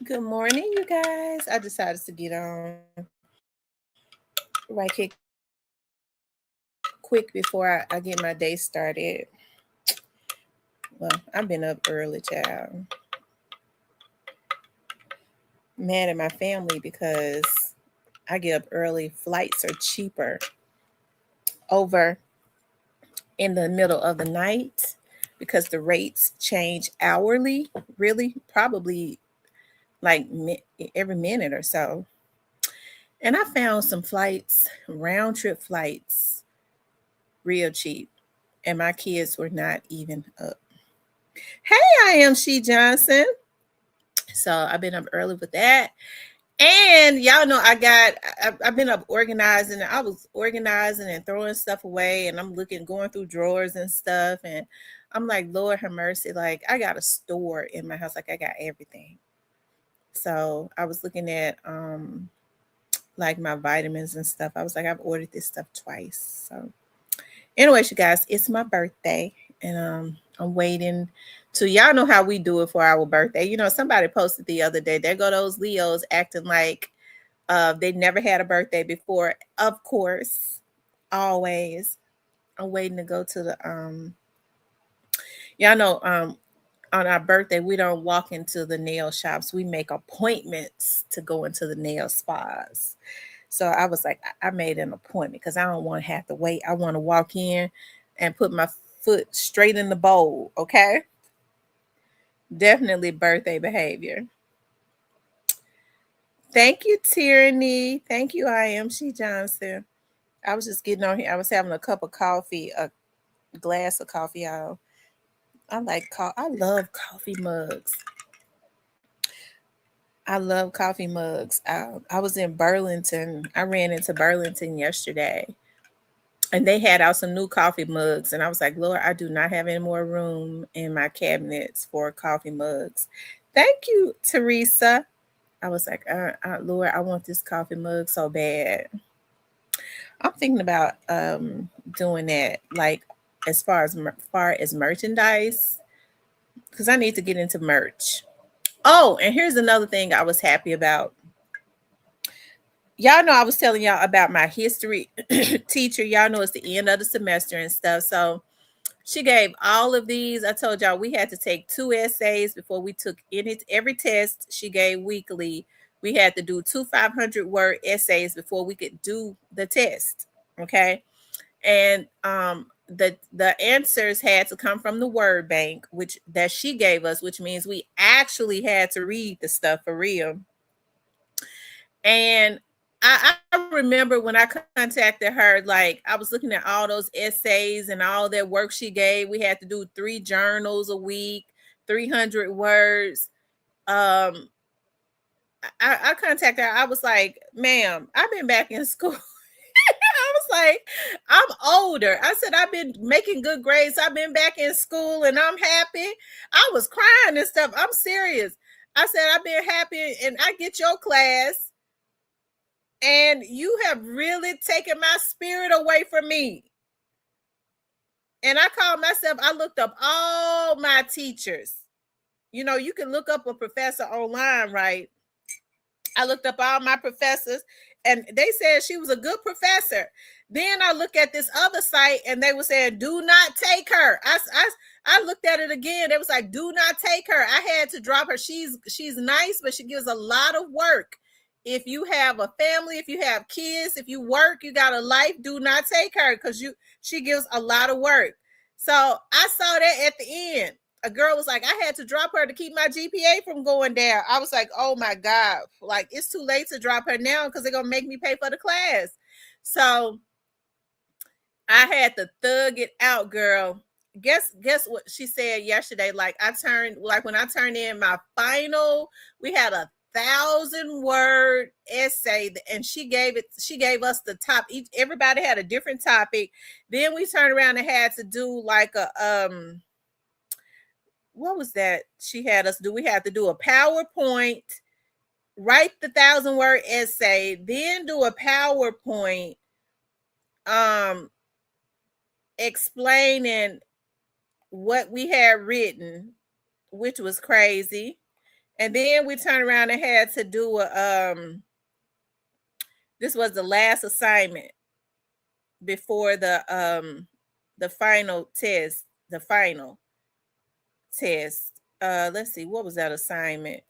Good morning, you guys. I decided to get on right here quick before I get my day started. Well, I've been up early, child. Mad at my family because I get up early. Flights are cheaper over in the middle of the night because the rates change hourly, really, probably like every minute or so. And I found some flights, round trip flights, real cheap. And my kids were not even up. Hey, I am She Johnson. So I've been up early with that. And y'all know I've been up organizing. I was organizing and throwing stuff away, and I'm going through drawers and stuff. And I'm like, Lord have mercy. Like, I got a store in my house. Like, I got everything. So I was looking at like my vitamins and stuff. I was like, I've ordered this stuff twice. So anyways, you guys, it's my birthday, and I'm waiting to y'all know how we do it for our birthday. You know, somebody posted the other day. There go those Leos acting like they never had a birthday before. Of course, always. I'm waiting to go to the y'all know on our birthday we don't walk into the nail shops. We make appointments to go into the nail spas. So I was like, I made an appointment because I don't want to have to wait. I want to walk in and put my foot straight in the bowl. Okay. Definitely birthday behavior. Thank you, Tyranny. Thank you, I am She Johnson. I was just getting on here. I was having a cup of coffee, a glass of coffee, y'all. I love coffee mugs. I love coffee mugs. I was in Burlington. I ran into Burlington yesterday, and they had out some new coffee mugs. And I was like, Lord, I do not have any more room in my cabinets for coffee mugs. Thank you, Teresa. I was like, Lord, I want this coffee mug so bad. I'm thinking about doing that, like as far as merchandise, because I need to get into merch. Oh, and here's another thing I was happy about. Y'all know I was telling y'all about my history teacher. Y'all know it's the end of the semester and stuff. So she gave all of these. I told y'all we had to take 2 essays before we took every test she gave weekly. We had to do 2 500-word essays before we could do the test. Okay. And the answers had to come from the word bank, which that she gave us, which means we actually had to read the stuff for real. And I remember when I contacted her, like I was looking at all those essays and all that work she gave. We had to do 3 journals a week, 300 words. Um, I contacted her. I was like, ma'am, I've been back in school. I was like, I'm older. I said, I've been making good grades. I've been back in school and I'm happy. I was crying and stuff. I'm serious. I said, I've been happy and I get your class and you have really taken my spirit away from me. And I called myself, I looked up all my teachers. You know, you can look up a professor online, right? I looked up all my professors and they said she was a good professor. Then I look at this other site and they were saying, do not take her. I looked at it again. They was like, do not take her. I had to drop her. She's nice, but she gives a lot of work. If you have a family, if you have kids, if you work, you got a life, do not take her because she gives a lot of work. So I saw that at the end. A girl was like, I had to drop her to keep my GPA from going down. I was like, oh my God, like it's too late to drop her now because they're gonna make me pay for the class. So I had to thug it out, girl. Guess what she said yesterday? Like when I turned in my final, we had a 1,000-word essay, and she gave us the top. Everybody had a different topic. Then we turned around and had to do like a what was that she had us do? We had to do a PowerPoint, write the 1,000-word essay, then do a PowerPoint um explaining what we had written, which was crazy. And then we turned around and had to do this was the last assignment before the final test, the final test. Let's see, what was that assignment?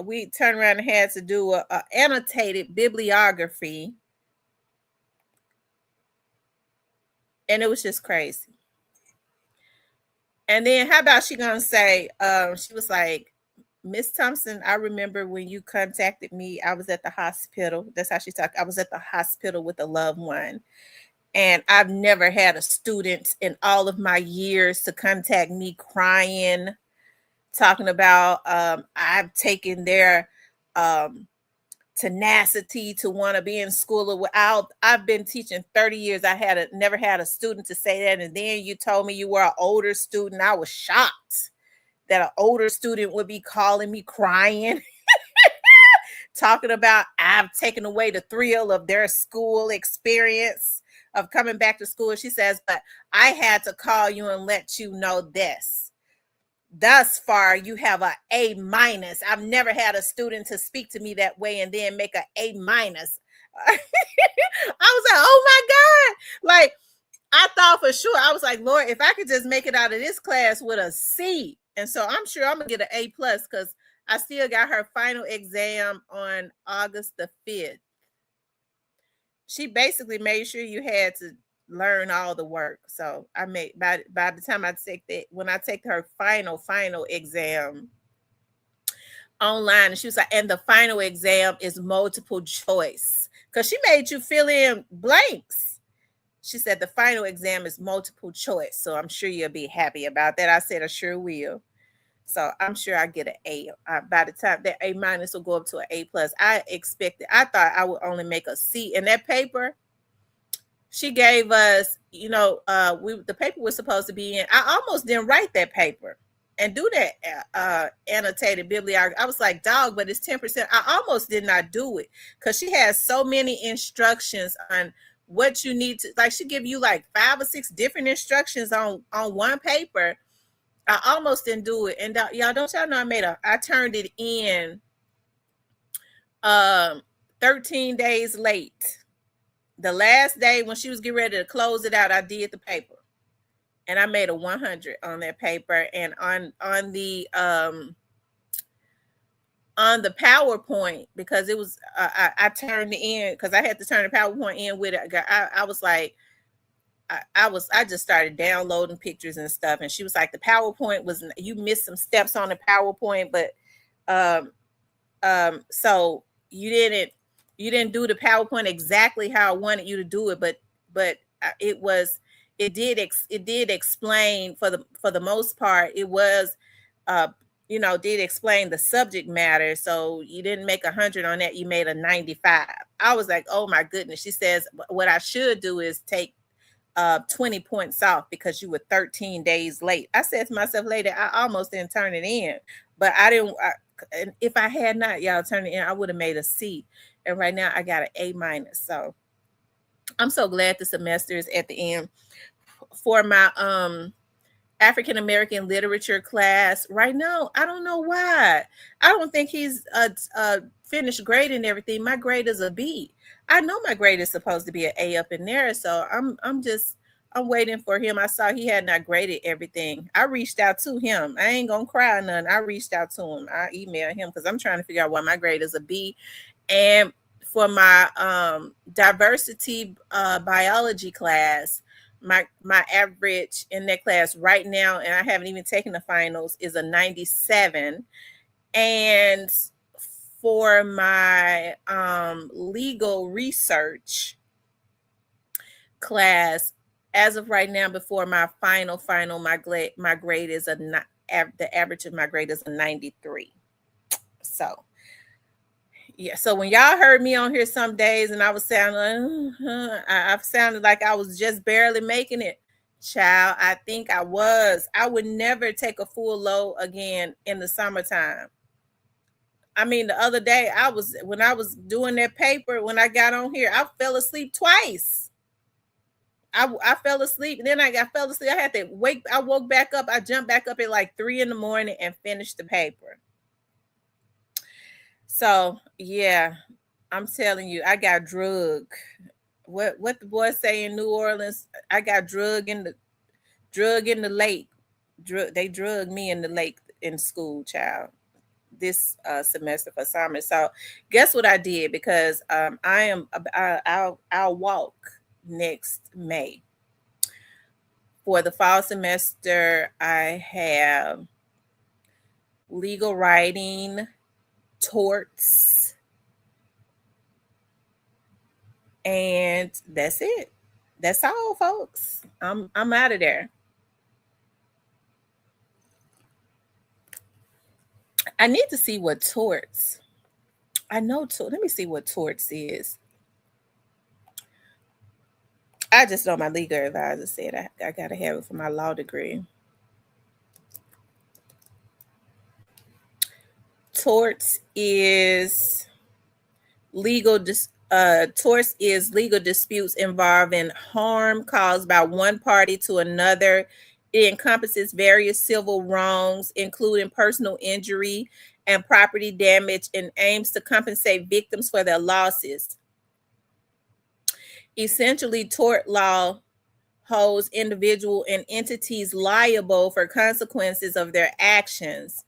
We turned around and had to do a annotated bibliography, and it was just crazy. And then how about she gonna say, she was like, Miss Thompson, I remember when you contacted me, I was at the hospital. That's how she talked. I was at the hospital with a loved one. And I've never had a student in all of my years to contact me crying, talking about I've taken their tenacity to want to be in school without. I've been teaching 30 years. I never had a student to say that. And then you told me you were an older student. I was shocked that an older student would be calling me crying, talking about I've taken away the thrill of their school experience of coming back to school. She says, but I had to call you and let you know this. Thus far, you have a A minus. I've never had a student to speak to me that way and then make a A minus. I was like, oh my God. Like, I thought for sure, I was like, Lord, if I could just make it out of this class with a C. And so I'm sure I'm gonna get an A plus because I still got her final exam on August the 5th. She basically made sure you had to learn all the work. So I made by the time I take that, when I take her final exam online, and she was like, and the final exam is multiple choice because she made you fill in blanks. She said the final exam is multiple choice. So I'm sure you'll be happy about that. I said I sure will. So I'm sure I get an A. By the time that A minus will go up to an A plus, I thought I would only make a C in that paper. She gave us, the paper was supposed to be in. I almost didn't write that paper and do that annotated bibliography. I was like, dog, but it's 10%. I almost did not do it because she has so many instructions on what you need to, like, she give you like 5 or 6 different instructions on one paper. I almost didn't do it. And y'all know I turned it in 13 days late. The last day when she was getting ready to close it out, I did the paper. And I made a 100 on that paper. And on the PowerPoint, because it was I turned it in because I had to turn the PowerPoint in with it. I was like, I just started downloading pictures and stuff, and she was like, the PowerPoint was, you missed some steps on the PowerPoint, but so you didn't do the PowerPoint exactly how I wanted you to do it, but it did explain for the most part. It was did explain the subject matter. So you didn't make 100 on that, you made a 95. I was like, oh my goodness. She says what I should do is take 20 points off because you were 13 days late. I said to myself later, I almost didn't turn it in, but I didn't. If I had not, y'all, turned it in, I would have made a C. And right now I got an A minus. So I'm so glad the semester is at the end. For my African American literature class right now, I don't know why. I don't think he's finished grading everything. My grade is a B. I know my grade is supposed to be an A up in there, so I'm waiting for him. I saw he had not graded everything. I reached out to him. I ain't gonna cry or none. I reached out to him. I emailed him because I'm trying to figure out why my grade is a B. And for my diversity biology class, my average in that class right now, and I haven't even taken the finals, is a 97. And for my legal research class, as of right now, before my final, my grade is the average of my grade is a 93. So yeah, so when y'all heard me on here some days and I was sounding, I've sounded like I was just barely making it. Child, I think I was. I would never take a full load again in the summertime. I mean, the other day when I was doing that paper, when I got on here, I fell asleep twice. I fell asleep, and then I fell asleep. I had to wake. I woke back up. I jumped back up at like 3 in the morning and finished the paper. So yeah, I'm telling you, I got drug. What the boys say in New Orleans? I got drug in the lake. They drug me in the lake in school, child. This semester for summer. So guess what I did? Because I'll walk next May. For the fall semester, I have legal writing, torts, and that's it. That's all, folks. I'm out of there. I need to see what torts. I know let me see what torts is. I just know my legal advisor said I gotta have it for my law degree. Torts is torts is legal disputes involving harm caused by one party to another. It encompasses various civil wrongs, including personal injury and property damage, and aims to compensate victims for their losses. Essentially, tort law holds individual and entities liable for consequences of their actions.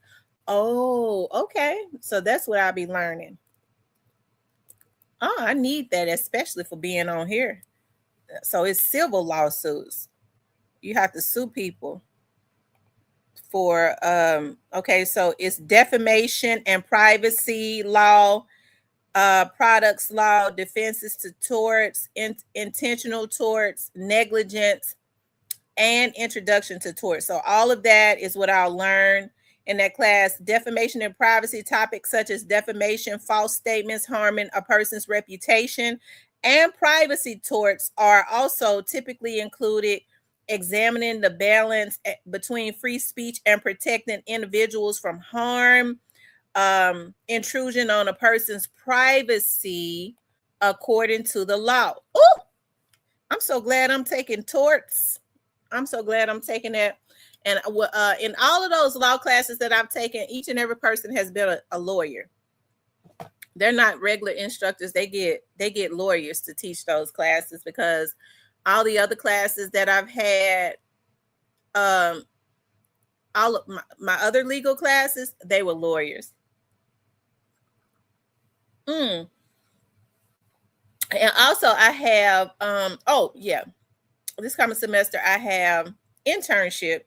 Oh, okay. So that's what I'll be learning. Oh, I need that, especially for being on here. So it's civil lawsuits. You have to sue people for okay, so it's defamation and privacy law, products law, defenses to torts, intentional torts, negligence, and introduction to torts. So all of that is what I'll learn in that class. Defamation and privacy topics such as defamation, false statements harming a person's reputation, and privacy torts are also typically included. Examining the balance between free speech and protecting individuals from harm, intrusion on a person's privacy according to the law. Oh, I'm so glad I'm taking torts. I'm so glad I'm taking that. And in all of those law classes that I've taken, each and every person has been a lawyer. They're not regular instructors. They get lawyers to teach those classes, because all the other classes that I've had, all of my other legal classes, they were lawyers. And also I have oh yeah, this coming semester I have internship,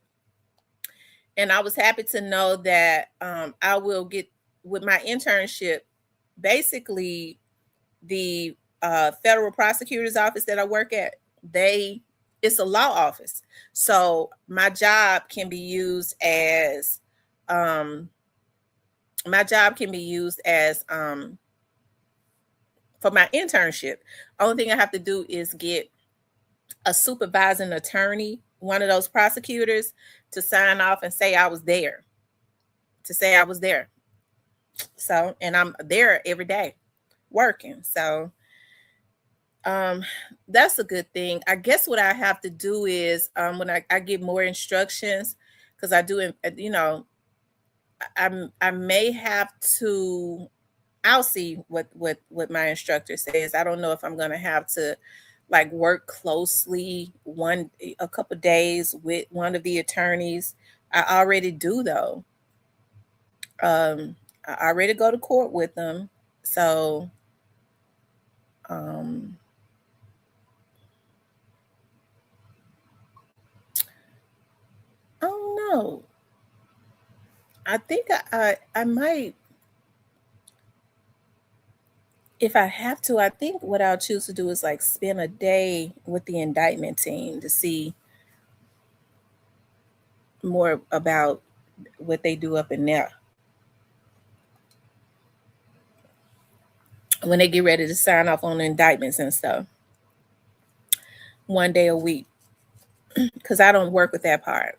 and I was happy to know that I will get with my internship. Basically, the federal prosecutor's office that I work at, it's a law office, so my job can be used as for my internship. Only thing I have to do is get a supervising attorney, one of those prosecutors, to sign off and say I was there. So, and I'm there every day working. So that's a good thing. I guess what I have to do is when I get more instructions, because I do, I may have to. I'll see what my instructor says. I don't know if I'm going to have to like work closely a couple days with one of the attorneys. I already do though. I already go to court with them. So I don't know. I think I might, if I have to. I think what I'll choose to do is like spend a day with the indictment team to see more about what they do up in there when they get ready to sign off on the indictments and stuff. One day a week, because I don't work with that part.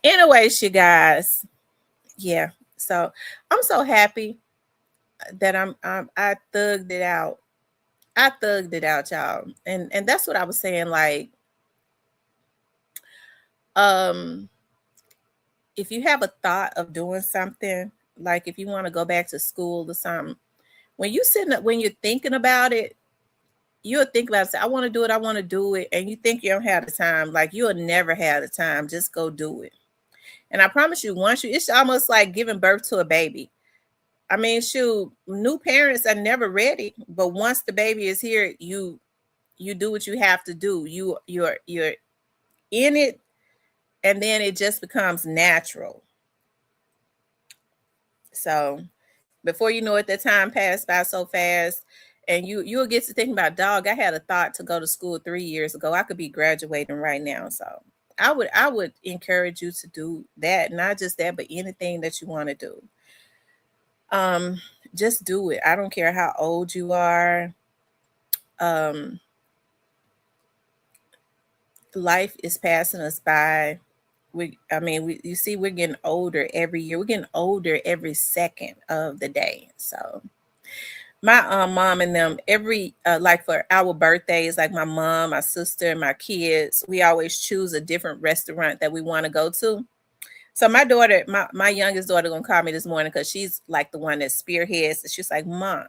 Anyways, you guys, yeah. So I'm so happy that I thugged it out. I thugged it out, y'all. And that's what I was saying. Like, if you have a thought of doing something, like if you want to go back to school or something, when you sitting up, when you're thinking about it, you'll think about it, say, I want to do it, I want to do it. And you think you don't have the time, like you'll never have the time. Just go do it. And I promise you, once you, it's almost like giving birth to a baby. I mean, shoot, new parents are never ready, but once the baby is here, you do what you have to do. You're in it, and then it just becomes natural. So before you know it, the time passed by so fast, and you'll get to thinking about, dog, I had a thought to go to school 3 years ago. I could be graduating right now. So I would encourage you to do that. Not just that, but anything that you want to do. Just do it. I don't care how old you are. Um, Life is passing us by. You see, we're getting older every year. We're getting older every second of the day. So my mom and them, every like for our birthdays, like my mom, my sister, and my kids, we always choose a different restaurant that we want to go to. So my daughter, my youngest daughter, gonna call me this morning because she's like the one that spearheads. She's like, Mom,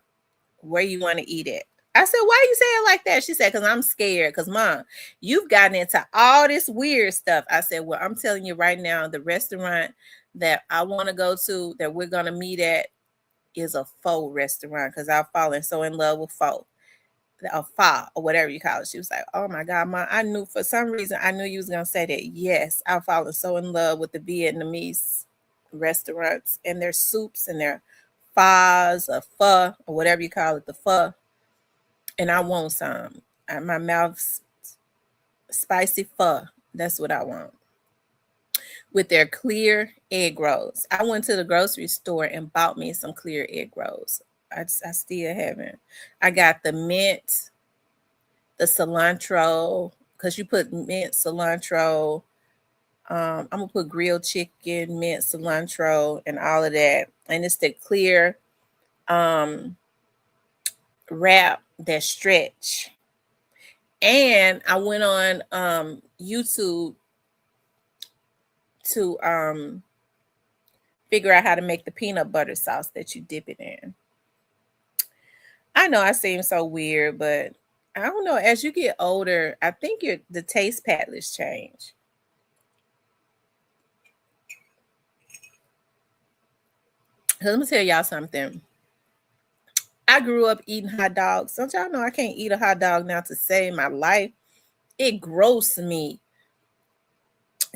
where you want to eat it? I said, why you say it like that? She said, because I'm scared. Because, Mom, you've gotten into all this weird stuff. I said, well, I'm telling you right now, the restaurant that I want to go to, that we're going to meet at, is a faux restaurant because I've fallen so in love with faux, a pho, or whatever you call it. She was like, oh my God, Mom, I knew for some reason, I knew you was going to say that. Yes, I've fallen so in love with the Vietnamese restaurants and their soups and their phos or pho or whatever you call it, the pho. And I want some. My mouth's spicy pho. That's what I want. With their clear egg rolls. I went to the grocery store and bought me some clear egg rolls. I still haven't. I got the mint, the cilantro, because you put mint, cilantro. I'm gonna put grilled chicken, mint, cilantro, and all of that. And it's the clear um, wrap that stretch. And I went on YouTube to figure out how to make the peanut butter sauce that you dip it in. I know I seem so weird, but I don't know. As you get older, I think the taste palates change. 'Cause let me tell y'all something. I grew up eating hot dogs. Don't y'all know I can't eat a hot dog now to save my life? It grosses me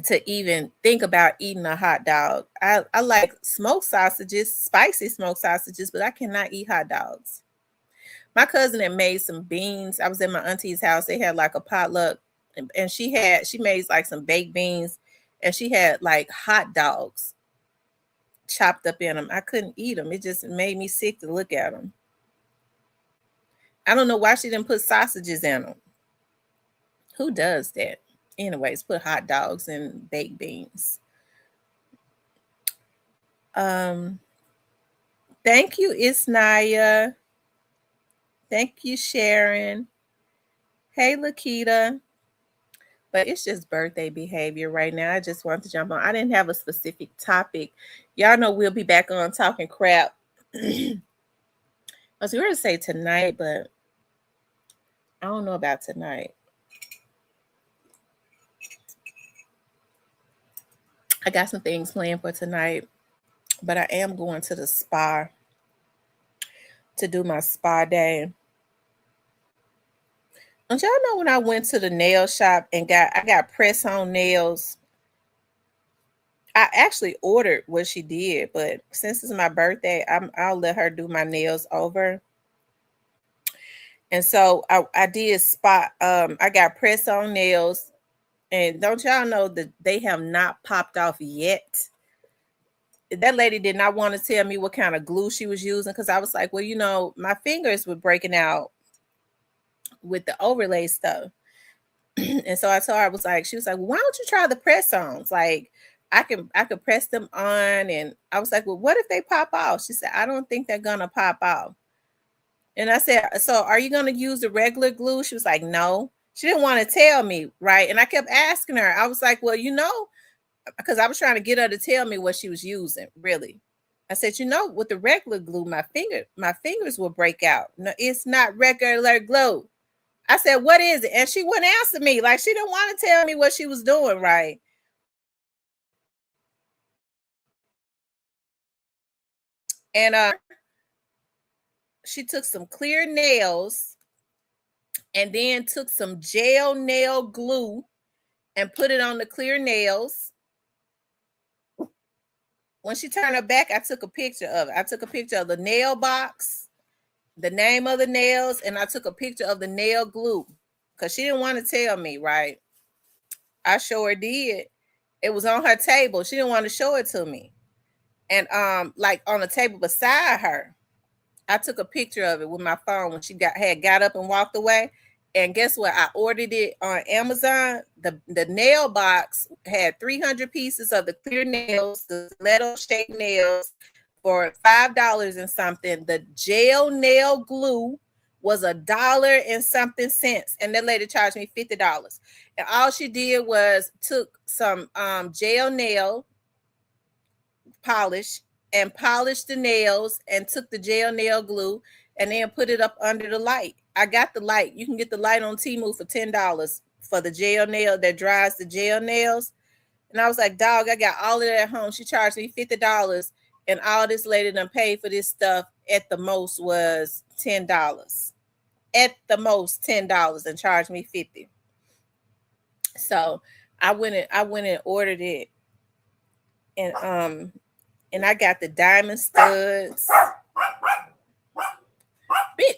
to even think about eating a hot dog. I like smoked sausages, spicy smoked sausages, but I cannot eat hot dogs. My cousin had made some beans. I was at my auntie's house. They had like a potluck, and she made like some baked beans, and she had like hot dogs chopped up in them. I couldn't eat them. It just made me sick to look at them. I don't know why she didn't put sausages in them. Who does that? Anyways, put hot dogs and baked beans. Um, Thank you, Isnaya. Thank you, Sharon. Hey, Lakita. But it's just birthday behavior right now. I just want to jump on. I didn't have a specific topic. Y'all know we'll be back on talking crap. I was going to say tonight, but I don't know about tonight. I got some things planned for tonight, but I am going to the spa to do my spa day. Don't y'all know when I went to the nail shop and I got press on nails? I actually ordered what she did, but since it's my birthday, I'll let her do my nails over. And so I did spot. I got press on nails, and don't y'all know that they have not popped off yet? That lady did not want to tell me what kind of glue she was using because I was like, well, my fingers were breaking out with the overlay stuff. And so I told her, she was like, well, why don't you try the press ons? Like I could press them on. And I was like, well, what if they pop off? She said, I don't think they're gonna pop off. And I said, so are you going to use the regular glue? She was like, no. She didn't want to tell me, right? And I kept asking her. I was like, well, because I was trying to get her to tell me what she was using, really. I said, with the regular glue, my fingers will break out. No, it's not regular glue. I said, what is it? And she wouldn't answer me. Like, she didn't want to tell me what she was doing, right? And she took some clear nails and then took some gel nail glue and put it on the clear nails. When she turned her back, I took a picture of it. I took a picture of the nail box, the name of the nails, and I took a picture of the nail glue because she didn't want to tell me, right? I sure did. It was on her table. She didn't want to show it to me. And like on the table beside her, I took a picture of it with my phone when she had got up and walked away. And guess what? I ordered it on Amazon. The nail box had 300 pieces of the clear nails, the stiletto shaped nails, for $5 and something. The gel nail glue was $1 and something cents, and that lady charged me $50. And all she did was took some gel nail polish and polished the nails and took the gel nail glue and then put it up under the light. I got the light. You can get the light on Temu for $10 for the gel nail that dries the gel nails. And I was like, dog, I got all of that at home. She charged me $50, and all this lady done paid for this stuff at the most was $10. At the most $10 and charged me $50. So I went and ordered it, and I got the diamond studs.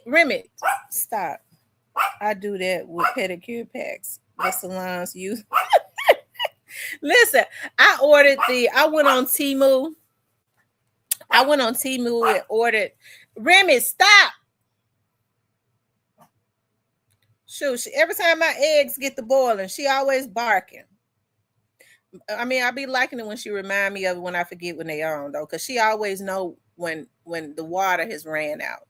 Remy, stop. I do that with pedicure packs. The salons use. Listen, I went on Temu. I went on Temu and ordered. Remy, stop. Shoot, every time my eggs get to boiling, she always barking. I mean, I be liking it when she remind me of it when I forget when they on, though, because she always know when the water has ran out.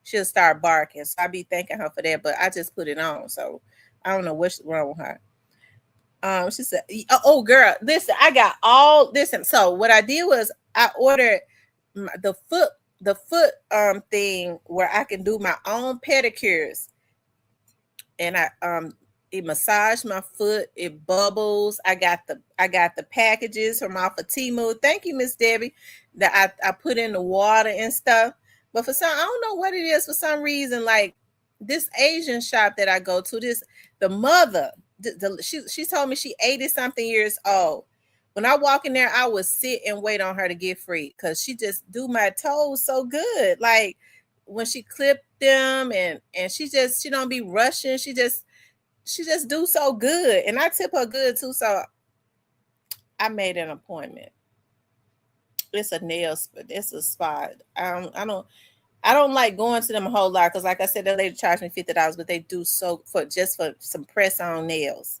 She'll start barking. So I be thanking her for that, but I just put it on. So I don't know what's wrong with her. She said, oh girl, listen, I got all this. And so what I did was I ordered the foot thing where I can do my own pedicures. And it massaged my foot, it bubbles. I got the packages from off of Temu. Thank you, Miss Debbie, that I put in the water and stuff. But I don't know what it is. For some reason, like this Asian shop that I go to, the mother, she told me she 80 something years old. When I walk in there, I would sit and wait on her to get free because she just do my toes so good. Like when she clipped them and she don't be rushing. She just do so good, and I tip her good too. So I made an appointment. It's it's a spot. I don't like going to them a whole lot because, like I said, the lady charged me $50, but they do so for some press on nails.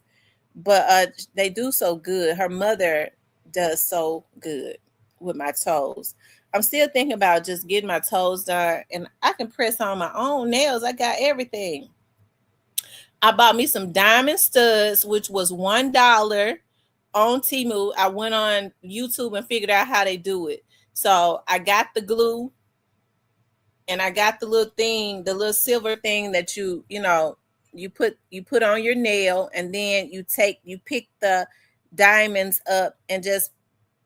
But they do so good. Her mother does so good with my toes. I'm still thinking about just getting my toes done, and I can press on my own nails. I got everything. I bought me some diamond studs, which was $1 on Temu. I went on YouTube and figured out how they do it. So I got the glue, and I got the little thing, the little silver thing that you put on your nail, and then you pick the diamonds up and just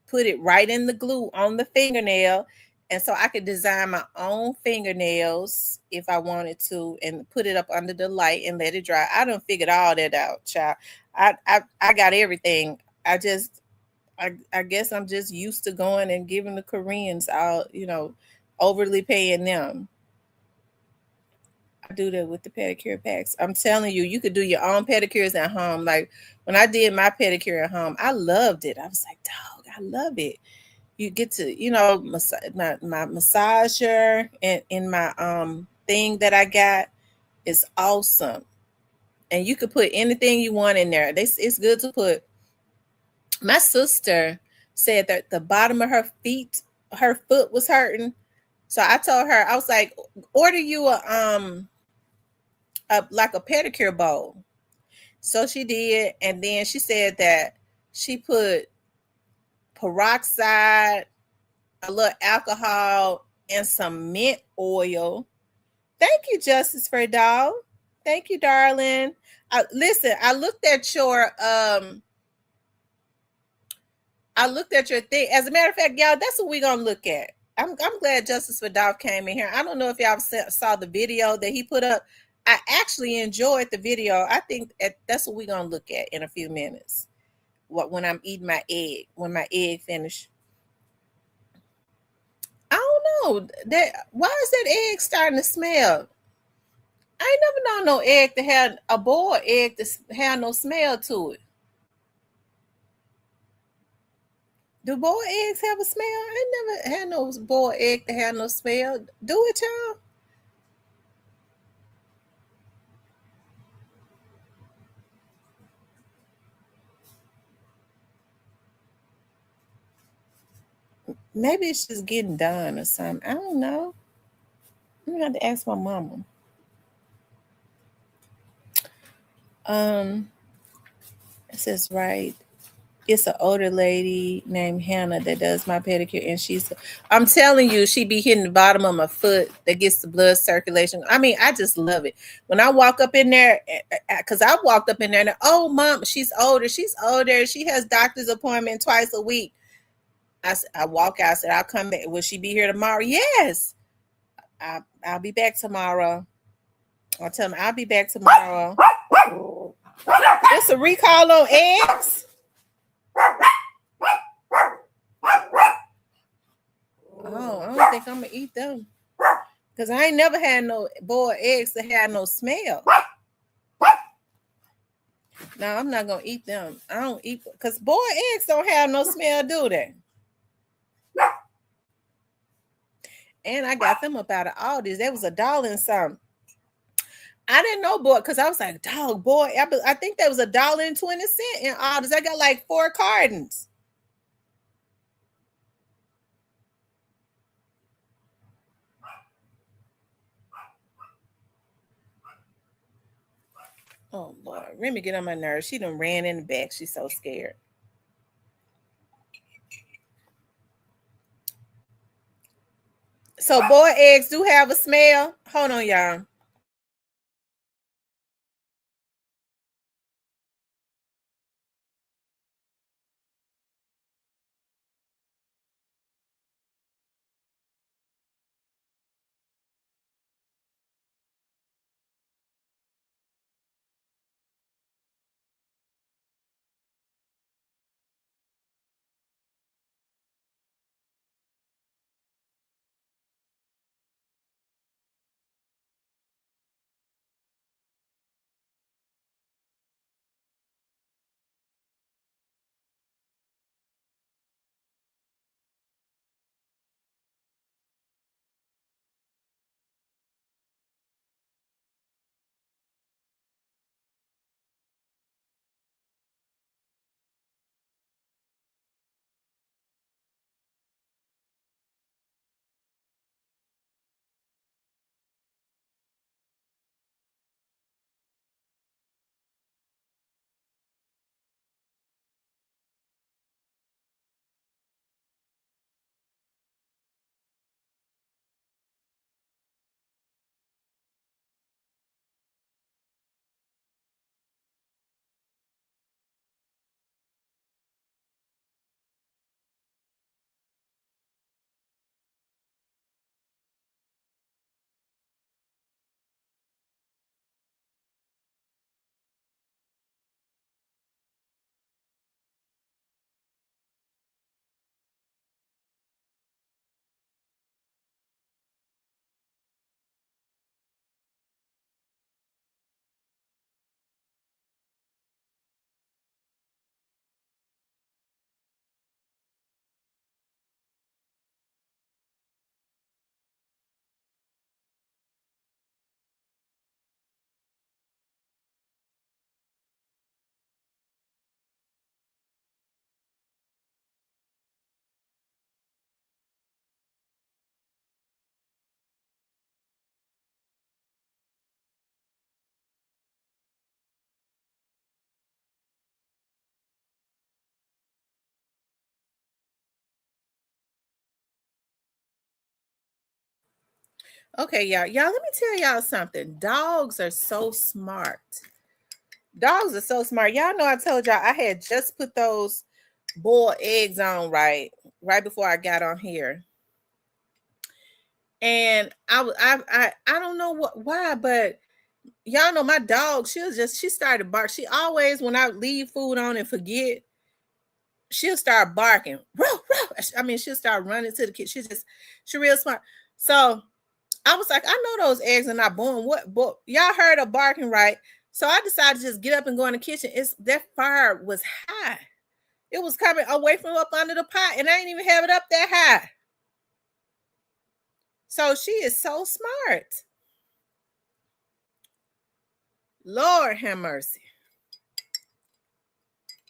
put it right in the glue on the fingernail. And so I could design my own fingernails if I wanted to and put it up under the light and let it dry. I done figured all that out, child. I got everything. I guess I'm just used to going and giving the Koreans out, overly paying them. I do that with the pedicure packs. I'm telling you, you could do your own pedicures at home. Like when I did my pedicure at home, I loved it. I was like, dog, I love it. You get to, my massager and in my thing that I got is awesome. And you could put anything you want in there. It's good to put. My sister said that the bottom of her foot was hurting. So I told her, I was like, order you a like a pedicure bowl. So she did, and then she said that she put peroxide, a little alcohol, and some mint oil. Thank you, Justice for Dog. Thank you, darling. Listen, I looked at your thing. As a matter of fact, y'all, that's what we're gonna look at. I'm glad Justice for Dolph came in here. I don't know if y'all saw the video that he put up. I actually enjoyed the video. I think that's what we're gonna look at in a few minutes. When I'm eating my egg, when my egg finish. I don't know. That why is that egg starting to smell? I ain't never known no egg to have a boiled egg to have no smell to it. Do boiled eggs have a smell? I ain't never had no boiled egg to have no smell. Do it, y'all? Maybe it's just getting done or something. I don't know. I'm gonna have to ask my mama. Um, it says right. It's an older lady named Hannah that does my pedicure, and I'm telling you, she be hitting the bottom of my foot that gets the blood circulation. I mean, I just love it. When I walk up in there, because I walked up in there and, oh, mom, she's older. She's older. She has doctor's appointment twice a week. I walk out, I said, I'll come back. Will she be here tomorrow? Yes. I'll be back tomorrow. I'll tell them I'll be back tomorrow. It's a recall on eggs. Oh, I don't think I'm gonna eat them because I ain't never had no boiled eggs that had no smell. No, I'm not gonna eat them. I don't eat because boiled eggs don't have no smell, do they? And I got them up out of Aldi's. There was $1 and something. I didn't know boy because I was like, dog, boy. I think that was $1.20 in Aldi's. I got like 4 cartons. Oh Lord, Remy get on my nerves. She done ran in the back. She's so scared. So boiled eggs do have a smell. Hold on, y'all. Okay, y'all. Y'all, let me tell y'all something. Dogs are so smart. Dogs are so smart. Y'all know I told y'all I had just put those boiled eggs on right before I got on here. And I don't know why, but y'all know my dog, she started bark. She always, when I leave food on and forget, she'll start barking. Ruh, ruh. I mean, she'll start running to the kitchen. She real smart. So I was like, I know those eggs are not born. But y'all heard her barking, right? So I decided to just get up and go in the kitchen. That fire was high. It was coming away from up under the pot, and I didn't even have it up that high. So she is so smart. Lord have mercy.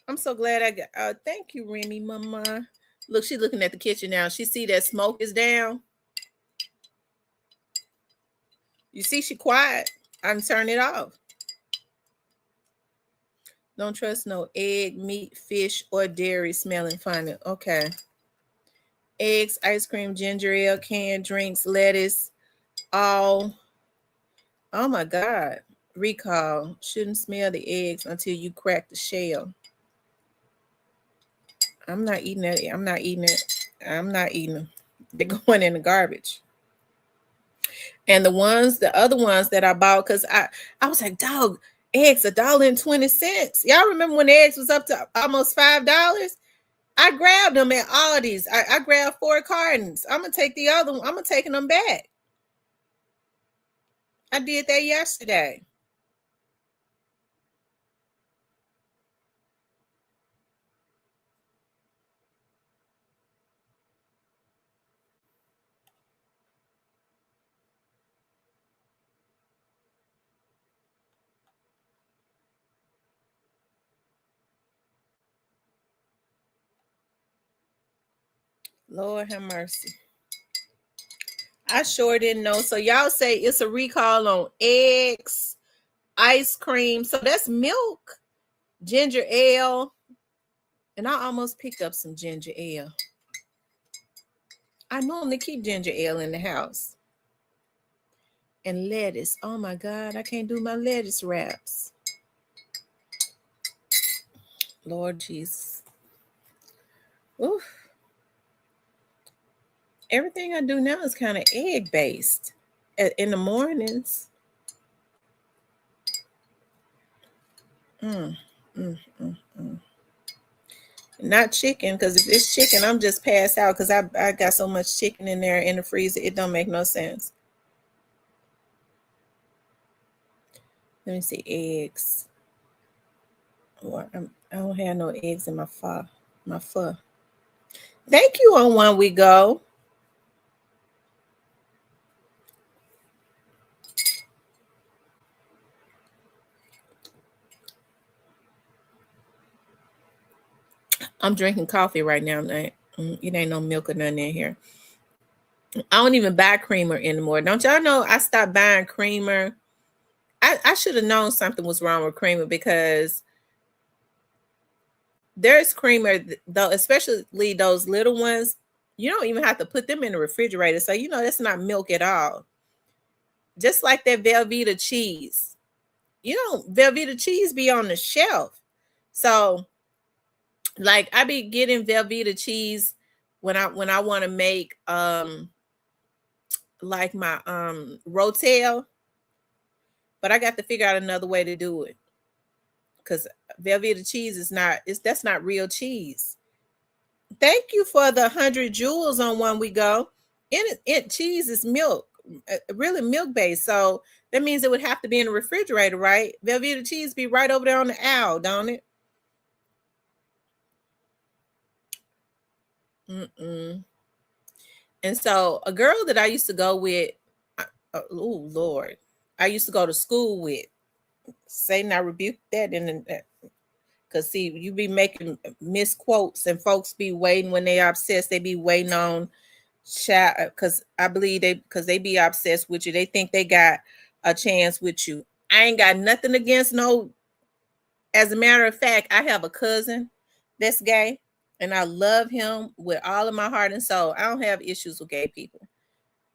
I'm so glad I got. Thank you, Remy, Mama. Look, she's looking at the kitchen now. She see that smoke is down. You see, she quiet. I'm turning it off. Don't trust no egg, meat, fish, or dairy smelling funny. Okay. Eggs, ice cream, ginger ale, canned drinks, lettuce, all. Oh my God. Recall. Shouldn't smell the eggs until you crack the shell. I'm not eating that. I'm not eating it. I'm not eating them. They're going in the garbage. And the other ones that I bought, because I was like, dog, eggs $1.20. Y'all remember when eggs was up to almost $5? I grabbed them at Aldi's. I grabbed 4 cartons. I'm gonna take the other one. I'm gonna taking them back. I did that yesterday. Lord have mercy. I sure didn't know. So y'all say it's a recall on eggs, ice cream. So that's milk, ginger ale. And I almost picked up some ginger ale. I normally keep ginger ale in the house. And lettuce. Oh my God, I can't do my lettuce wraps. Lord Jesus. Oof. Everything I do now is kind of egg based in the mornings. Mm, mm, mm, mm. Not chicken, because if it's chicken, I'm just passed out because I got so much chicken in there in the freezer. It don't make no sense. Let me see, eggs. Well, I don't have no eggs in my pho. My pho. Thank you on One We Go. I'm drinking coffee right now. It ain't no milk or nothing in here. I don't even buy creamer anymore. Don't y'all know I stopped buying creamer? I should have known something was wrong with creamer, because there's creamer though, especially those little ones. You don't even have to put them in the refrigerator, so you know that's not milk at all. Just like that Velveeta cheese. You know, Velveeta cheese be on the shelf. So, like, I be getting Velveeta cheese when I want to make like my rotel, but I got to figure out another way to do it, because Velveeta cheese that's not real cheese. Thank you for the 100 jewels on One We Go. Cheese is milk, really milk based. So that means it would have to be in the refrigerator, right? Velveeta cheese be right over there on the aisle, don't it? Mm-mm. And so a girl that I used to go with, oh Lord, I used to go to school with. Satan, I rebuke that, and because see, you be making misquotes, and folks be waiting when they are obsessed. They be waiting on chat, because I believe because they be obsessed with you. They think they got a chance with you. I ain't got nothing against no. As a matter of fact, I have a cousin that's gay, and I love him with all of my heart and soul. I don't have issues with gay people.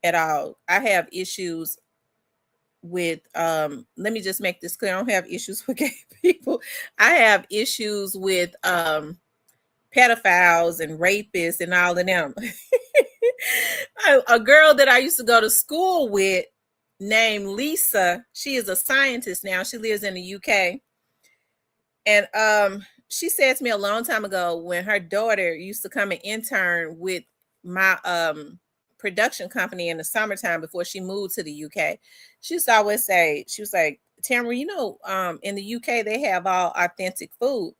at all. I have issues with let me just make this clear. I don't have issues with gay people. I have issues with pedophiles and rapists and all of them. A girl that I used to go to school with named Lisa, she is a scientist now. She lives in the UK. And she said to me a long time ago when her daughter used to come and intern with my production company in the summertime before she moved to the UK. She used to always say, she was like, Tamara, you know, in the UK they have all authentic food.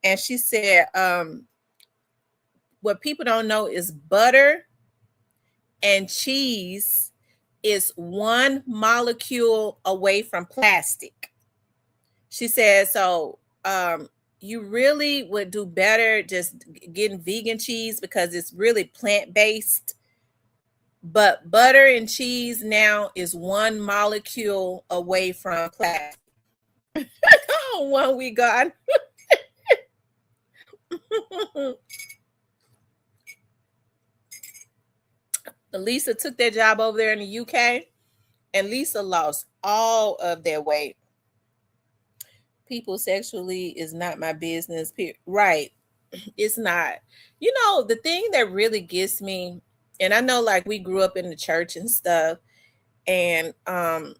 And she said, what people don't know is butter and cheese is one molecule away from plastic. She said, so you really would do better just getting vegan cheese because it's really plant-based. But butter and cheese now is one molecule away from plastic. One we got. Lisa took that job over there in the UK, and Lisa lost all of their weight. People sexually is not my business. Right. It's not. You know, the thing that really gets me, and I know like we grew up in the church and stuff, and I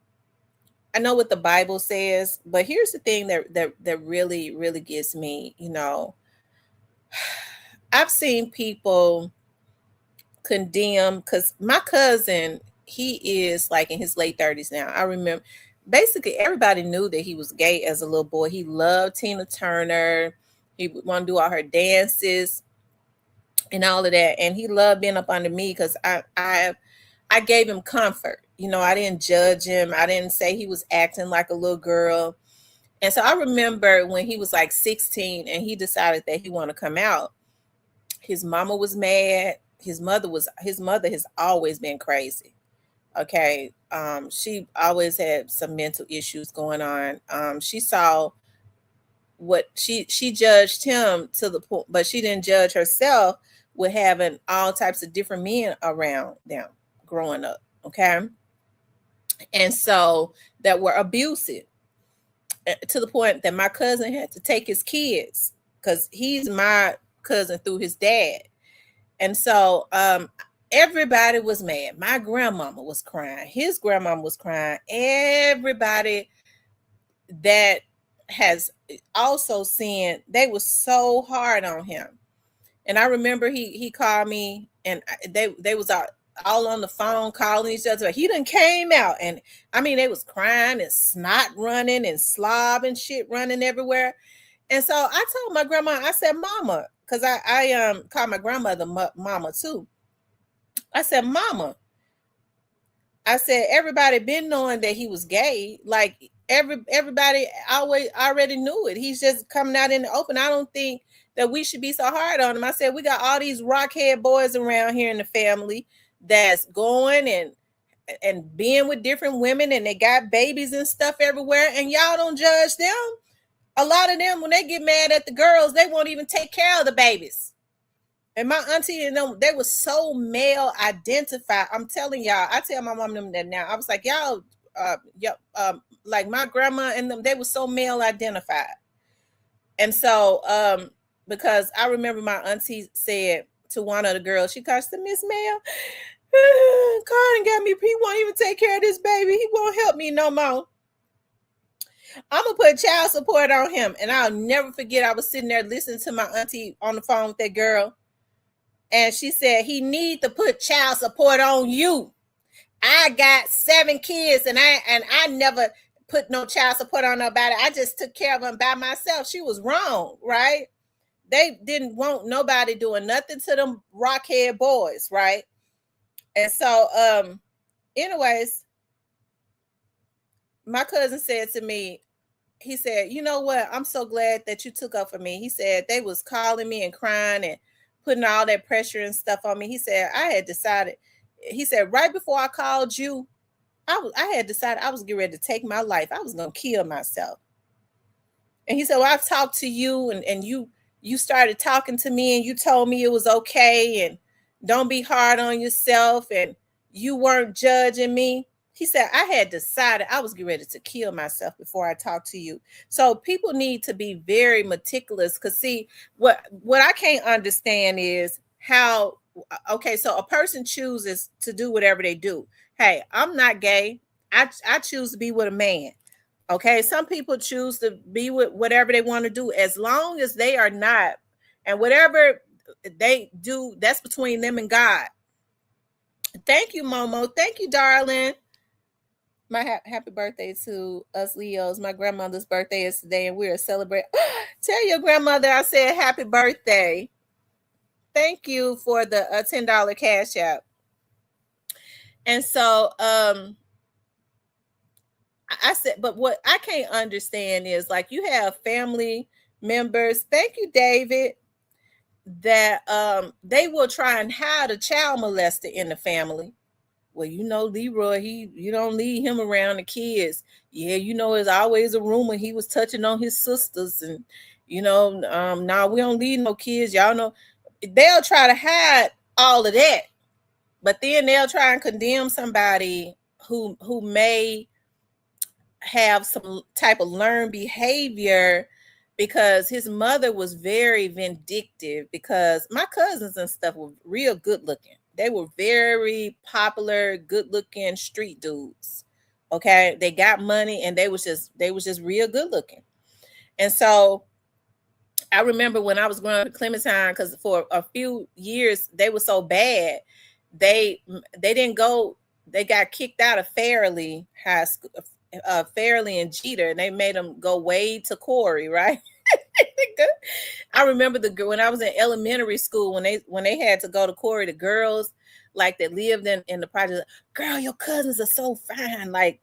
know what the Bible says, but here's the thing that really, really gets me, you know. I've seen people condemn because my cousin, he is like in his late 30s now. I remember basically everybody knew that he was gay as a little boy. He loved Tina Turner. He would want to do all her dances and all of that. And he loved being up under me because I gave him comfort. You know, I didn't judge him. I didn't say he was acting like a little girl. And so I remember when he was like 16 and he decided that he wanted to come out. His mama was mad. His mother has always been crazy. Okay. She always had some mental issues going on. She saw what she judged him to the point, but she didn't judge herself with having all types of different men around them growing up. Okay. And so that were abusive to the point that my cousin had to take his kids because he's my cousin through his dad. And so everybody was mad. My grandmama was crying. His grandmama was crying. Everybody that has also seen, they were so hard on him. And I remember he called me and they was all on the phone calling each other. He done came out and I mean, they was crying and snot running and slob and shit running everywhere. And so I told my grandma, I said, Mama, because I called my grandmother Mama too. I said, Mama, I said, everybody been knowing that he was gay. Like everybody always already knew it. He's just coming out in the open. I don't think that we should be so hard on him. I said, we got all these rockhead boys around here in the family that's going and being with different women and they got babies and stuff everywhere. And y'all don't judge them. A lot of them, when they get mad at the girls, they won't even take care of the babies. And my auntie and them, they were so male identified. I'm telling y'all, I tell my mom them that now. I was like, y'all, like my grandma and them, they were so male identified. And so, because I remember my auntie said to one of the girls, she called her Miss Mel, Carden got me, he won't even take care of this baby. He won't help me no more. I'm gonna put child support on him. And I'll never forget, I was sitting there listening to my auntie on the phone with that girl. And she said, he need to put child support on you. I got 7 kids and I never put no child support on nobody. I just took care of them by myself. She was wrong, right? They didn't want nobody doing nothing to them rockhead boys, right? And so, anyways, my cousin said to me, he said, you know what? I'm so glad that you took up for me. He said they was calling me and crying and putting all that pressure and stuff on me. He said, I had decided, he said, right before I called you, I had decided I was getting ready to take my life. I was going to kill myself. And he said, well, I've talked to you and you started talking to me and you told me it was okay and don't be hard on yourself. And you weren't judging me. He said, I had decided I was getting ready to kill myself before I talked to you. So people need to be very meticulous, because see, what I can't understand is how, okay, so a person chooses to do whatever they do. Hey, I'm not gay. I choose to be with a man. Okay, some people choose to be with whatever they want to do, as long as they are not, and whatever they do, that's between them and God. Thank you, Momo. Thank you, darling. My happy birthday to us Leos. My grandmother's birthday is today, and we are celebrating. Tell your grandmother I said happy birthday. Thank you for the $10 cash app. And so I said, but what I can't understand is, like, you have family members. Thank you, David. That they will try and hide a child molester in the family. Well, you know, Leroy, you don't leave him around the kids. Yeah, you know, there's always a rumor he was touching on his sisters, and nah, we don't leave no kids. Y'all know, they'll try to hide all of that, but then they'll try and condemn somebody who may have some type of learned behavior, because his mother was very vindictive, because my cousins and stuff were real good looking. They were very popular, good looking street dudes. Okay. They got money, and they was just real good looking. And so I remember when I was growing up in Clementine, because for a few years they were so bad, they didn't go, they got kicked out of Fairley High School, Fairley and Jeter, and they made them go way to Corey, right? I remember when I was in elementary school, when they had to go to Corey, the girls like that lived in the project, girl, your cousins are so fine. Like,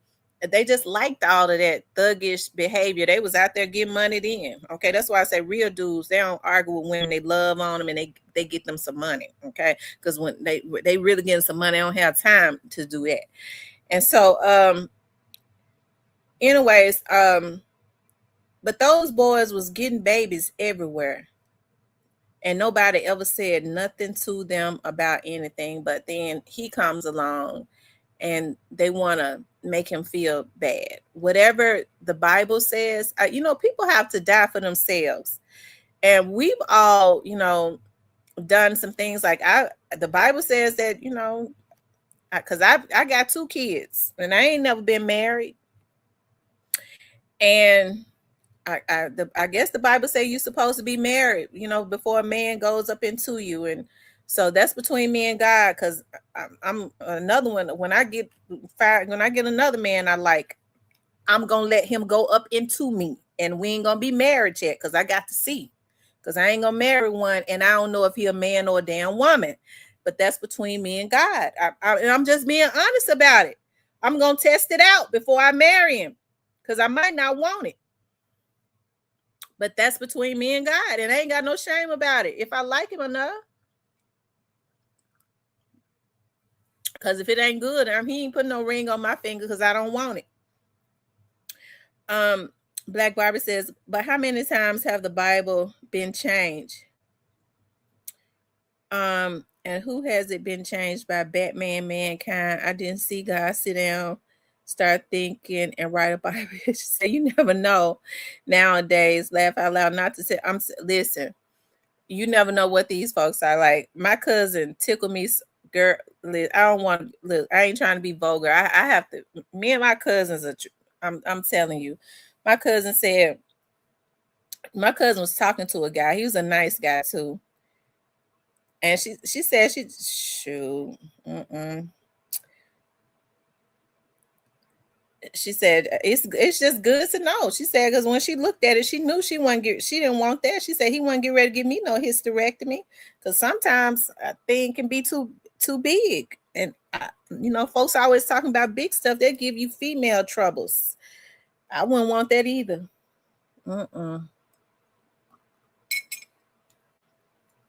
they just liked all of that thuggish behavior. They was out there getting money then. Okay, that's why I say real dudes, they don't argue with women. They love on them, and they get them some money. Okay, because when they really getting some money, they don't have time to do that. And so, anyways, but those boys was getting babies everywhere, and nobody ever said nothing to them about anything. But then he comes along, and they want to make him feel bad. Whatever the Bible says, people have to die for themselves. And we've all, done some things like the Bible says that, because I got 2 kids, and I ain't never been married. And I guess the Bible say you're supposed to be married, before a man goes up into you. And so that's between me and God, because I'm another one. When I get another man I like, I'm gonna let him go up into me, and we ain't gonna be married yet, because I got to see, because I ain't gonna marry one and I don't know if he a man or a damn woman. But that's between me and God. And I'm just being honest about it. I'm gonna test it out before I marry him, because I might not want it. But that's between me and God, and I ain't got no shame about it if I like him enough. Because if it ain't good, he ain't putting no ring on my finger, because I don't want it. Black Barbie says, but how many times have the Bible been changed? And who has it been changed by? Batman, mankind. I didn't see God sit down, start thinking, and write a Bible. She said, you never know nowadays. Laugh out loud. Not to say, listen, you never know what these folks are like. My cousin tickled me, girl. I don't want to look. I ain't trying to be vulgar. I have to. Me and my cousins are. I'm telling you, my cousin said. My cousin was talking to a guy. He was a nice guy too. And she said shoot. She said it's just good to know. She said because when she looked at it, she knew she didn't want that. She said he wasn't getting ready to give me no hysterectomy, because sometimes a thing can be too big. And folks always talking about big stuff. They give you female troubles. I wouldn't want that either.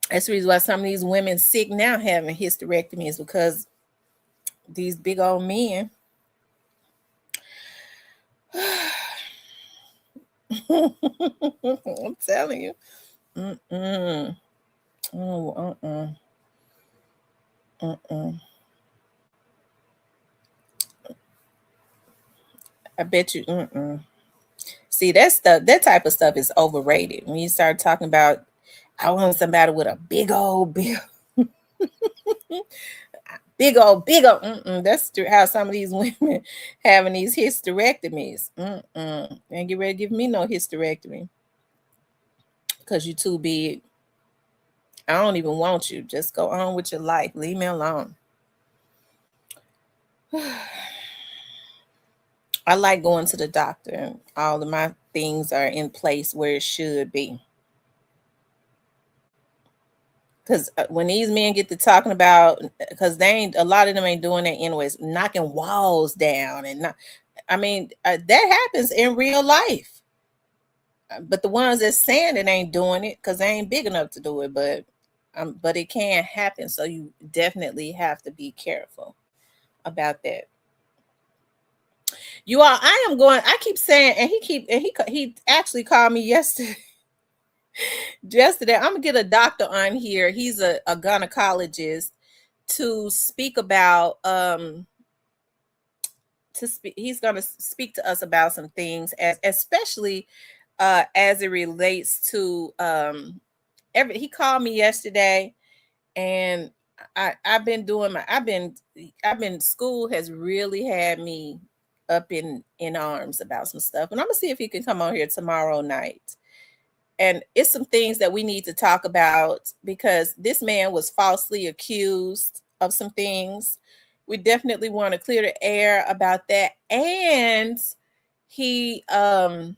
That's the reason why some of these women sick now having hysterectomies, because these big old men. I'm telling you. I bet you. See, that type of stuff is overrated. When you start talking about, I want somebody with a big old. That's how some of these women having these hysterectomies. And get ready to give me no hysterectomy because you too big. I don't even want you. Just go on with your life. Leave me alone. I like going to the doctor, and all of my things are in place where it should be. Because when these men get to talking about, because they ain't, a lot of them ain't doing that anyways, knocking walls down and not. I mean, that happens in real life. But the ones that's saying it ain't doing it because they ain't big enough to do it. But it can happen. So you definitely have to be careful about that. You all, I am going. I keep saying, and he actually called me yesterday. Yesterday, I'm gonna get a doctor on here. He's a gynecologist to speak about he's going to speak to us about some things, especially as it relates to he called me yesterday, and I've been school has really had me up in arms about some stuff, and I'm gonna see if he can come on here tomorrow night. And it's some things that we need to talk about because this man was falsely accused of some things. We definitely want to clear the air about that. And he okay,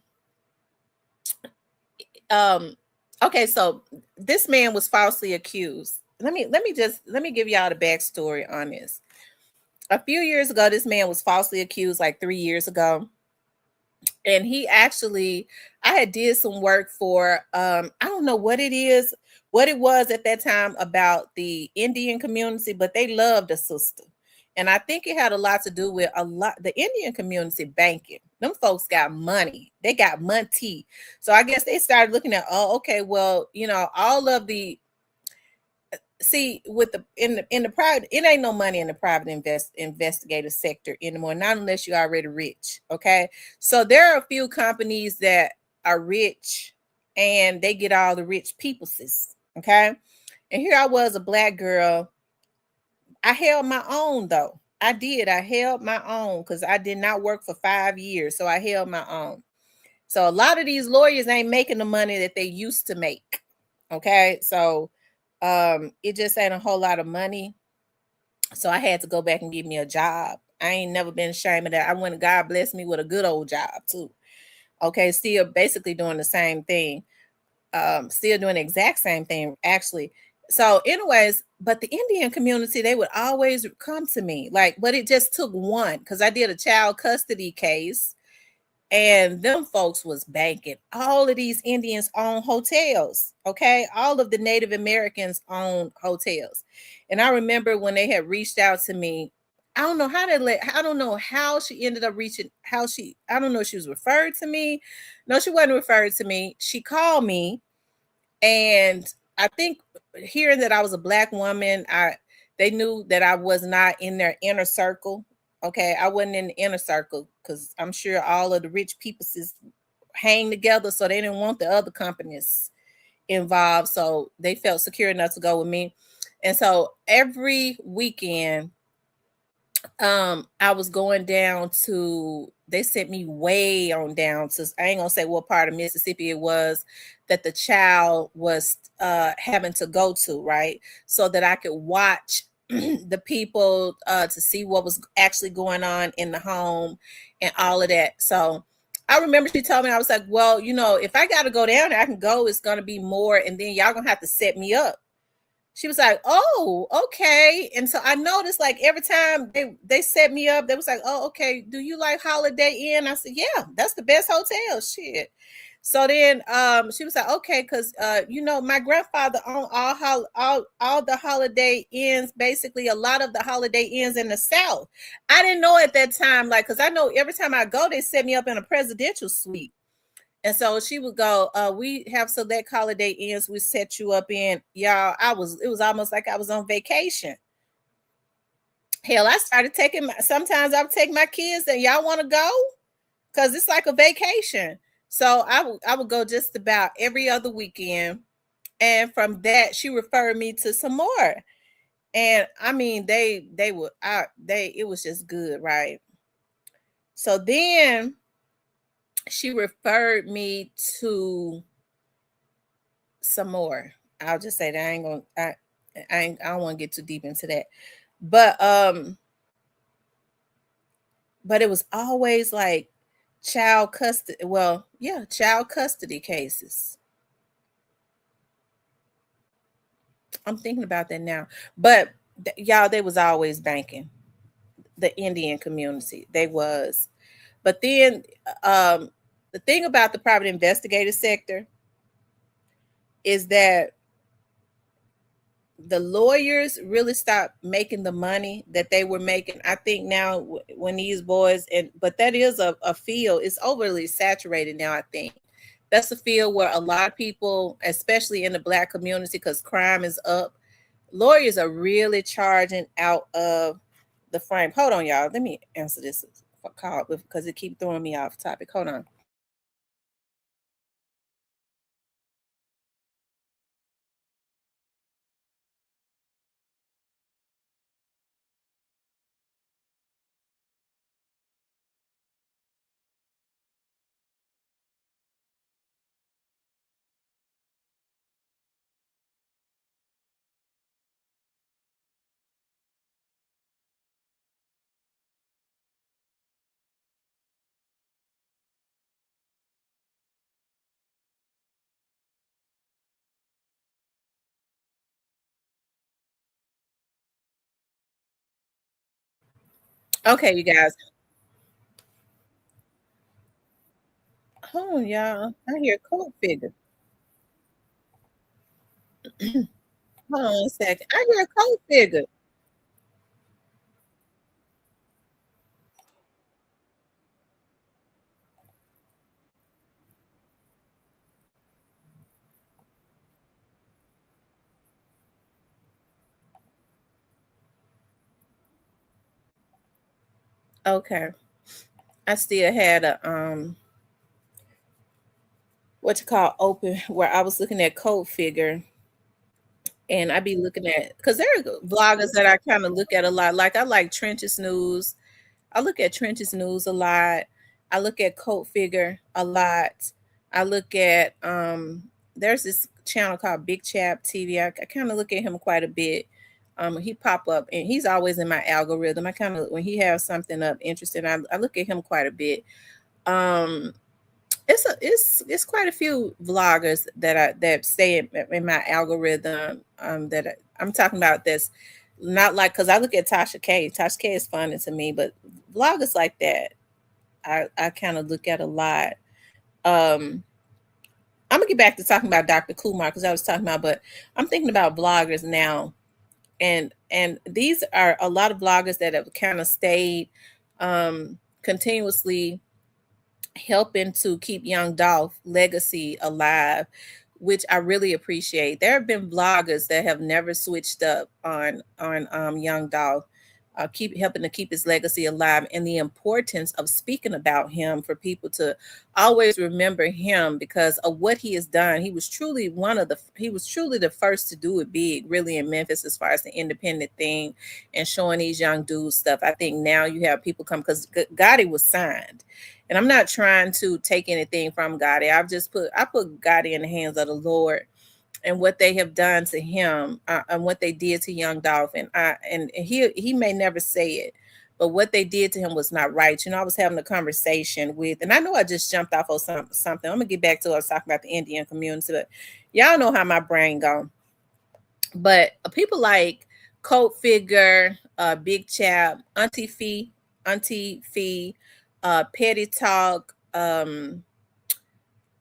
so this man was falsely accused. Let me give y'all the backstory on this. A few years ago, this man was falsely accused, like 3 years ago. And he actually, I had did some work for I don't know what it was at that time about the Indian community, but they loved a sister. And I think it had a lot to do with the Indian community banking. Them folks got money. They got money. So I guess they started looking at, oh, okay, well, all of the with in the private, it ain't no money in the private investigative sector anymore, not unless you're already rich. Okay, so there are a few companies that are rich and they get all the rich people's. Okay, and here I was, a black girl. I held my own though. I held my own because I did not work for 5 years, so I held my own. So a lot of these lawyers ain't making the money that they used to make. Okay, so it just ain't a whole lot of money. So I had to go back and get me a job. I ain't never been ashamed of that. I went, God blessed me with a good old job too. Okay, still basically doing the same thing. Still doing the exact same thing, actually. So, anyways, but the Indian community, they would always come to me. But it just took one, because I did a child custody case. And them folks was banking. All of these Indians own hotels. Okay. All of the Native Americans own hotels. And I remember when they had reached out to me, I don't know how she ended up reaching, I don't know if she was referred to me. No, she wasn't referred to me. She called me. And I think hearing that I was a black woman, they knew that I was not in their inner circle. Okay, I wasn't in the inner circle because I'm sure all of the rich people hang together, so they didn't want the other companies involved. So they felt secure enough to go with me. And so every weekend, I was going down to, they sent me way on down to, I ain't gonna say what part of Mississippi it was that the child was having to go to, right? So that I could watch the people to see what was actually going on in the home and all of that. So I remember she told me, I was like, well, if I got to go down there, I can go. It's going to be more. And then y'all going to have to set me up. She was like, oh, okay. And so I noticed, like, every time they set me up, they was like, oh, okay, do you like Holiday Inn? I said, yeah, that's the best hotel. Shit. So then she was like, okay, because my grandfather owned all the Holiday Inns, basically a lot of the Holiday Inns in the South. I didn't know at that time, like, because I know every time I go, they set me up in a presidential suite. And so she would go, we have select Holiday Inns we set you up in. Y'all, it was almost like I was on vacation. Hell, I started sometimes I would take my kids and y'all want to go? because it's like a vacation. So I would go just about every other weekend, and from that she referred me to some more. And I mean, they were out. They it was just good, right? So then she referred me to some more. I'll just say that I ain't gonna. I don't want to get too deep into that, but but it was always like child custody. Well, yeah, child custody cases. I'm thinking about that now, but y'all, they was always banking the Indian community. They was, but then the thing about the private investigative sector is that the lawyers really stopped making the money that they were making. I think now when these boys, and but that is a field, it's overly saturated now. I think that's a field where a lot of people, especially in the black community, because crime is up, lawyers are really charging out of the frame. Hold on, y'all. Let me answer this call because it keep throwing me off topic. Hold on. Okay, you guys. Hold on, y'all. I hear code figure. Hold on a second. I hear code figure. Okay. I still had a what you call open where I was looking at code figure, and I be looking at because there are vloggers that I kind of look at a lot. Like I like Trenches News. I look at Trenches News a lot. I look at Code Figure a lot. I look at there's this channel called Big Chap TV. I kind of look at him quite a bit. He pop up and he's always in my algorithm. I kind of when he has something up interesting, I look at him quite a bit. Um it's quite a few vloggers that stay in my algorithm that I'm talking about that's not like because I look at Tasha K. Tasha K is funny to me, but vloggers like that I kind of look at a lot. Um I'm gonna get back to talking about Dr. Kumar because I was talking about, but I'm thinking about vloggers now, and these are a lot of vloggers that have kind of stayed continuously helping to keep Young Dolph legacy alive, which I really appreciate. There have been bloggers that have never switched up on Young Dolph, keep helping to keep his legacy alive, and the importance of speaking about him for people to always remember him because of what he has done. He was truly the first to do it big, really in Memphis as far as the independent thing and showing these young dudes stuff. I think now you have people come because Gotti was signed, and I'm not trying to take anything from Gotti. I put Gotti in the hands of the Lord and what they have done to him, and what they did to Young Dolph. And he may never say it, but what they did to him was not right. You know, I was having a conversation with, and I know I just jumped off of something. I'm gonna get back to what I was talking about the Indian community, but y'all know how my brain go. But people like Coat Figure, Big Chap, Auntie Fee, Petty Talk,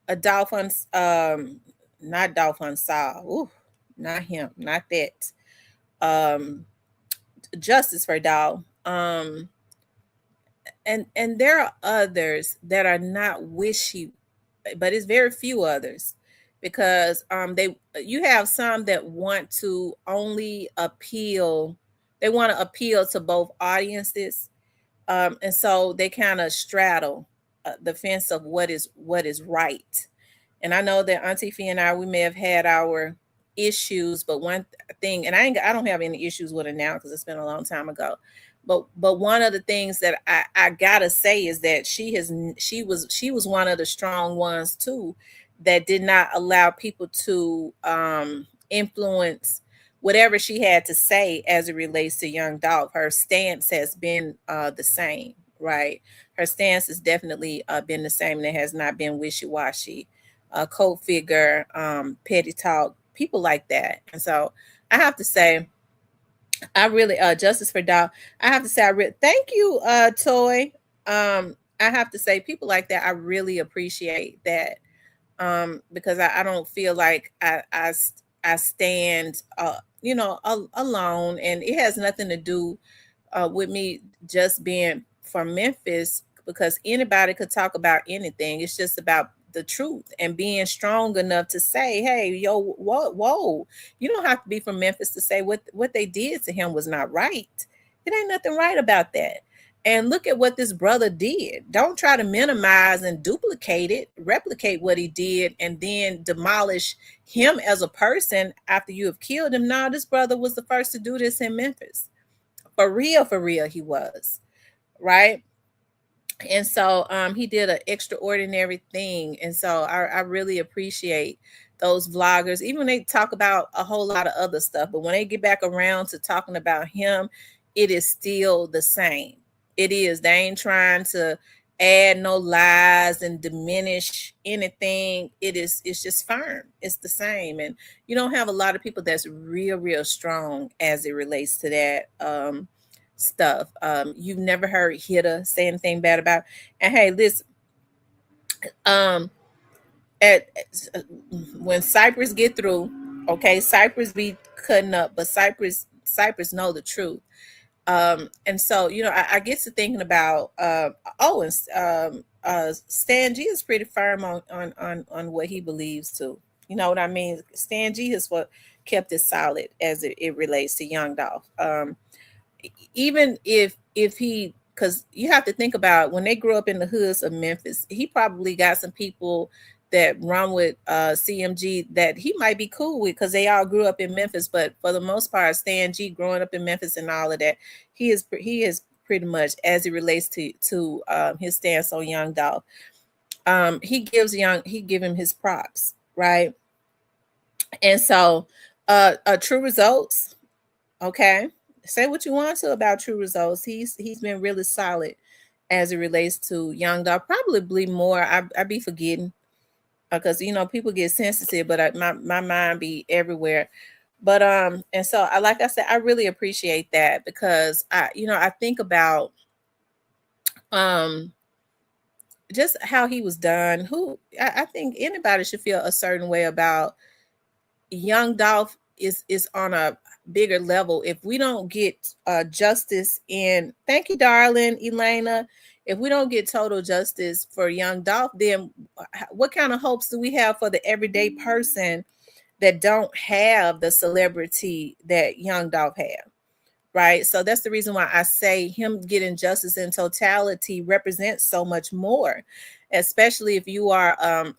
Adolphon, not Dolphin Saw. Ooh, not him, not that. Um, Justice for Doll. And there are others that are not wishy, but it's very few others because they you have some that want to only appeal. They want to appeal to both audiences, and so they kind of straddle defense of what is right. And I know that Auntie Fee and I, we may have had our issues, but one thing, and I don't have any issues with her now because it's been a long time ago. But one of the things that I gotta say is that she was one of the strong ones too, that did not allow people to influence whatever she had to say as it relates to Young Dolph. Her stance has been the same, right? Her stance has definitely been the same, and it has not been wishy-washy. Cold figure, petty talk, people like that. And so I have to say, I really Justice for Dolph. I have to say, thank you, Toy. I have to say, people like that, I really appreciate that. Because I don't feel like I stand, alone, and it has nothing to do with me just being from Memphis, because anybody could talk about anything. It's just about the truth and being strong enough to say, hey, yo, whoa, you don't have to be from Memphis to say what they did to him was not right. It ain't nothing right about that. And look at what this brother did. Don't try to minimize and duplicate it, replicate what he did, and then demolish him as a person after you have killed him. No, this brother was the first to do this in Memphis. For real, he was. Right? And so he did an extraordinary thing. And so I really appreciate those vloggers, even when they talk about a whole lot of other stuff, but when they get back around to talking about him, it is still the same. It is. They ain't trying to add no lies and diminish anything. It's just firm. It's the same. And you don't have a lot of people that's real strong as it relates to that stuff. You've never heard Hitta say anything bad about. And hey, listen, at when Cypress get through, okay, Cypress be cutting up, but Cypress know the truth. And so I get to thinking about Stan G is pretty firm on what he believes too. You know what I mean? Stan G is what kept it solid as it relates to Young Dolph. Even if he, because you have to think about when they grew up in the hoods of Memphis, he probably got some people that run with CMG that he might be cool with because they all grew up in Memphis. But for the most part, Stan G growing up in Memphis and all of that, he is pretty much, as it relates to his stance on Young Dolph. He give him his props, right? And so True Results, okay, say what you want to about True Results. He's been really solid as it relates to Young Dolph. Probably more. I be forgetting because people get sensitive, but my mind be everywhere. But and so like I said, I really appreciate that because I think about just how he was done. I think anybody should feel a certain way about Young Dolph is on a bigger level. If we don't get justice in, thank you, darling Elena. If we don't get total justice for Young Dolph, then what kind of hopes do we have for the everyday person that don't have the celebrity that Young Dolph have? Right. So that's the reason why I say him getting justice in totality represents so much more, especially if you are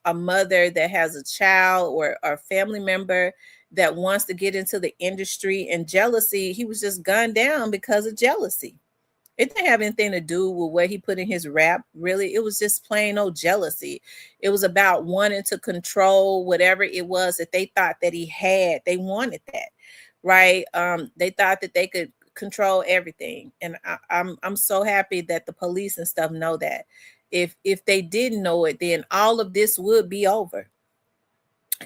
a mother that has a child or a family member that wants to get into the industry, and jealousy. He was just gunned down because of jealousy. It didn't have anything to do with what he put in his rap. Really, it was just plain old jealousy. It was about wanting to control whatever it was that they thought that he had. They wanted that, right? They thought that they could control everything, and I'm so happy that the police and stuff know that. If they didn't know it, then all of this would be over.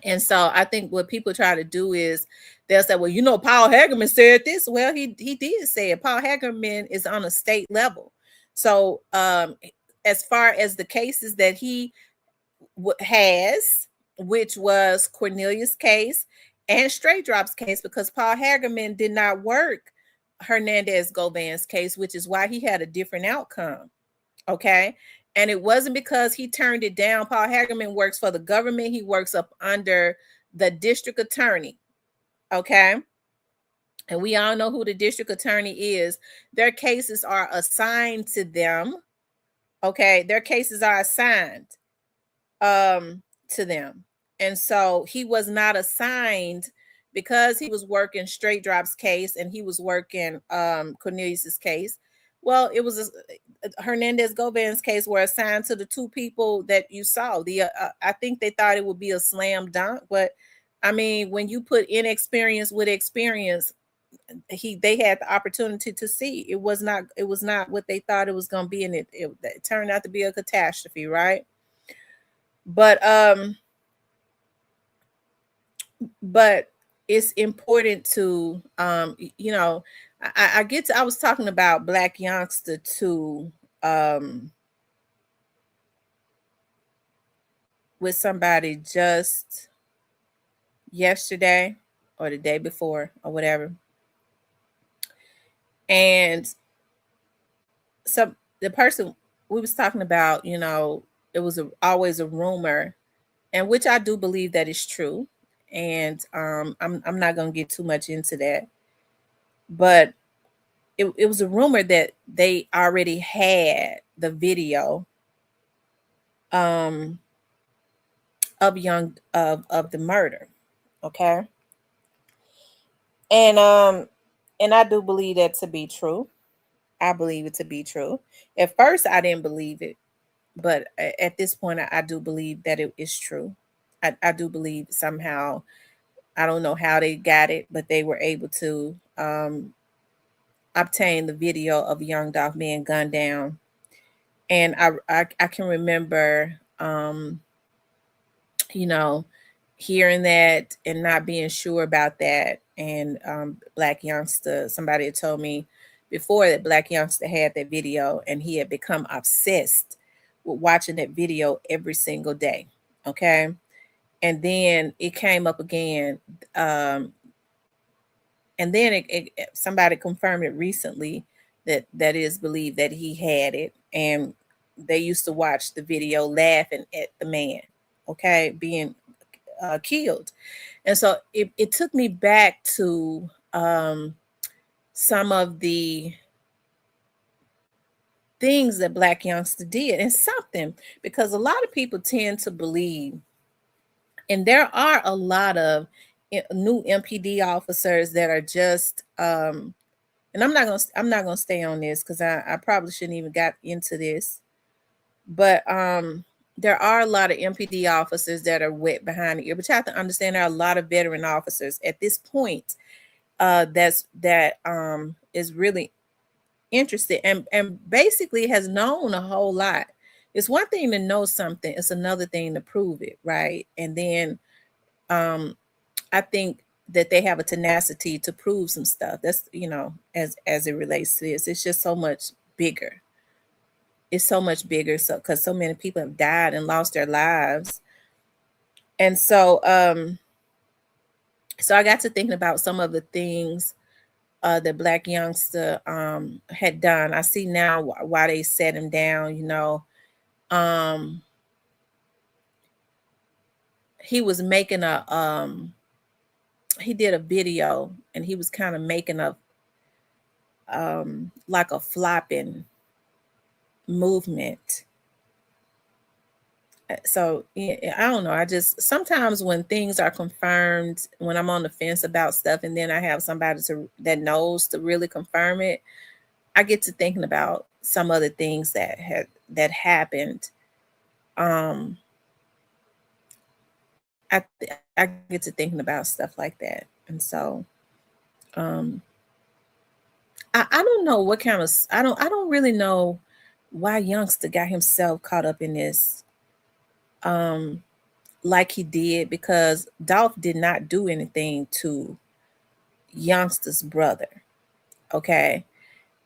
And so I think what people try to do is they'll say, well, Paul Hagerman said this. Well, he did say it. Paul Hagerman is on a state level. So as far as the cases that he has, which was Cornelius' case and Straight Drop's case, because Paul Hagerman did not work Hernandez Govan's case, which is why he had a different outcome. Okay. And it wasn't because he turned it down. Paul Hagerman works for the government. He works up under the district attorney. Okay. And we all know who the district attorney is. Their cases are assigned to them. Okay, their cases are assigned to them. And so he was not assigned because he was working Straight Drop's case and he was working Cornelius's case. Well, it was Hernandez Govan's case were assigned to the two people that you saw. I think they thought it would be a slam dunk, but I mean, when you put inexperience with experience, they had the opportunity to see it was not what they thought it was going to be, and it turned out to be a catastrophe, right? But but it's important to I was talking about Blac Youngsta too, with somebody just yesterday or the day before or whatever, and the person we was talking about, it was always a rumor, and which I do believe that is true, and I'm not gonna get too much into that, but it was a rumor that they already had the video um of the murder. Okay. And I do believe that to be true. I believe it to be true. At first I didn't believe it, but at this point I do believe that it is true. I do believe somehow, I don't know how they got it, but they were able to obtain the video of young Dolph being gunned down. And I can remember you know, hearing that and not being sure about that. And Blac Youngsta, somebody had told me before that Blac Youngsta had that video and he had become obsessed with watching that video every single day. Okay. And then it came up again. And then somebody confirmed it recently that is believed that he had it. And they used to watch the video laughing at the man, okay, being killed. And so it took me back to some of the things that Blac Youngsta did, and something, because a lot of people tend to believe, and there are a lot of new MPD officers that are just and I'm not gonna stay on this because I probably shouldn't even got into this, but there are a lot of MPD officers that are wet behind the ear, but you have to understand there are a lot of veteran officers at this point that is really interested and basically has known a whole lot. It's one thing to know something, it's another thing to prove it, right? And then I think that they have a tenacity to prove some stuff. That's, as it relates to this, it's just so much bigger. It's so much bigger, so because so many people have died and lost their lives. And so so I got to thinking about some of the things that Blac Youngsta had done. I see now why they set him down. He was making he did a video and he was kind of making a like a flopping movement. So I don't know. I just sometimes when things are confirmed, when I'm on the fence about stuff, and then I have somebody that knows to really confirm it, I get to thinking about some other things that happened. I I get to thinking about stuff like that, and so I don't know what kind of I don't really know why Youngsta got himself caught up in this like he did, because Dolph did not do anything to Youngsta's brother. Okay.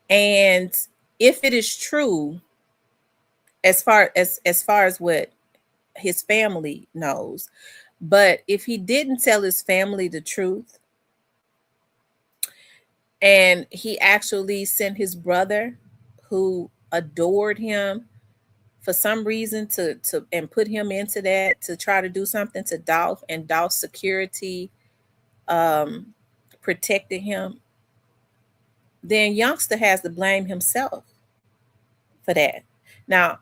And if it is true, as far as what his family knows, but if he didn't tell his family the truth and he actually sent his brother, who adored him, for some reason to and put him into that to try to do something to Dolph, and Dolph's security protected him, then Youngsta has to blame himself for that. Now,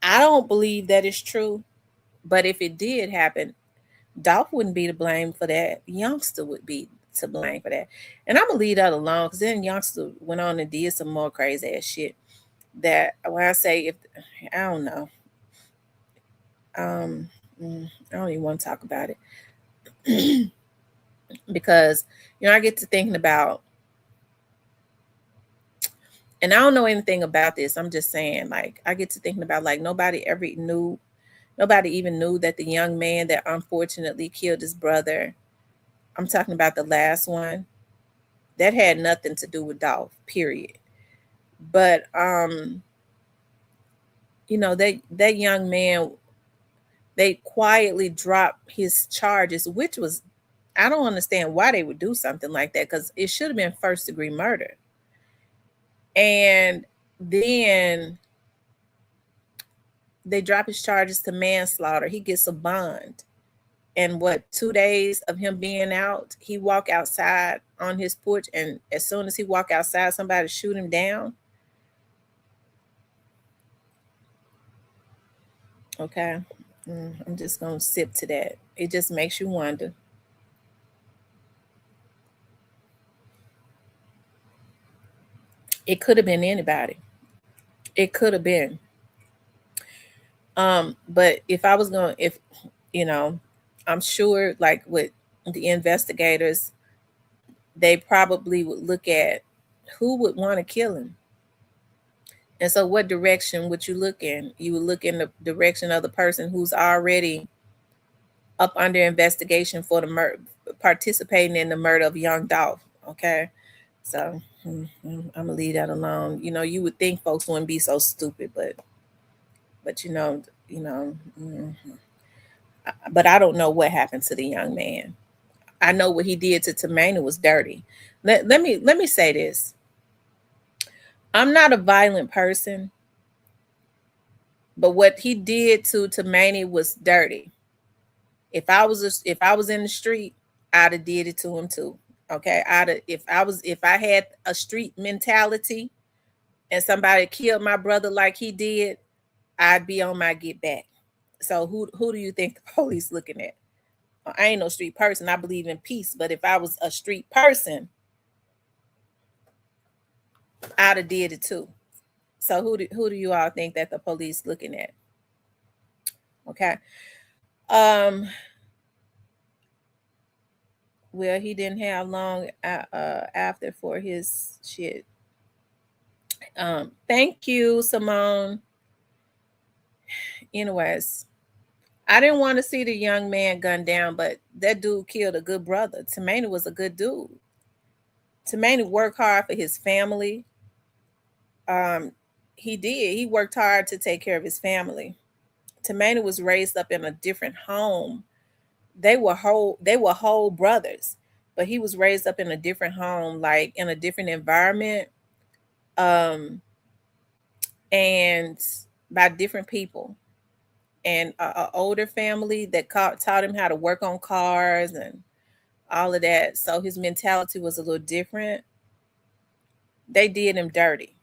I don't believe that is true, but if it did happen, Dolph wouldn't be to blame for that. Youngster would be to blame for that. And I'm gonna leave that alone because then Youngster went on and did some more crazy ass shit. That when I say if I don't know, um, I don't even want to talk about it because I get to thinking about, and I don't know anything about this. I'm just saying, like, I get to thinking about like nobody even knew that the young man that unfortunately killed his brother. I'm talking about the last one that had nothing to do with Dolph, period. But that young man, they quietly dropped his charges, which was, I don't understand why they would do something like that because it should have been first degree murder. And then they drop his charges to manslaughter. He gets a bond. And what, 2 days of him being out, he walk outside on his porch, and as soon as he walk outside, somebody shoot him down. Okay. I'm just gonna sip to that. It just makes you wonder. It could have been anybody. It could have been. But if I was going, if you know, I'm sure like with the investigators, they probably would look at who would want to kill him. And so what direction would you look in? You would look in the direction of the person who's already up under investigation for the participating in the murder of young Dolph. Okay. So I'm gonna leave that alone. You would think folks wouldn't be so stupid, but you know, mm, but I don't know what happened to the young man. I know what he did to Tamana was dirty. Let me say this. I'm not a violent person, but what he did to Tamani was dirty. If I was in the street, I'd have did it to him too. Okay, if I had a street mentality and somebody killed my brother like he did, I'd be on my get back. So who do you think the police looking at? I ain't no street person. I believe in peace, but if I was a street person, I'd have did it too. So who do you all think that the police looking at? Okay. Um. Well, he didn't have long after for his shit. Thank you, Simone. Anyways, I didn't want to see the young man gunned down, but that dude killed a good brother. Tamani was a good dude. Tamani worked hard for his family. Um, he did. He worked hard to take care of his family. Tamani was raised up in a different home. They were whole brothers, but he was raised up in a different home, like in a different environment, um, and by different people, and a older family that taught him how to work on cars and all of that. So his mentality was a little different. They did him dirty.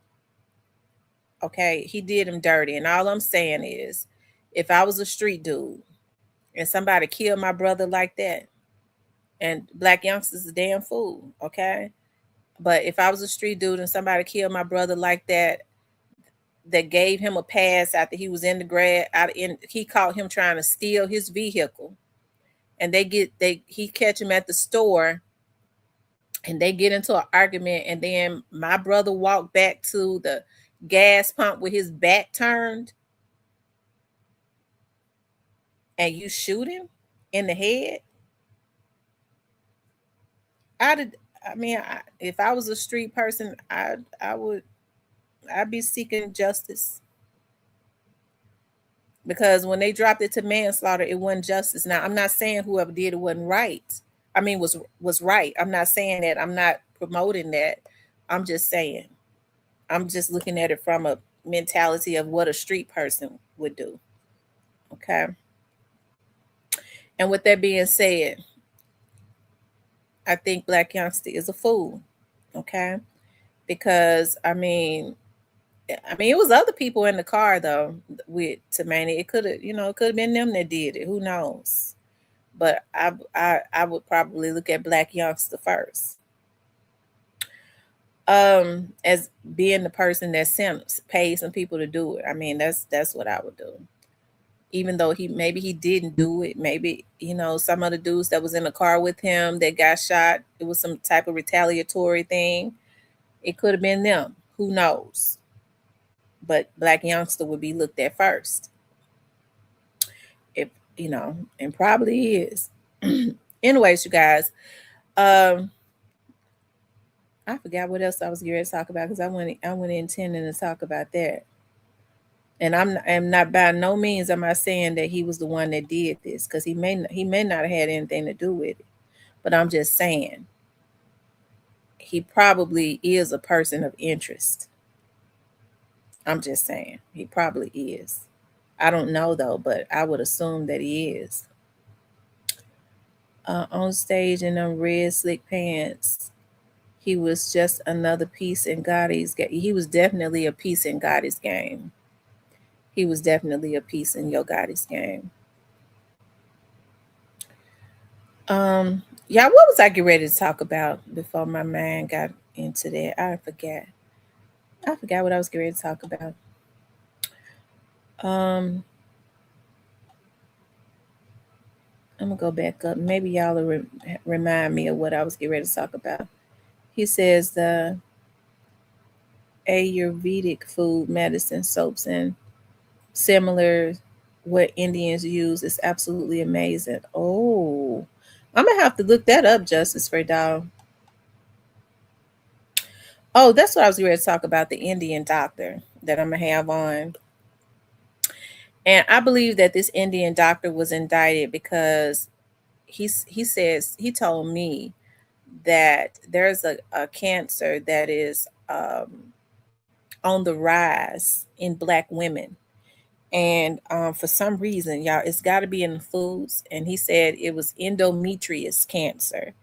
Okay, he did him dirty, and all I'm saying is, if I was a street dude and somebody killed my brother like that, and Black Youngster's a damn fool, okay? But if I was a street dude and somebody killed my brother like that gave him a pass after he was in the grad, he caught him trying to steal his vehicle, and he catch him at the store, and they get into an argument, and then my brother walked back to the gas pump with his back turned, and you shoot him in the head. I did. I mean, if I was a street person, I'd be seeking justice, because when they dropped it to manslaughter, it wasn't justice. Now, I'm not saying whoever did it wasn't right. I mean, was right. I'm not saying that. I'm not promoting that. I'm just saying. I'm just looking at it from a mentality of what a street person would do. Okay. And with that being said, I think Black Youngster is a fool. Okay. Because I mean, I mean, it was other people in the car though with Tamani. It could have, it could have been them that did it. Who knows? But I would probably look at Black Youngster first, as being the person that sent paid some people to do it. I mean, that's what I would do. Even though he didn't do it, maybe some of the dudes that was in the car with him that got shot, it was some type of retaliatory thing. It could have been them. Who knows? But Black Youngster would be looked at first. If and probably is. Anyways, you guys, um, I forgot what else I was going to talk about because I went intending to talk about that. And I'm not by no means am I saying that he was the one that did this, because he may not have had anything to do with it. But I'm just saying he probably is a person of interest. I'm just saying he probably is. I don't know though, but I would assume that he is. On stage in them red slick pants, he was just another piece in Gotti's game. He was definitely a piece in Gotti's game. He was definitely a piece in Yo Gotti's game. Yeah, what was I getting ready to talk about before my mind got into that? I forgot. I forgot what I was getting ready to talk about. Um, I'm gonna go back up. Maybe y'all will remind me of what I was getting ready to talk about. He says the Ayurvedic food, medicine, soaps, and similar what Indians use is absolutely amazing. Oh, I'm gonna have to look that up, Justice for Doll. Oh, that's what I was ready to talk about, the Indian doctor that I'm gonna have on. And I believe that this Indian doctor was indicted because he told me that there's a cancer that is on the rise in Black women. And for some reason, y'all, it's got to be in the foods. And he said it was endometrius cancer.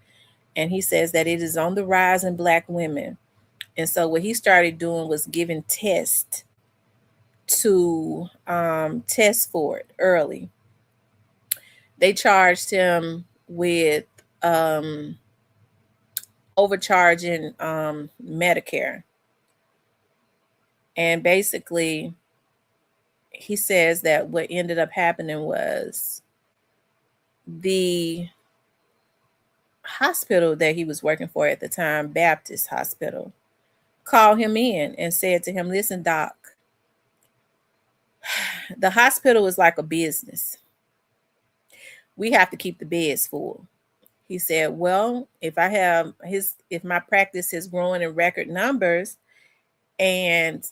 And he says that it is on the rise in Black women. And so what he started doing was giving tests to test for it early. They charged him with um, overcharging Medicare. And basically, he says that what ended up happening was the hospital that he was working for at the time, Baptist Hospital, called him in and said to him, "Listen, doc, the hospital is like a business. We have to keep the beds full." He said, "Well, if my practice is growing in record numbers and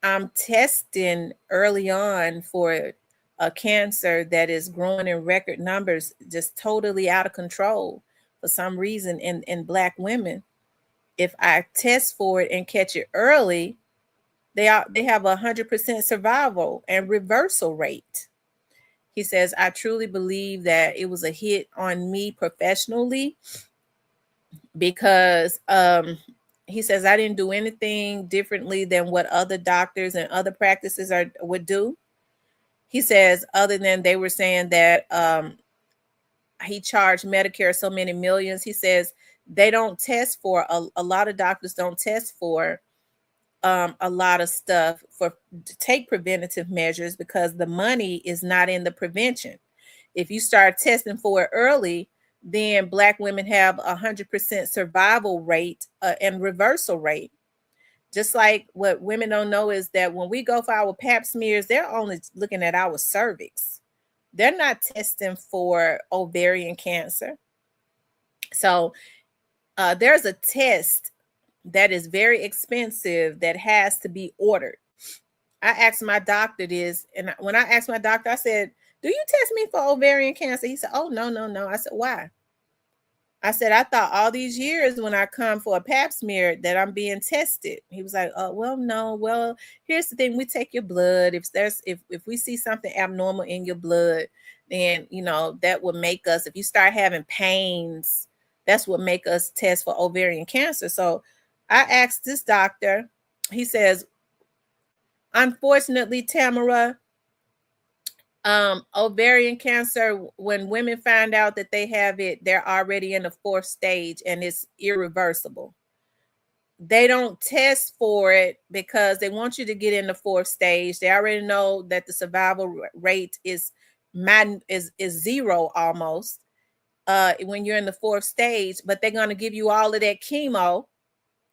I'm testing early on for a cancer that is growing in record numbers, just totally out of control for some reason in Black women. If I test for it and catch it early, they have 100% survival and reversal rate." He says, "I truly believe that it was a hit on me professionally because he says I didn't do anything differently than what other doctors and other practices would do." He says, other than they were saying that he charged Medicare so many millions, he says they don't test for a lot of doctors don't test for a lot of stuff to take preventative measures because the money is not in the prevention. If you start testing for it early, then Black women have 100% survival rate and reversal rate. Just like what women don't know is that when we go for our pap smears, they're only looking at our cervix. They're not testing for ovarian cancer. So there's a test that is very expensive that has to be ordered. I asked my doctor this, and when I asked my doctor, I said, "Do you test me for ovarian cancer?" He said, "Oh, no, no, no." I said, "Why?" I said, "I thought all these years when I come for a pap smear that I'm being tested." He was like, "Oh, well, no. Well, here's the thing. We take your blood. If we see something abnormal in your blood, then that would make us, if you start having pains, that's what make us test for ovarian cancer." So I asked this doctor, he says, Unfortunately, Tamara, ovarian cancer, when women find out that they have it, they're already in the fourth stage and it's irreversible. They don't test for it because they want you to get in the fourth stage. They already know that the survival rate is zero almost when you're in the fourth stage, but they're going to give you all of that chemo,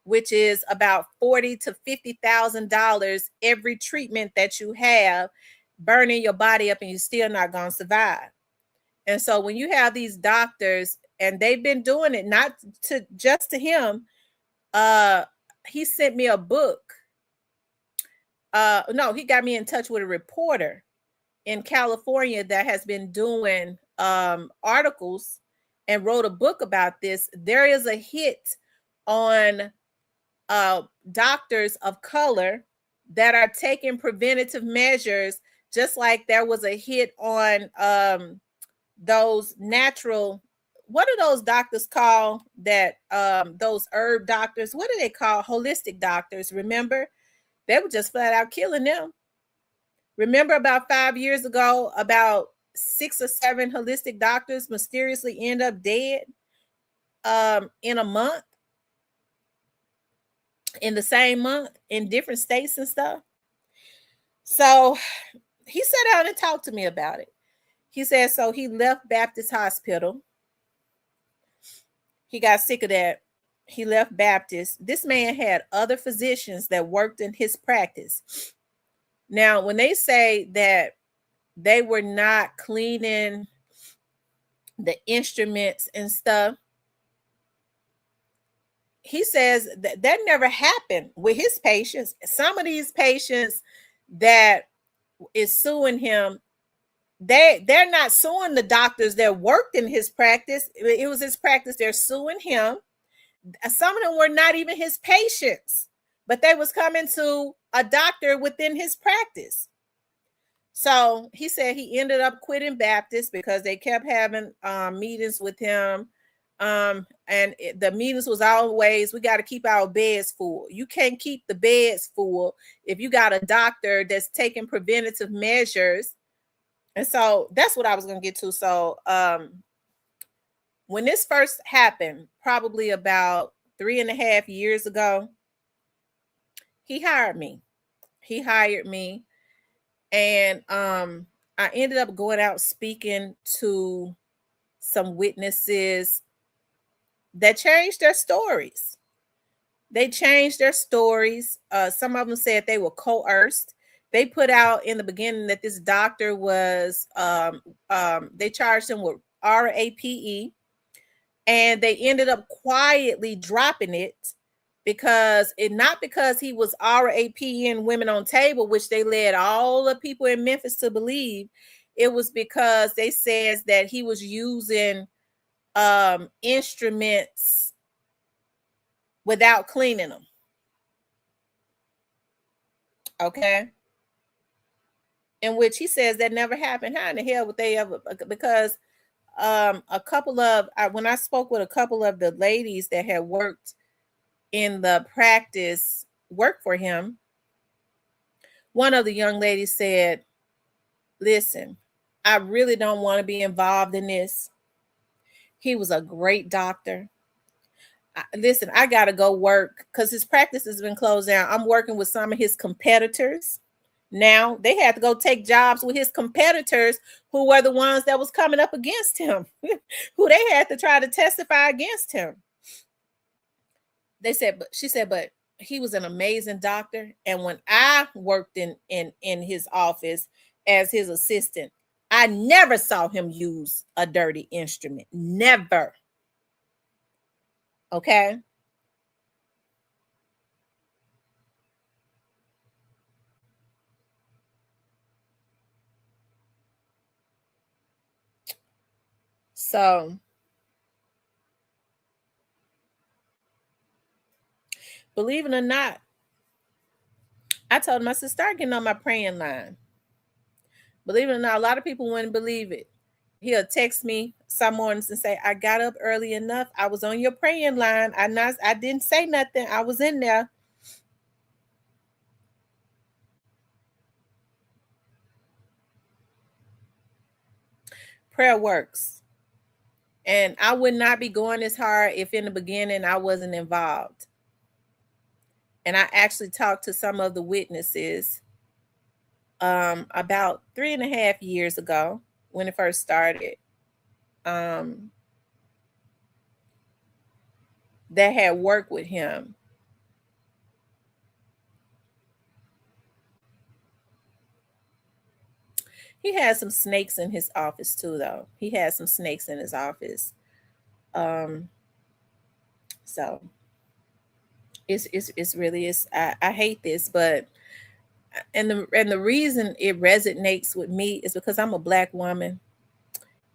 which is about $40,000 to $50,000 every treatment that you have, burning your body up, and you're still not going to survive. And so when you have these doctors, and they've been doing it not to just to him, he sent me a book. No, he got me in touch with a reporter in California that has been doing articles and wrote a book about this. There is a hit on doctors of color that are taking preventative measures, just like there was a hit on those natural, what are those doctors called that those herb doctors, what do they call, holistic doctors? Remember, they were just flat out killing them. Remember about 5 years ago, about 6 or 7 holistic doctors mysteriously end up dead in a month, in the same month, in different states and stuff. So he sat down and talked to me about it. He said, so he left Baptist Hospital. He got sick of that. He left Baptist. This man had other physicians that worked in his practice. Now, when they say that they were not cleaning the instruments and stuff, he says that never happened with his patients. Some of these patients that is suing him, they're not suing the doctors that worked in his practice. It was his practice. They're suing him. Some of them were not even his patients, but they was coming to a doctor within his practice. So he said he ended up quitting Baptist because they kept having meetings with him. The meetings was always, we got to keep our beds full. You can't keep the beds full if you got a doctor that's taking preventative measures. And so that's what I was going to get to. So when this first happened, probably about 3.5 years ago, he hired me. And I ended up going out speaking to some witnesses that changed their stories. They changed their stories. Some of them said they were coerced. They put out in the beginning that this doctor was, they charged him with RAPE, and they ended up quietly dropping it not because he was RAPing women on table, which they led all the people in Memphis to believe. It was because they says that he was using instruments without cleaning them. Okay. In which he says that never happened. How in the hell would they ever? Because a couple of, when I spoke with a couple of the ladies that had worked in the practice, worked for him, one of the young ladies said, listen, I really don't want to be involved in this. He was a great doctor. Listen, I got to go work because his practice has been closed down. I'm working with some of his competitors. Now they had to go take jobs with his competitors who were the ones that was coming up against him, who they had to try to testify against him. She said, but he was an amazing doctor. And when I worked in his office as his assistant, I never saw him use a dirty instrument. Never. Okay. So, believe it or not, I told him, I said, start getting on my praying line. Believe it or not, a lot of people wouldn't believe it. He'll text me some mornings and say, I got up early enough. I was on your praying line. I didn't say nothing. I was in there. Prayer works. And I would not be going this hard if in the beginning I wasn't involved. And I actually talked to some of the witnesses about 3.5 years ago when it first started, that had worked with him. He had some snakes in his office too, though. He had some snakes in his office. Um, so it's really is. I hate this, but and the reason it resonates with me is because I'm a Black woman,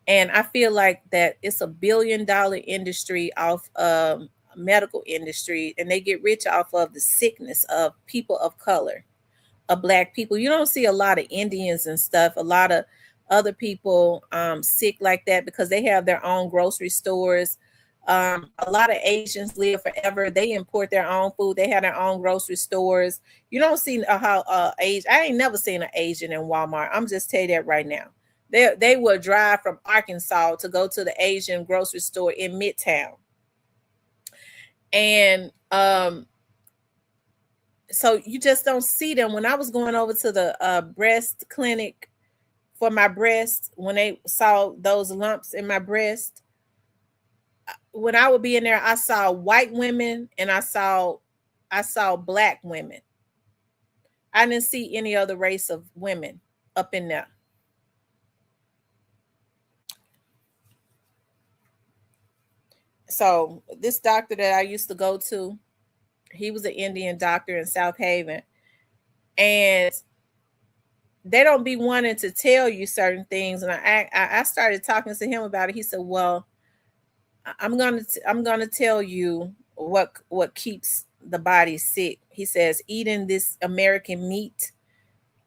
and I feel like that it's $1 billion industry off medical industry, and they get rich off of the sickness of people of color, of Black people. You don't see a lot of Indians and stuff, a lot of other people sick like that because they have their own grocery stores. A lot of Asians live forever. They import their own food. They have their own grocery stores. You don't see how I ain't never seen an Asian in Walmart. I'm just tell you that right now. They will drive from Arkansas to go to the Asian grocery store in Midtown. And so you just don't see them. When I was going over to the breast clinic for my breast, when they saw those lumps in my breast, when I would be in there, I saw white women and I saw Black women. I didn't see any other race of women up in there. So this doctor that I used to go to, he was an Indian doctor in South Haven, and they don't be wanting to tell you certain things. And I started talking to him about it. He said, "Well, I'm gonna tell you what keeps the body sick." He says, "Eating this American meat,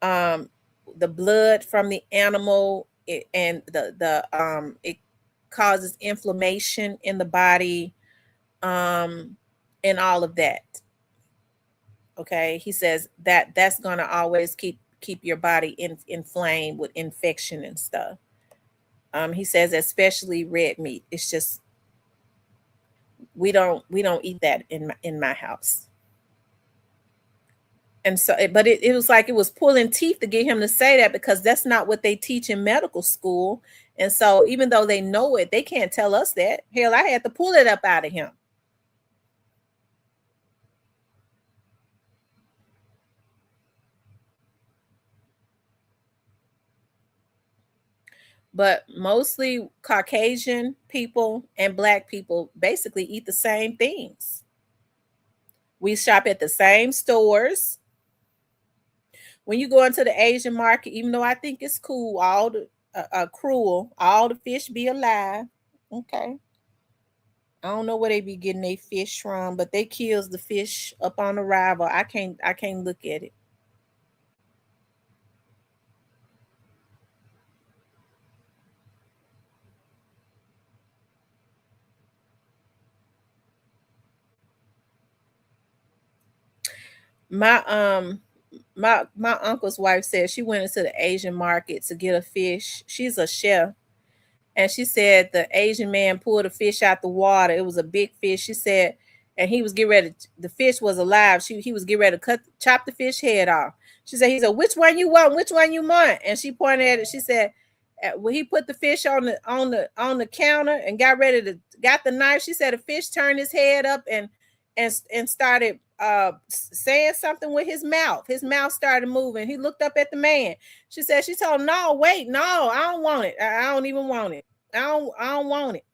um, the blood from the animal, and it causes inflammation in the body, um, and all of that." Okay, he says that's gonna always keep your body inflamed with infection and stuff. He says especially red meat. It's just we don't eat that in my house. And so, but it was like it was pulling teeth to get him to say that because that's not what they teach in medical school. And so, even though they know it, they can't tell us that. Hell, I had to pull it up out of him. But mostly Caucasian people and Black people basically eat the same things. We shop at the same stores. When you go into the Asian market, even though I think it's cool, all the cruel, all the fish be alive. Okay, I don't know where they be getting their fish from, but they kills the fish up on arrival. I can't look at it. My my uncle's wife said she went into the Asian market to get a fish. She's a chef, and she said the Asian man pulled a fish out the water. It was a big fish. She said, and he was getting ready. The fish was alive. He was getting ready to chop the fish head off. She said, he said, "Which one you want? Which one you want?" And she pointed at it. She said, when he put the fish on the counter and got the knife, she said the fish turned his head up and started saying something with his mouth. His mouth started moving. He looked up at the man. She told him, "No, wait, no, I don't want it. I don't even want it. I don't want it."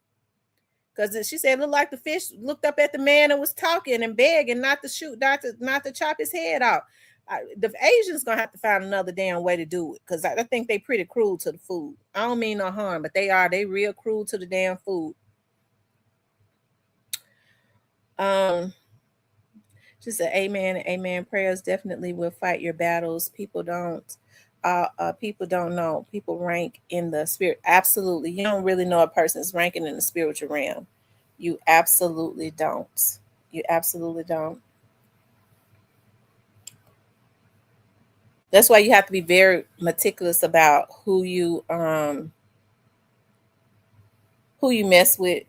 Because she said it looked like the fish looked up at the man and was talking and begging not to shoot, not to chop his head off. The Asians gonna have to find another damn way to do it because I think they pretty cruel to the food. I don't mean no harm, but they real cruel to the damn food. Um, Just say amen, amen. Prayers definitely will fight your battles. People don't know. People rank in the spirit. Absolutely. You don't really know a person's ranking in the spiritual realm. You absolutely don't. You absolutely don't. That's why you have to be very meticulous about who you who you mess with.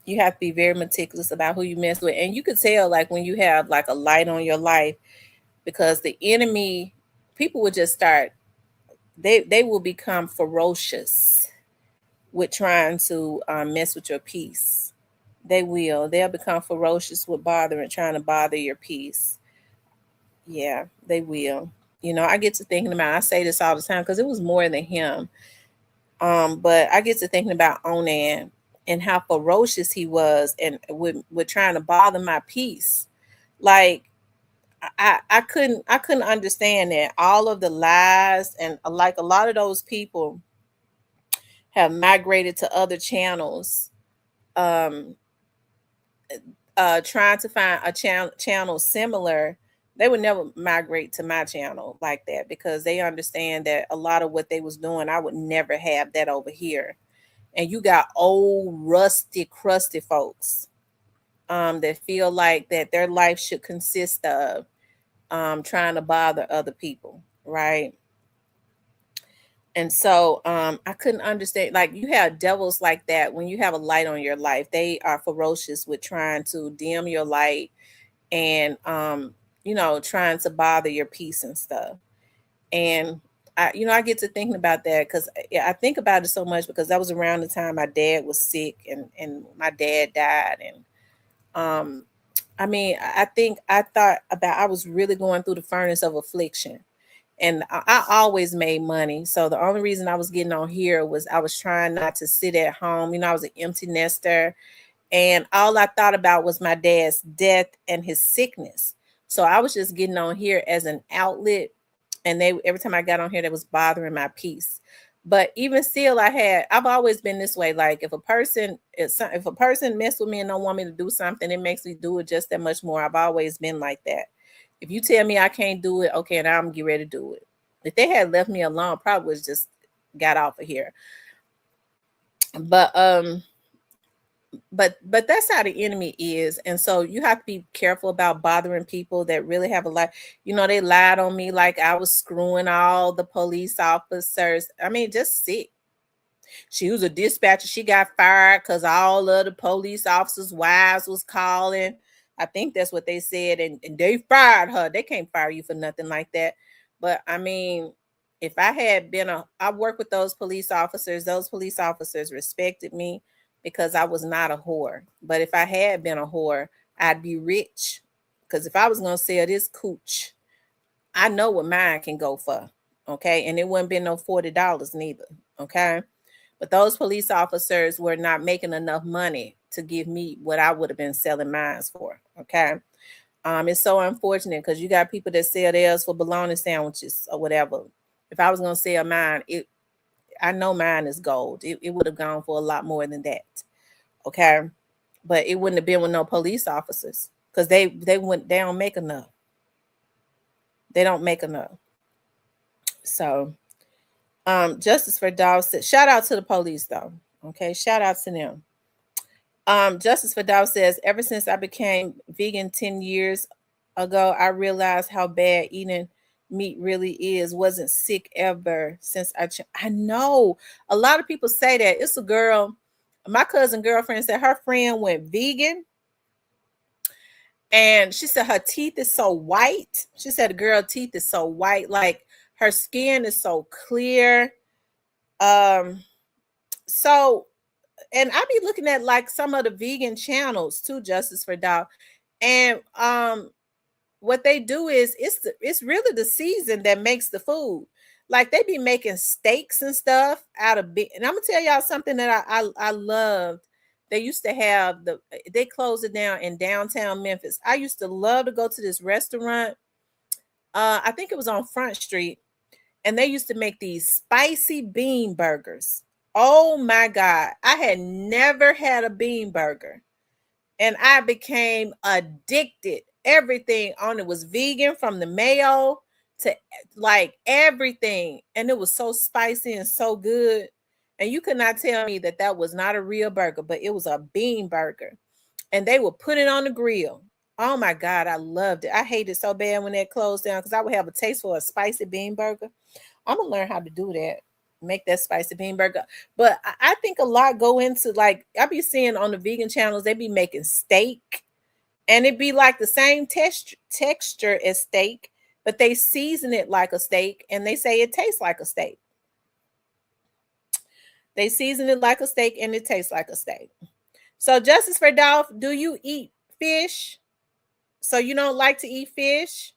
You have to be very meticulous about who you mess with. And you could tell like when you have like a light on your life, because the enemy, people would just start, they will become ferocious with trying to mess with your peace. They'll become ferocious with bothering, trying to bother your peace. Yeah, they will. I get to thinking about, I say this all the time because it was more than him. But I get to thinking about Onan and how ferocious he was, and with trying to bother my peace. Like I couldn't understand that. All of the lies, and like a lot of those people have migrated to other channels, um, trying to find a channel similar. They would never migrate to my channel like that, because they understand that a lot of what they was doing, I would never have that over here. And you got old, rusty, crusty folks that feel like that their life should consist of trying to bother other people, right? And so I couldn't understand. Like, you have devils like that. When you have a light on your life, they are ferocious with trying to dim your light, and trying to bother your peace and stuff. And I get to thinking about that because I think about it so much, because that was around the time my dad was sick, and my dad died. And um I mean, I think I thought about, I was really going through the furnace of affliction, and I always made money. So the only reason I was getting on here was I was trying not to sit at home. I was an empty nester, and all I thought about was my dad's death and his sickness. So I was just getting on here as an outlet, and they, every time I got on here, that was bothering my peace. But even still, I've always been this way. Like, if a person mess with me and don't want me to do something, it makes me do it just that much more. I've always been like that. If you tell me I can't do it, okay, now I'm get ready to do it. If they had left me alone, probably was just got off of here. But that's how the enemy is. And so you have to be careful about bothering people that really have a life. They lied on me like I was screwing all the police officers. I mean, just sick. She was a dispatcher. She got fired because all of the police officers' wives was calling. I think that's what they said, and they fired her. They can't fire you for nothing like that. But I mean, if I had been I worked with those police officers. Those police officers respected me because I was not a whore. But if I had been a whore, I'd be rich. Because if I was gonna sell this cooch, I know what mine can go for. Okay, and it wouldn't be no $40 neither. Okay. But those police officers were not making enough money to give me what I would have been selling mines for. Okay. It's so unfortunate because you got people that sell theirs for bologna sandwiches or whatever. If I was gonna sell mine, I know mine is gold. It would have gone for a lot more than that. Okay. But it wouldn't have been with no police officers, because they don't make enough. They don't make enough. So Justice for Dogs said, shout out to the police though. Okay, shout out to them. Justice for Dogs says, ever since I became vegan 10 years ago, I realized how bad eating meat really is. Wasn't sick ever since I know a lot of people say that. It's a girl, my cousin girlfriend said her friend went vegan, and she said her teeth is so white. She said the girl teeth is so white, like her skin is so clear. So, and I be looking at like some of the vegan channels too, Justice for Dog, and what they do is it's really the season that makes the food. Like, they be making steaks and stuff out of big. And I'm gonna tell y'all something that I loved. They used to have they closed it down in downtown Memphis. I used to love to go to this restaurant. I think it was on Front Street, and they used to make these spicy bean burgers. Oh my God. I had never had a bean burger, and I became addicted. Everything on it was vegan, from the mayo to like everything. And it was so spicy and so good. And you could not tell me that that was not a real burger, but it was a bean burger. And they would put it on the grill. Oh my God, I loved it. I hated so bad when that closed down, because I would have a taste for a spicy bean burger. I'm gonna learn how to do that. make that spicy bean burger. But I think a lot go into, like, I be seeing on the vegan channels, they be making steak, and it be like the same texture as steak, but they season it like a steak, and they say it tastes like a steak. They season it like a steak, and it tastes like a steak. So, Justice for Dolph, do you eat fish? So you don't like to eat fish?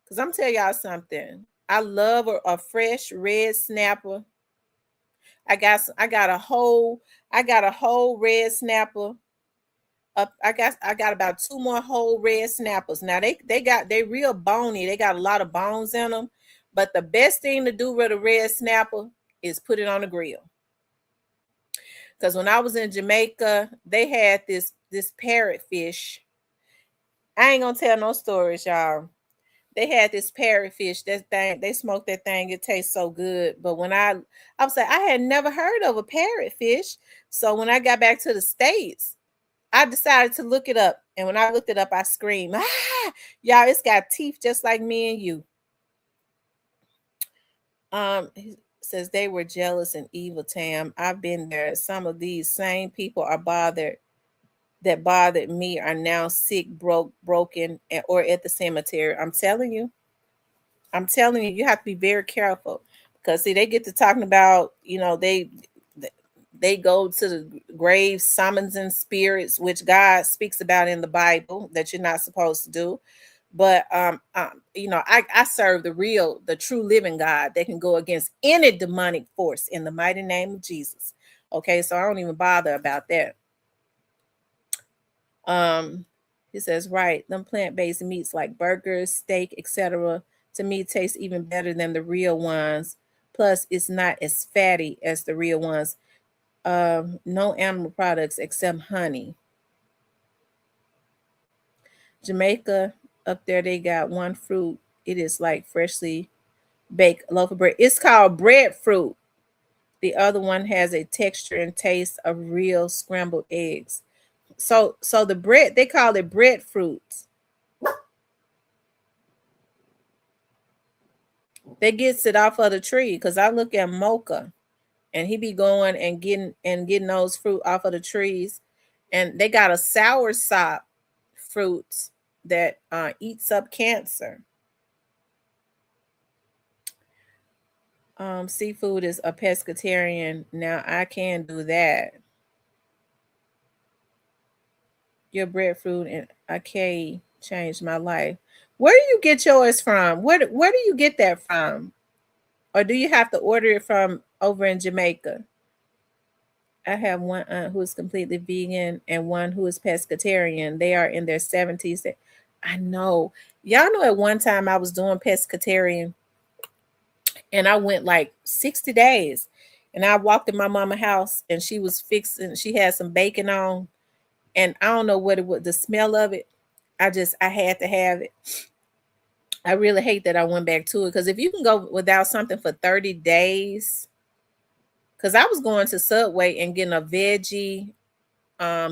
Because I'm tell y'all something. I love a fresh red snapper. I got a whole red snapper. I got about 2 more whole red snappers. Now they real bony. They got a lot of bones in them. But the best thing to do with a red snapper is put it on the grill. Because when I was in Jamaica, they had this parrotfish. I ain't gonna tell no stories, y'all. They had this parrotfish. That thing, they smoked that thing. It tastes so good. But when I was like, I had never heard of a parrotfish. So when I got back to the States, I decided to look it up. And when I looked it up, I screamed, ah, y'all, it's got teeth just like me and you. He says they were jealous and evil, Tam. I've been there. Some of these same people that bothered me are now sick, broken, or at the cemetery. I'm telling you, you have to be very careful, because see, they get to talking about, they go to the grave summoning spirits, which God speaks about in the Bible that you're not supposed to do. But I serve the true living God that can go against any demonic force in the mighty name of Jesus. Okay, so I don't even bother about that. He says, right, them plant-based meats like burgers, steak, etc., to me taste even better than the real ones. Plus, it's not as fatty as the real ones. No animal products except honey. Jamaica, up there, they got one fruit. It is like freshly baked loaf of bread. It's called breadfruit. The other one has a texture and taste of real scrambled eggs. So the bread, they call it breadfruit. They gets it off of the tree, because I look at Mocha, and he be going and getting those fruit off of the trees, and they got a sour sop fruit that eats up cancer. Seafood is a pescatarian. Now I can do that. Your breadfruit and acai changed my life. Where do you get yours from? Where do you get that from? Or do you have to order it from over in Jamaica? I have one aunt who is completely vegan and one who is pescatarian. They are in their 70s. I know. Y'all know at one time I was doing pescatarian, and I went like 60 days. And I walked in my mama's house, and she had some bacon on, and I don't know what it was, the smell of it. I had to have it. I really hate that I went back to it, because if you can go without something for 30 days, because I was going to Subway and getting a veggie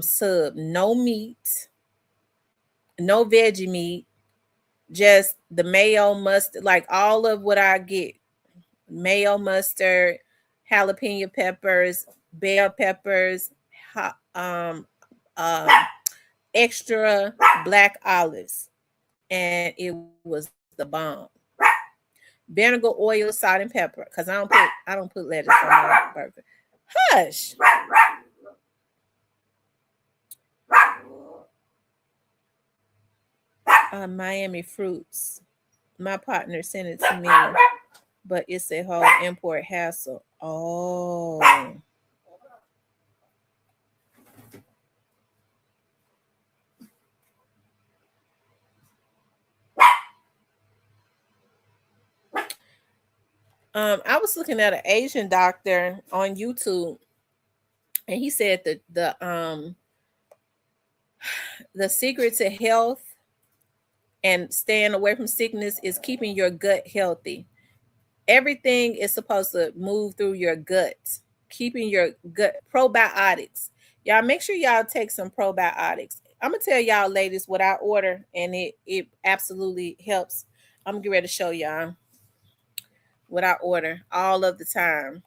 sub, no meat, no veggie meat, just the mayo, mustard, like all of what I get, mayo, mustard, jalapeno peppers, bell peppers, extra black olives, and it was the bomb. Vinegar, oil, salt, and pepper. Because I don't put lettuce on my burger. Hush. Miami fruits. My partner sent it to me, but it's a whole import hassle. Oh. I was looking at an Asian doctor on YouTube, and he said that the secret to health and staying away from sickness is keeping your gut healthy. Everything is supposed to move through your gut. Keeping your gut probiotics. Y'all make sure y'all take some probiotics. I'm gonna tell y'all ladies what I order, and it absolutely helps. I'm gonna get ready to show y'all what I order all of the time.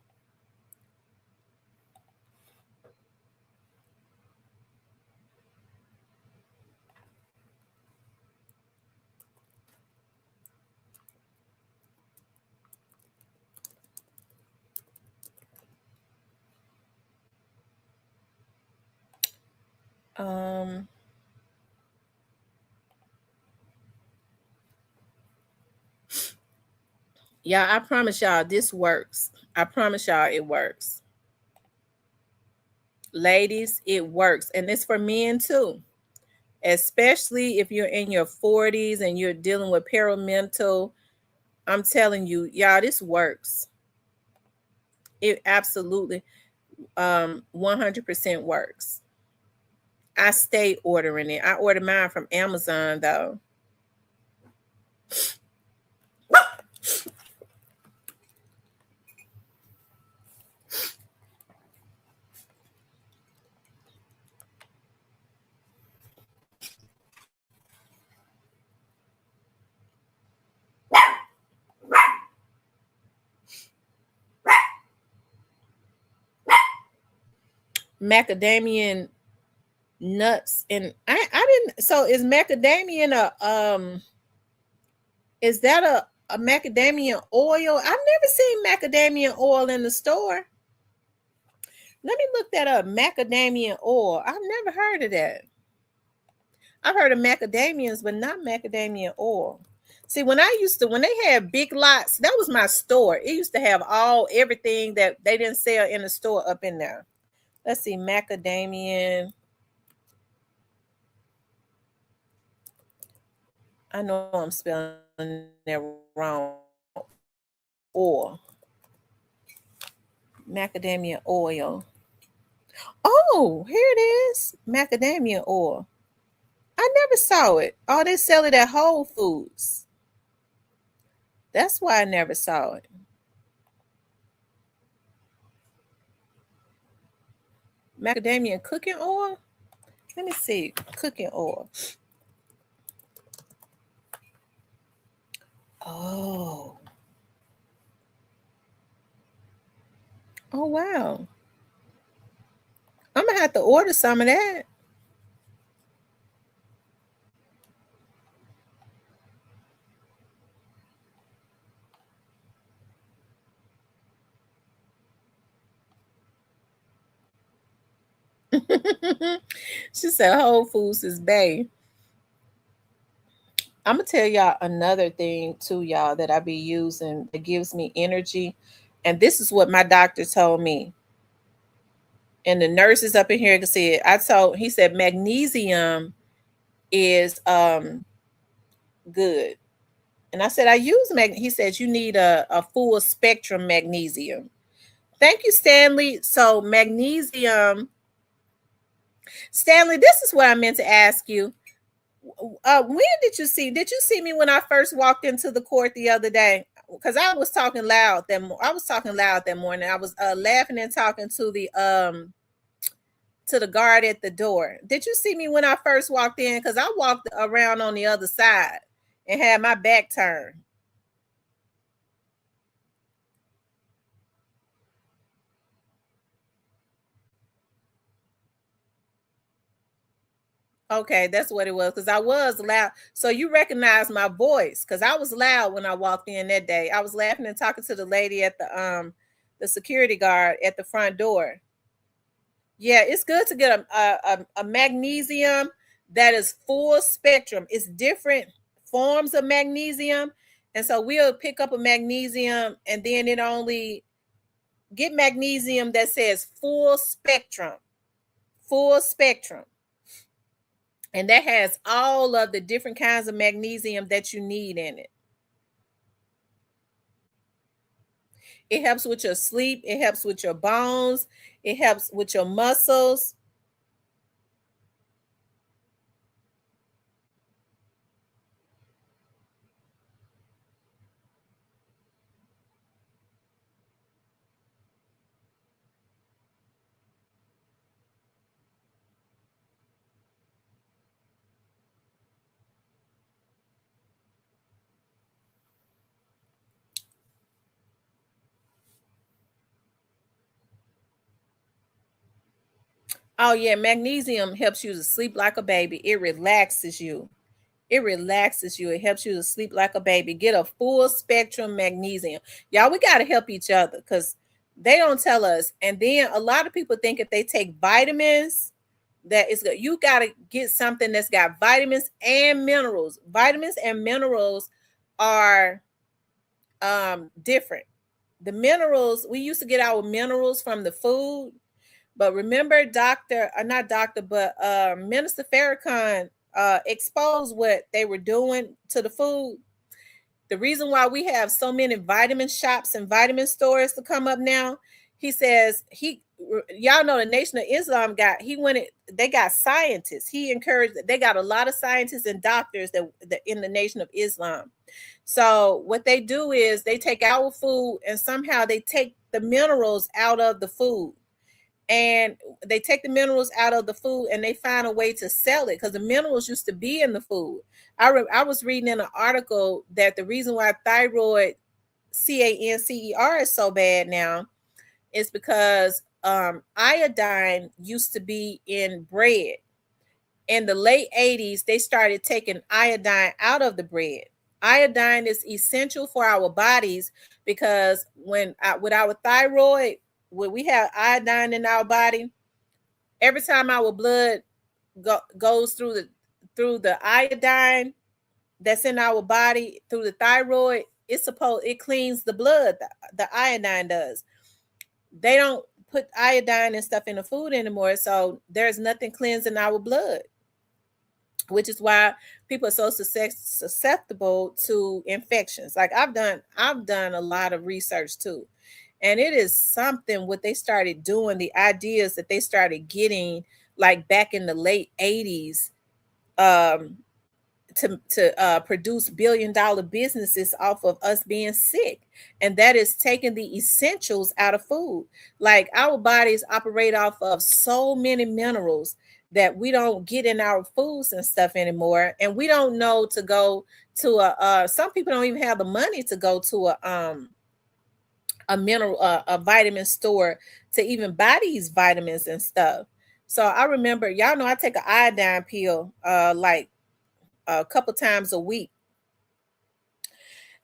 Um, yeah, I promise y'all this works. I promise y'all it works. Ladies, it works. And it's for men too. Especially if you're in your 40s and you're dealing with perimental. I'm telling you, y'all, this works. It absolutely 100% works. I stay ordering it. I order mine from Amazon though. Macadamia nuts, and I didn't. So is macadamia is that a macadamia oil? I've never seen macadamia oil in the store. Let me look that up. Macadamia oil. I've never heard of that. I've heard of macadamias, but not macadamia oil. See, when they had big lots, that was my store. It used to have everything that they didn't sell in the store up in there. Let's see, macadamia. I know I'm spelling that wrong. Oil. Macadamia oil. Oh, here it is. Macadamia oil. I never saw it. Oh, they sell it at Whole Foods. That's why I never saw it. Macadamia cooking oil? Let me see. Cooking oil. Oh. Oh, wow. I'm going to have to order some of that. She said Whole Foods is bae. I'm gonna tell y'all another thing too, y'all, that I be using that gives me energy. And this is what my doctor told me. And the nurses up in here can see it. He said magnesium is good. And I said, I use he said you need a full spectrum magnesium. Thank you, Stanley. So magnesium, Stanley, this is what I meant to ask you. When did you see me when I first walked into the court the other day? Because I was talking loud that morning. I was laughing and talking to the guard at the door. Did you see me when I first walked in? Because I walked around on the other side and had my back turned. Okay, that's what it was. Because I was loud. So you recognize my voice because I was loud when I walked in that day. I was laughing and talking to the lady at the security guard at the front door. Yeah, it's good to get a magnesium that is full spectrum. It's different forms of magnesium. And so we'll pick up a magnesium and then it only get magnesium that says full spectrum. Full spectrum. And that has all of the different kinds of magnesium that you need in it. It helps with your sleep, it helps with your bones, it helps with your muscles. Oh yeah, magnesium helps you to sleep like a baby. It relaxes you. It relaxes you. It helps you to sleep like a baby. Get a full spectrum magnesium. Y'all, we got to help each other because they don't tell us. And then a lot of people think if they take vitamins, that is good. You got to get something that's got vitamins and minerals. Vitamins and minerals are different. The minerals, we used to get our minerals from the food, but remember not doctor, but Minister Farrakhan exposed what they were doing to the food. The reason why we have so many vitamin shops and vitamin stores to come up now, he says y'all know the Nation of Islam they got scientists. He encouraged, they got a lot of scientists and doctors that in the Nation of Islam. So what they do is they take our food and somehow they take the minerals out of the food. And they take the minerals out of the food and they find a way to sell it because the minerals used to be in the food. I was reading in an article that the reason why thyroid cancer is so bad now is because iodine used to be in bread. In the late 80s, they started taking iodine out of the bread. Iodine is essential for our bodies because with our thyroid, when we have iodine in our body, every time our blood goes through the iodine that's in our body through the thyroid, it cleans the blood. The iodine does. They don't put iodine and stuff in the food anymore, so there's nothing cleansing our blood, which is why people are so susceptible to infections. Like I've done a lot of research too. And it is something what they started doing, the ideas that they started getting like back in the late 80s, to produce billion-dollar businesses off of us being sick. And that is taking the essentials out of food. Like our bodies operate off of so many minerals that we don't get in our foods and stuff anymore. And we don't know to go to some people don't even have the money to go to a vitamin store to even buy these vitamins and stuff. So I remember, y'all know I take an iodine pill like a couple times a week.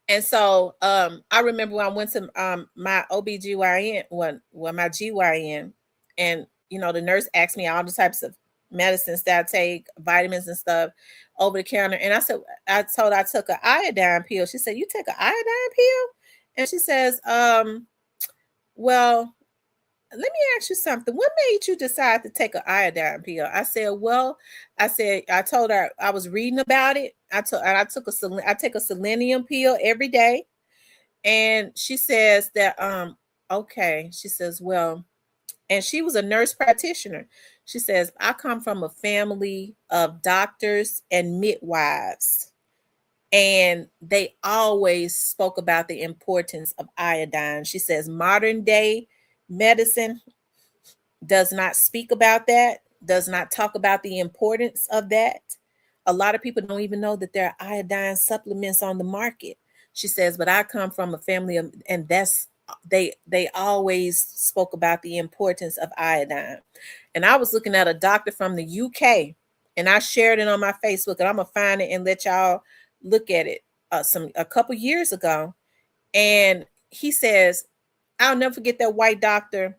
And so I remember when I went to my OBGYN, my GYN, and the nurse asked me all the types of medicines that I take, vitamins and stuff over the counter. And I told her I took an iodine pill. She said, "You take an iodine pill?" And she says, well, let me ask you something. What made you decide to take an iodine pill? I said, well, I told her I was reading about it. I take a selenium pill every day. And she says that, okay. She says, well, and she was a nurse practitioner. She says, I come from a family of doctors and midwives. And they always spoke about the importance of iodine. She says, modern day medicine does not speak about that, does not talk about the importance of that. A lot of people don't even know that there are iodine supplements on the market. She says, but I come from a family of, and they always spoke about the importance of iodine. And I was looking at a doctor from the UK, and I shared it on my Facebook, and I'm gonna find it and let y'all look at it a couple years ago. And he says, I'll never forget that white doctor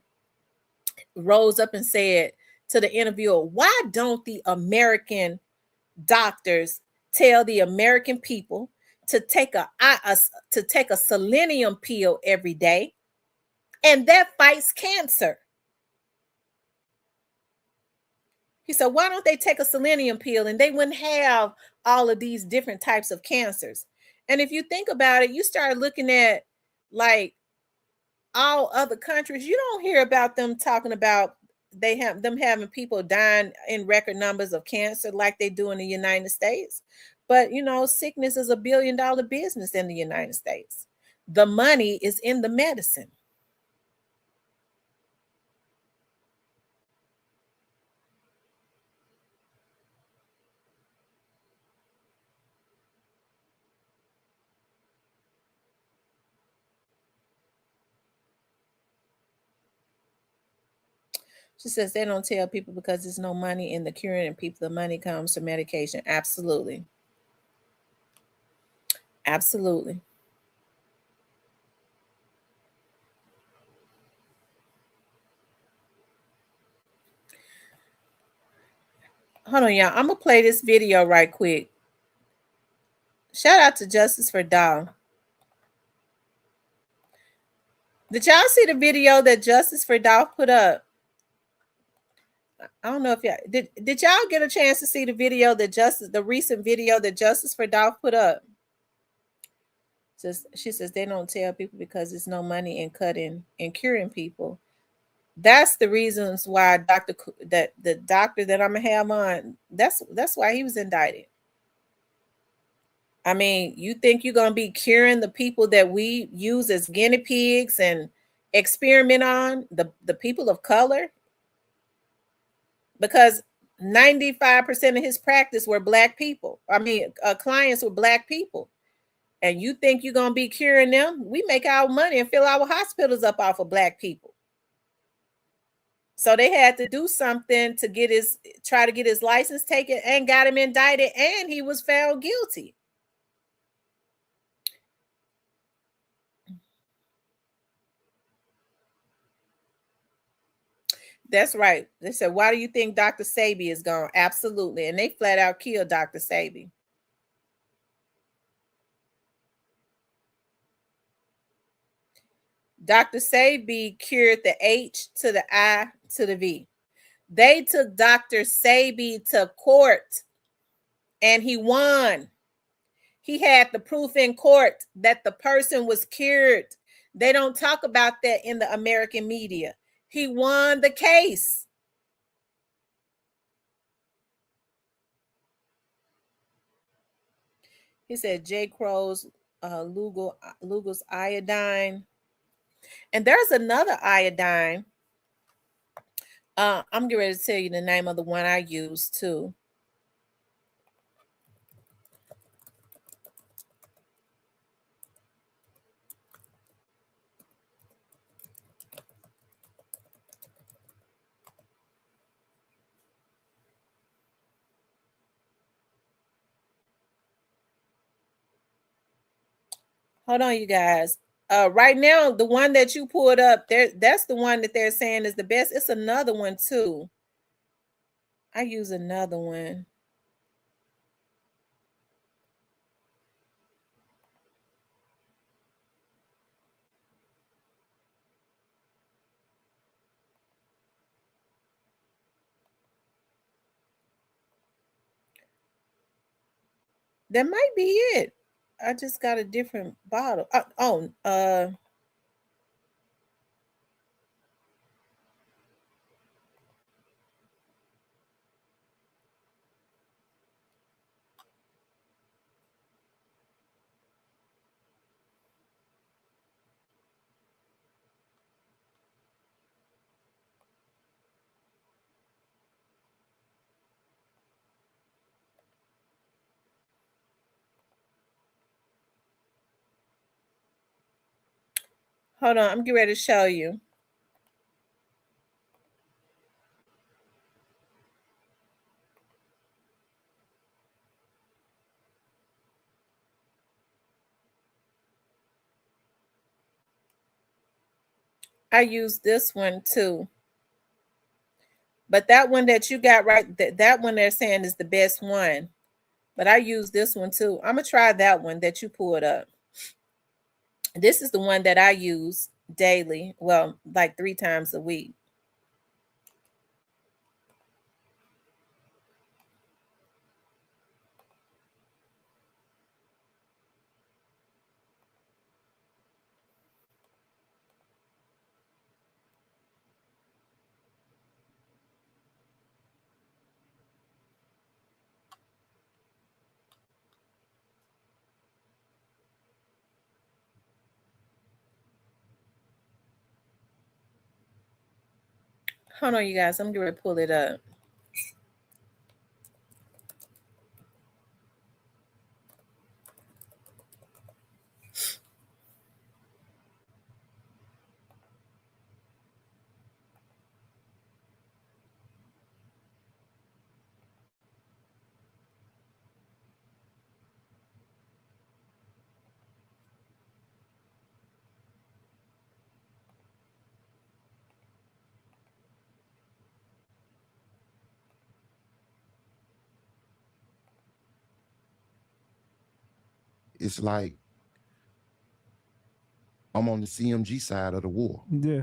rose up and said to the interviewer, why don't the American doctors tell the American people to take a selenium pill every day, and that fights cancer? He said, why don't they take a selenium pill and they wouldn't have all of these different types of cancers? And if you think about it, you start looking at like all other countries, you don't hear about them talking about them having people dying in record numbers of cancer like they do in the United States. But sickness is $1 billion business in the United States. The money is in the medicine. She says they don't tell people because there's no money in the curing people. The money comes from medication. Absolutely. Absolutely. Hold on, y'all. I'm gonna play this video right quick. Shout out to Justice for Doll. Did y'all see the video that Justice for Doll put up? I don't know if y'all did y'all get a chance to see the video that the recent video that Justice for Doll put up? Just she says they don't tell people because there's no money in cutting and curing people. That's the reasons why that the doctor that I'm gonna have on, that's why he was indicted. I mean, you think you're gonna be curing the people that we use as guinea pigs and experiment on, the people of color? Because 95% of his practice were black people. I mean, clients were black people. And you think you're gonna be curing them? We make our money and fill our hospitals up off of black people. So they had to do something to try to get his license taken, and got him indicted, and he was found guilty. That's right. They said, why do you think Dr. Sebi is gone? Absolutely. And they flat out killed Dr. Sebi. Dr. Sebi cured the H to the I to the V. They took Dr. Sebi to court and he won. He had the proof in court that the person was cured. They don't talk about that in the American media. He won the case. He said J. Crow's Lugol's iodine. And there's another iodine. I'm getting ready to tell you the name of the one I use too. Hold on, you guys. Right now, the one that you pulled up there, that's the one that they're saying is the best. It's another one too. I use another one. That might be it. I just got a different bottle. Hold on, I'm getting ready to show you. I use this one too. But that one that you got right, that one they're saying is the best one. But I use this one too. I'm gonna try that one that you pulled up. This is the one that I use daily. Well, like 3 times a week. Hold on, you guys. I'm going to pull it up. it's like I'm on the CMG side of the war. Yeah.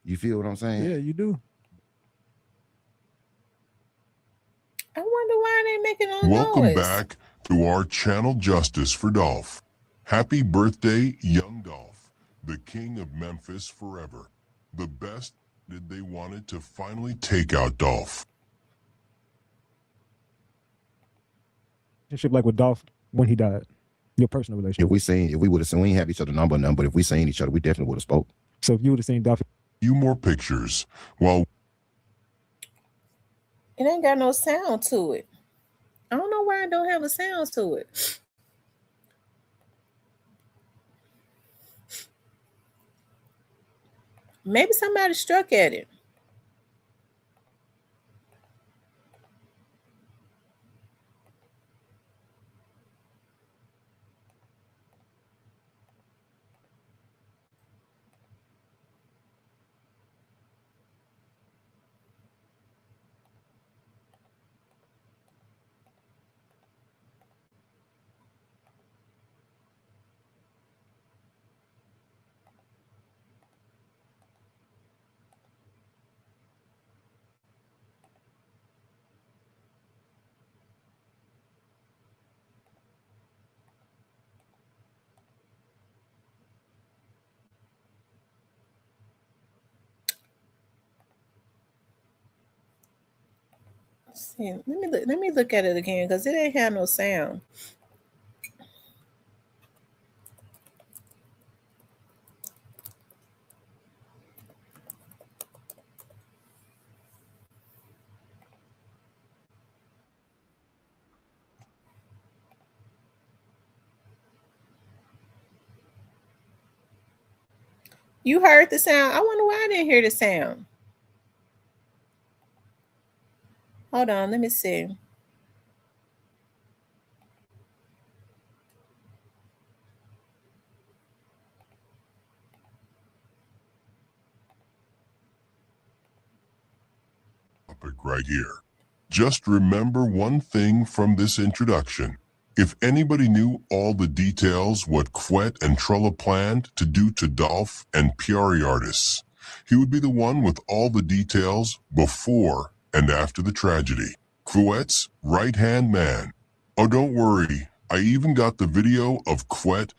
You feel what I'm saying? Yeah, you do. I wonder why they making no Welcome noise. back to our channel Justice for Dolph. Happy birthday, young Dolph, the king of Memphis forever. The best did they wanted to finally take out Dolph. Relationship like with Dolph when he died. Your personal relationship. If we would have seen, we ain't have each other number, but if we seen each other, we definitely would have spoke. So if you would have seen Dolph. Few more pictures. While It ain't got no sound to it. I don't know why it don't have a sound to it. Maybe somebody struck at it. See, let me look at it again because it ain't have no sound. You heard the sound. I wonder why I didn't hear the sound. Hold on, let me see. right here. Just remember one thing from this introduction. If anybody knew all the details what Quet and Trella planned to do to Dolph and Piari artists, he would be the one with all the details before and after the tragedy. Quet's right-hand man. Oh, don't worry. I even got the video of Quet.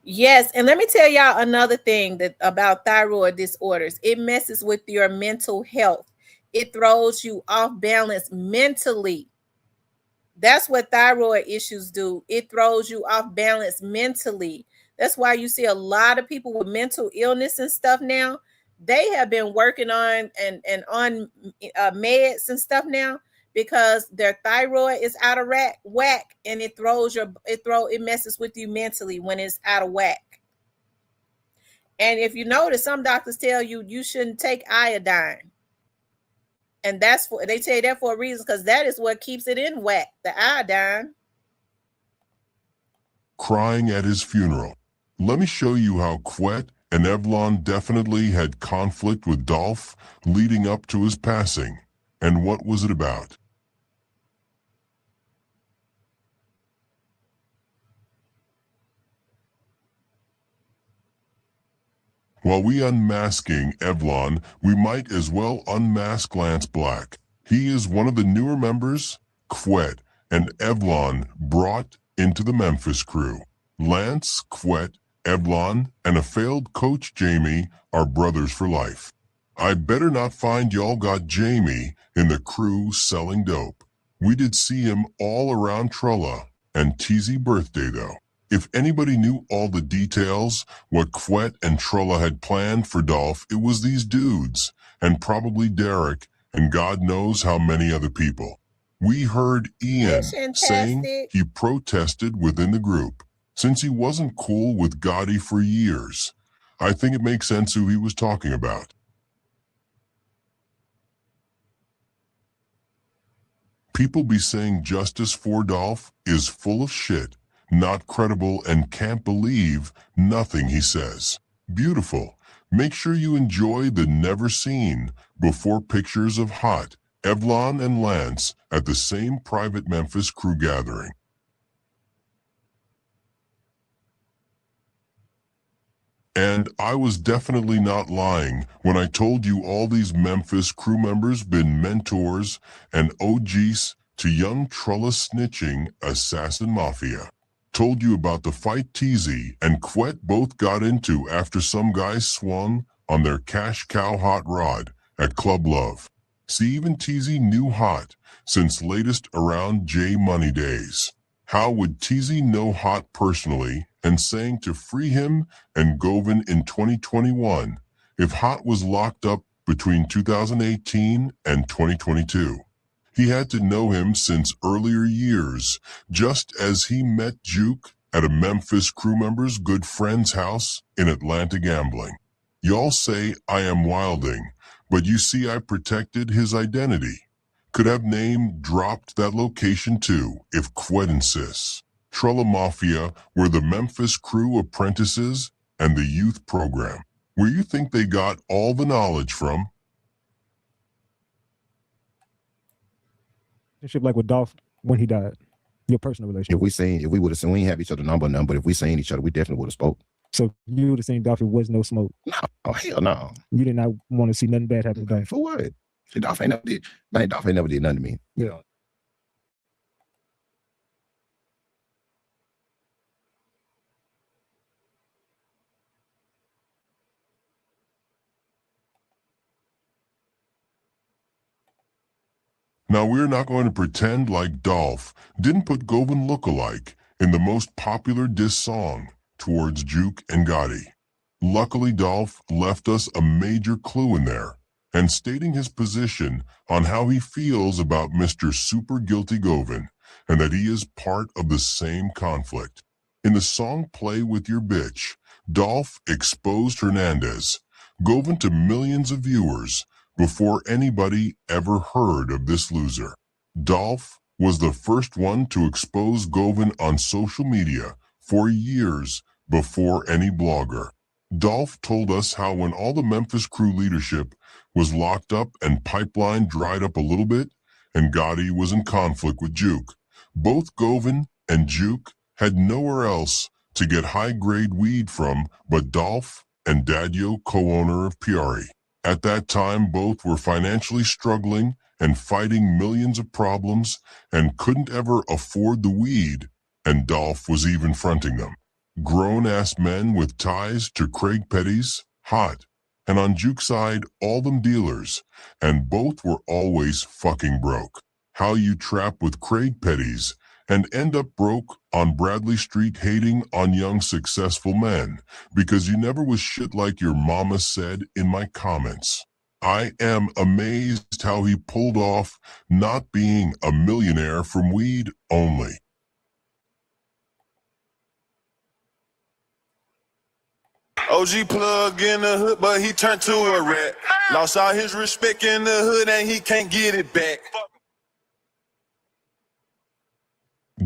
Yes, and let me tell y'all another thing that about thyroid disorders. It messes with your mental health. It throws you off balance mentally. That's what thyroid issues do. It throws you off balance mentally. That's why you see a lot of people with mental illness and stuff now. They have been working on and on meds and stuff now because their thyroid is out of whack, and it messes with you mentally when it's out of whack. And if you notice, some doctors tell you shouldn't take iodine. And they tell you that for a reason, because that is what keeps it in whack, the iodine. Crying at his funeral. Let me show you how Quet and Evlon definitely had conflict with Dolph leading up to his passing. And what was it about? While we unmasking Evlon, we might as well unmask Lance Black. He is one of the newer members Quet and Evlon brought into the Memphis crew. Lance, Quet, Evlon, and a failed coach Jamie are brothers for life. I better not find y'all got Jamie in the crew selling dope. We did see him all around Trella and TZ birthday though. If anybody knew all the details, what Quet and Trella had planned for Dolph, it was these dudes, and probably Derek, and God knows how many other people. We heard Ian saying he protested within the group, since he wasn't cool with Gotti for years. I think it makes sense who he was talking about. People be saying justice for Dolph is full of shit. Not credible, and can't believe nothing he says. Beautiful. Make sure you enjoy the never seen before pictures of hot Evlon and Lance at the same private Memphis crew gathering. And I was definitely not lying when I told you all these Memphis crew members been mentors and OGs to young Trulla snitching assassin mafia. Told you about the fight TZ and Quet both got into after some guys swung on their cash cow hot rod at Club Love. See, even TZ knew Hot since latest around J Money days. How would TZ know Hot personally and saying to free him and Govan in 2021 if Hot was locked up between 2018 and 2022? He had to know him since earlier years, just as he met Juke at a Memphis crew member's good friend's house in Atlanta gambling. Y'all say I am wilding, but you see I protected his identity. Could have name dropped that location too, if Quet insists. Trulla Mafia were the Memphis crew apprentices and the youth program, where you think they got all the knowledge from. Relationship like with Dolph when he died. Your personal relationship. If we would have seen, we ain't have each other number, but if we seen each other, we definitely would have spoke. So you would have seen Dolph, it was no smoke. No, oh hell no. You did not want to see nothing bad happen to Dolph. For what? Dolph ain't never did. Man, Dolph ain't never did nothing to me. Yeah. Now we're not going to pretend like Dolph didn't put Govan lookalike in the most popular diss song towards Juke and Gotti. Luckily, Dolph left us a major clue in there, and stating his position on how he feels about Mr. Super Guilty Govan, and that he is part of the same conflict. In the song Play With Your Bitch, Dolph exposed Hernandez, Govan to millions of viewers before anybody ever heard of this loser. Dolph was the first one to expose Govan on social media for years before any blogger. Dolph told us how when all the Memphis crew leadership was locked up and pipeline dried up a little bit, and Gotti was in conflict with Juke, both Govan and Juke had nowhere else to get high-grade weed from but Dolph and Daddio, co-owner of Piari. At that time, both were financially struggling and fighting millions of problems and couldn't ever afford the weed, and Dolph was even fronting them. Grown-ass men with ties to Craig Petty's, Hot, and on Juke's side, all them dealers, and both were always fucking broke. How you trap with Craig Petty's and end up broke on Bradley Street hating on young successful men because you never was shit like your mama said in my comments. I am amazed how he pulled off not being a millionaire from weed only. OG plug in the hood, but he turned to a rat. Lost all his respect in the hood and he can't get it back.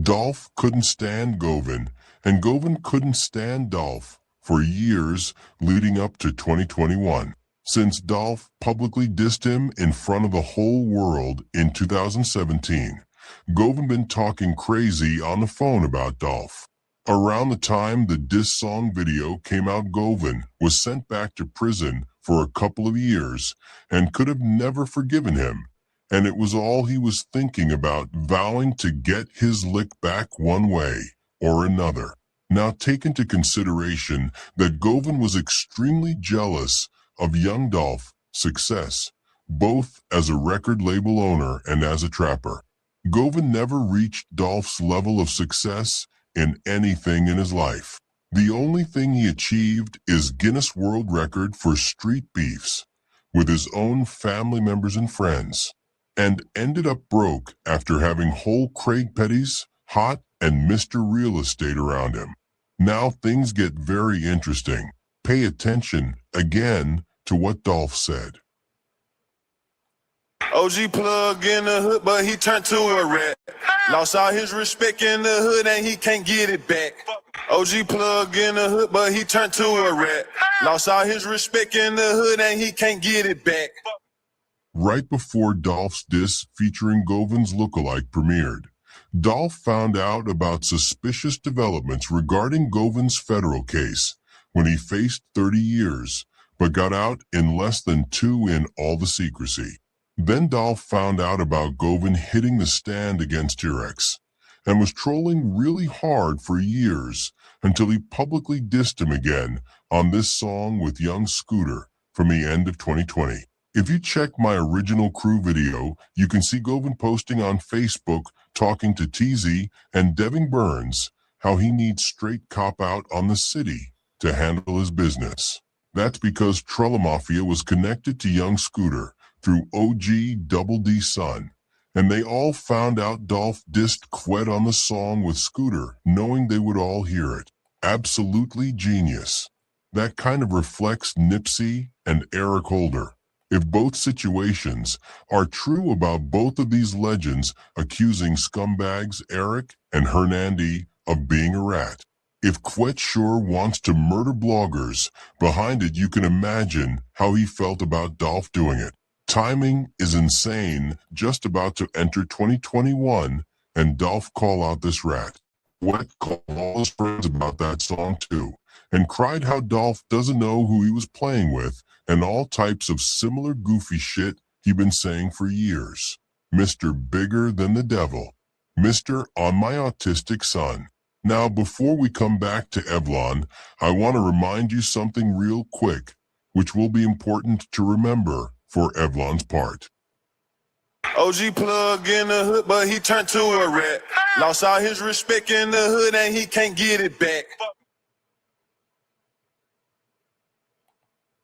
Dolph couldn't stand Govan, and Govan couldn't stand Dolph for years leading up to 2021. Since Dolph publicly dissed him in front of the whole world in 2017, Govan been talking crazy on the phone about Dolph. Around the time the diss song video came out, Govan was sent back to prison for a couple of years and could have never forgiven him. And it was all he was thinking about, vowing to get his lick back one way or another. Now take into consideration that Govan was extremely jealous of young Dolph's success, both as a record label owner and as a trapper. Govan never reached Dolph's level of success in anything in his life. The only thing he achieved is Guinness World Record for street beefs with his own family members and friends, and ended up broke after having whole Craig Petty's, Hot, and Mr. Real Estate around him. Now things get very interesting. Pay attention again to what Dolph said. OG plug in the hood, but he turned to a rat. Lost all his respect in the hood and he can't get it back. OG plug in the hood, but he turned to a rat. Lost all his respect in the hood and he can't get it back. Right before Dolph's diss featuring Govan's lookalike premiered, Dolph found out about suspicious developments regarding Govan's federal case when he faced 30 years, but got out in less than 2 in all the secrecy. Then Dolph found out about Govan hitting the stand against T-Rex and was trolling really hard for years until he publicly dissed him again on this song with Young Scooter from the end of 2020. If you check my original crew video, you can see Govan posting on Facebook talking to TZ and Devin Burns how he needs straight cop out on the city to handle his business. That's because Trella Mafia was connected to Young Scooter through OG Double D Son, and they all found out Dolph dissed Quet on the song with Scooter, knowing they would all hear it. Absolutely genius. That kind of reflects Nipsey and Eric Holder. If both situations are true about both of these legends accusing scumbags Eric and Hernandi of being a rat. If Quet sure wants to murder bloggers behind it, you can imagine how he felt about Dolph doing it. Timing is insane, just about to enter 2021, and Dolph call out this rat. Quet called all his friends about that song too, and cried how Dolph doesn't know who he was playing with, and all types of similar goofy shit he'd been saying for years. Mr. Bigger Than the Devil. Mr. On My Autistic Son. Now, before we come back to Evlon, I want to remind you something real quick, which will be important to remember for Evlon's part. OG plug in the hood, but he turned to a rat. Lost all his respect in the hood and he can't get it back.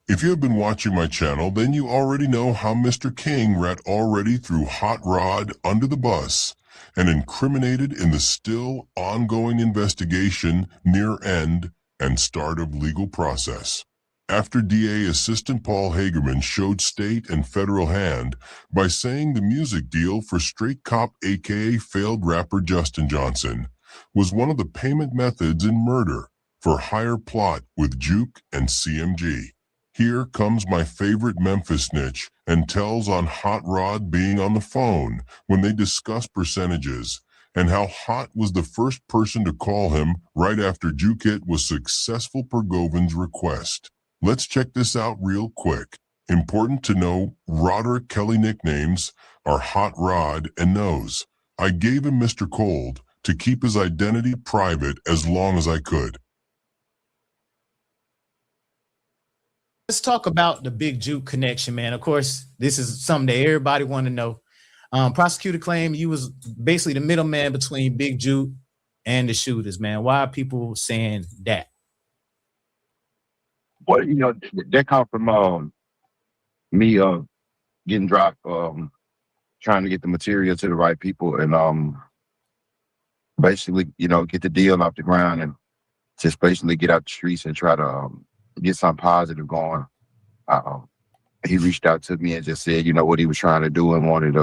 If you have been watching my channel, then you already know how Mr. King rat already threw Hot Rod under the bus and incriminated in the still ongoing investigation near end and start of legal process. After DA Assistant Paul Hagerman showed state and federal hand by saying the music deal for Straight Cop aka failed rapper Justin Johnson was one of the payment methods in murder for hire plot with Juke and CMG. Here comes my favorite Memphis snitch and tells on Hot Rod being on the phone when they discuss percentages and how Hot was the first person to call him right after Juke It was successful per Govan's request. Let's check this out real quick. Important to know, Roderick Kelly nicknames are Hot Rod and Nose. I gave him Mr. Cold to keep his identity private as long as I could. Let's talk about the Big Juke connection, man. Of course, this is something that everybody want to know. Prosecutor claimed you was basically the middleman between Big Juke and the shooters, man. Why are people saying that? Well, you know, that come from me getting dropped, trying to get the material to the right people and basically, you know, get the deal off the ground and just basically get out the streets and try to get something positive going. He reached out to me and just said, you know, what he was trying to do and wanted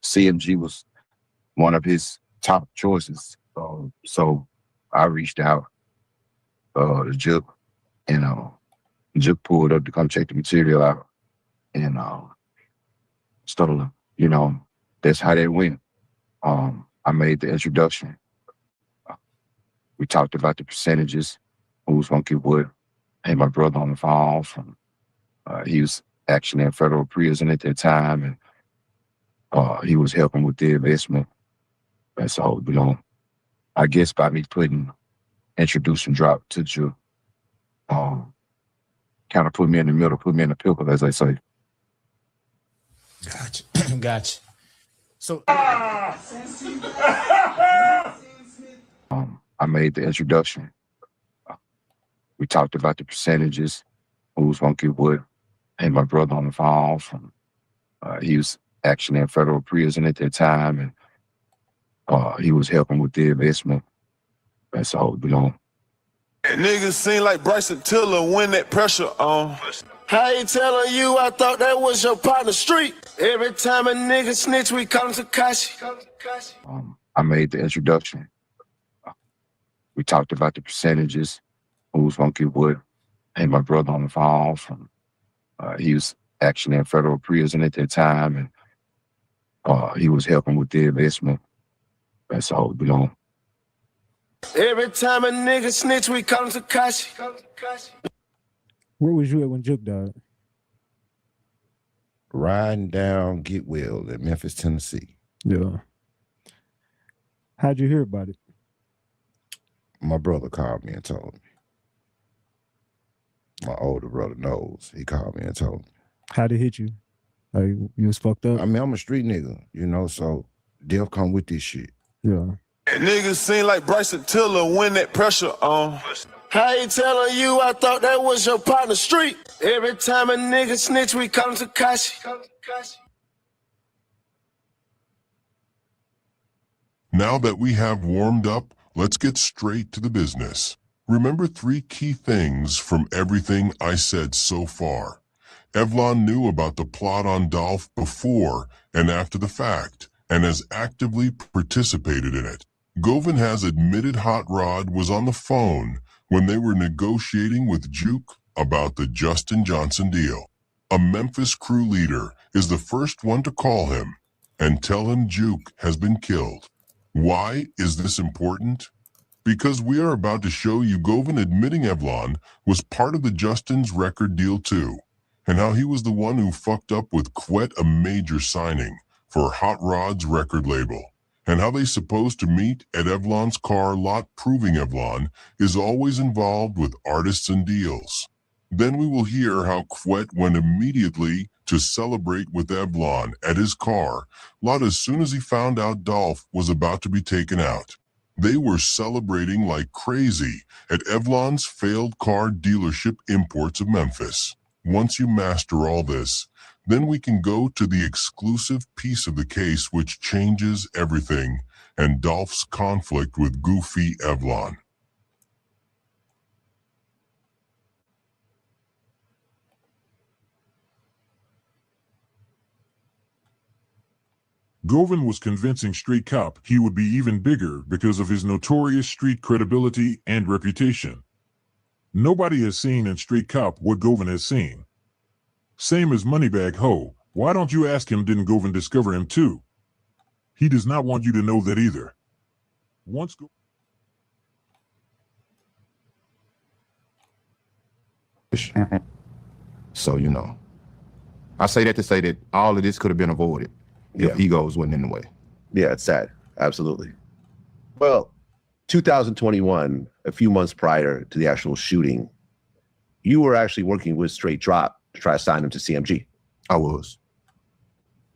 CMG was one of his top choices. So I reached out to Juke, and Juke pulled up to come check the material out, and so, you know, that's how that went. I made the introduction. We talked about the percentages, who was gonna get what. I had my brother on the phone from he was actually in federal prison at that time, and he was helping with the investment. And so, you know, I guess by me introducing drop to Juke, kind of put me in the middle, put me in the pickle, as I say. Gotcha. Gotcha. So I made the introduction. We talked about the percentages, who was gonna get what. I had my brother on the phone from he was actually in federal prison at that time, and he was helping with the investment. And so, you know, Niggas seem like Bryson Tiller when that pressure on. I ain't telling you, I thought that was your partner street. Every time a nigga snitch, we call him Takashi. I made the introduction. We talked about the percentages, who was gonna get what. I had my brother on the phone from he was actually in federal prison at that time, and he was helping with the investment. And so, you know, Every time a nigga snitch, we call him Takashi. Where was you at when Juke died? Riding down Get Well in Memphis, Tennessee. Yeah. How'd you hear about it? My brother called me and told me. My older brother knows. He called me and told me. How'd it hit you? Like, you was fucked up? I mean, I'm a street nigga, you know, so death come with this shit. Yeah. Niggas seem like Bryson Tiller when that pressure on. I ain't telling you, I thought that was your partner street. Every time a nigga snitch, we call him Takashi. Now that we have warmed up, let's get straight to the business. Remember 3 key things from everything I said so far. Evlon knew about the plot on Dolph before and after the fact, and has actively participated in it. Govan has admitted Hot Rod was on the phone when they were negotiating with Juke about the Justin Johnson deal. A Memphis crew leader is the first one to call him and tell him Juke has been killed. Why is this important? Because we are about to show you Govan admitting Evlon was part of the Justin's record deal too, and how he was the one who fucked up with Quet, a major signing for Hot Rod's record label, and how they supposed to meet at Evlon's car lot, proving Evlon is always involved with artists and deals. Then we will hear how Quet went immediately to celebrate with Evlon at his car lot as soon as he found out Dolph was about to be taken out. They were celebrating like crazy at Evlon's failed car dealership Imports of Memphis. Once you master all this, then we can go to the exclusive piece of the case which changes everything, and Dolph's conflict with Goofy Evlon. Govan was convincing Straight Cop he would be even bigger because of his notorious street credibility and reputation. Nobody has seen in Straight Cop what Govan has seen. Same as Moneybag Ho. Why don't you ask him, didn't Govan discover him too? He does not want you to know that either. Once So, you know, I say that to say that all of this could have been avoided if egos wasn't in the way. Yeah, it's sad. Absolutely. Well, 2021, a few months prior to the actual shooting, you were actually working with Straight Drop to try to sign him to CMG. I was.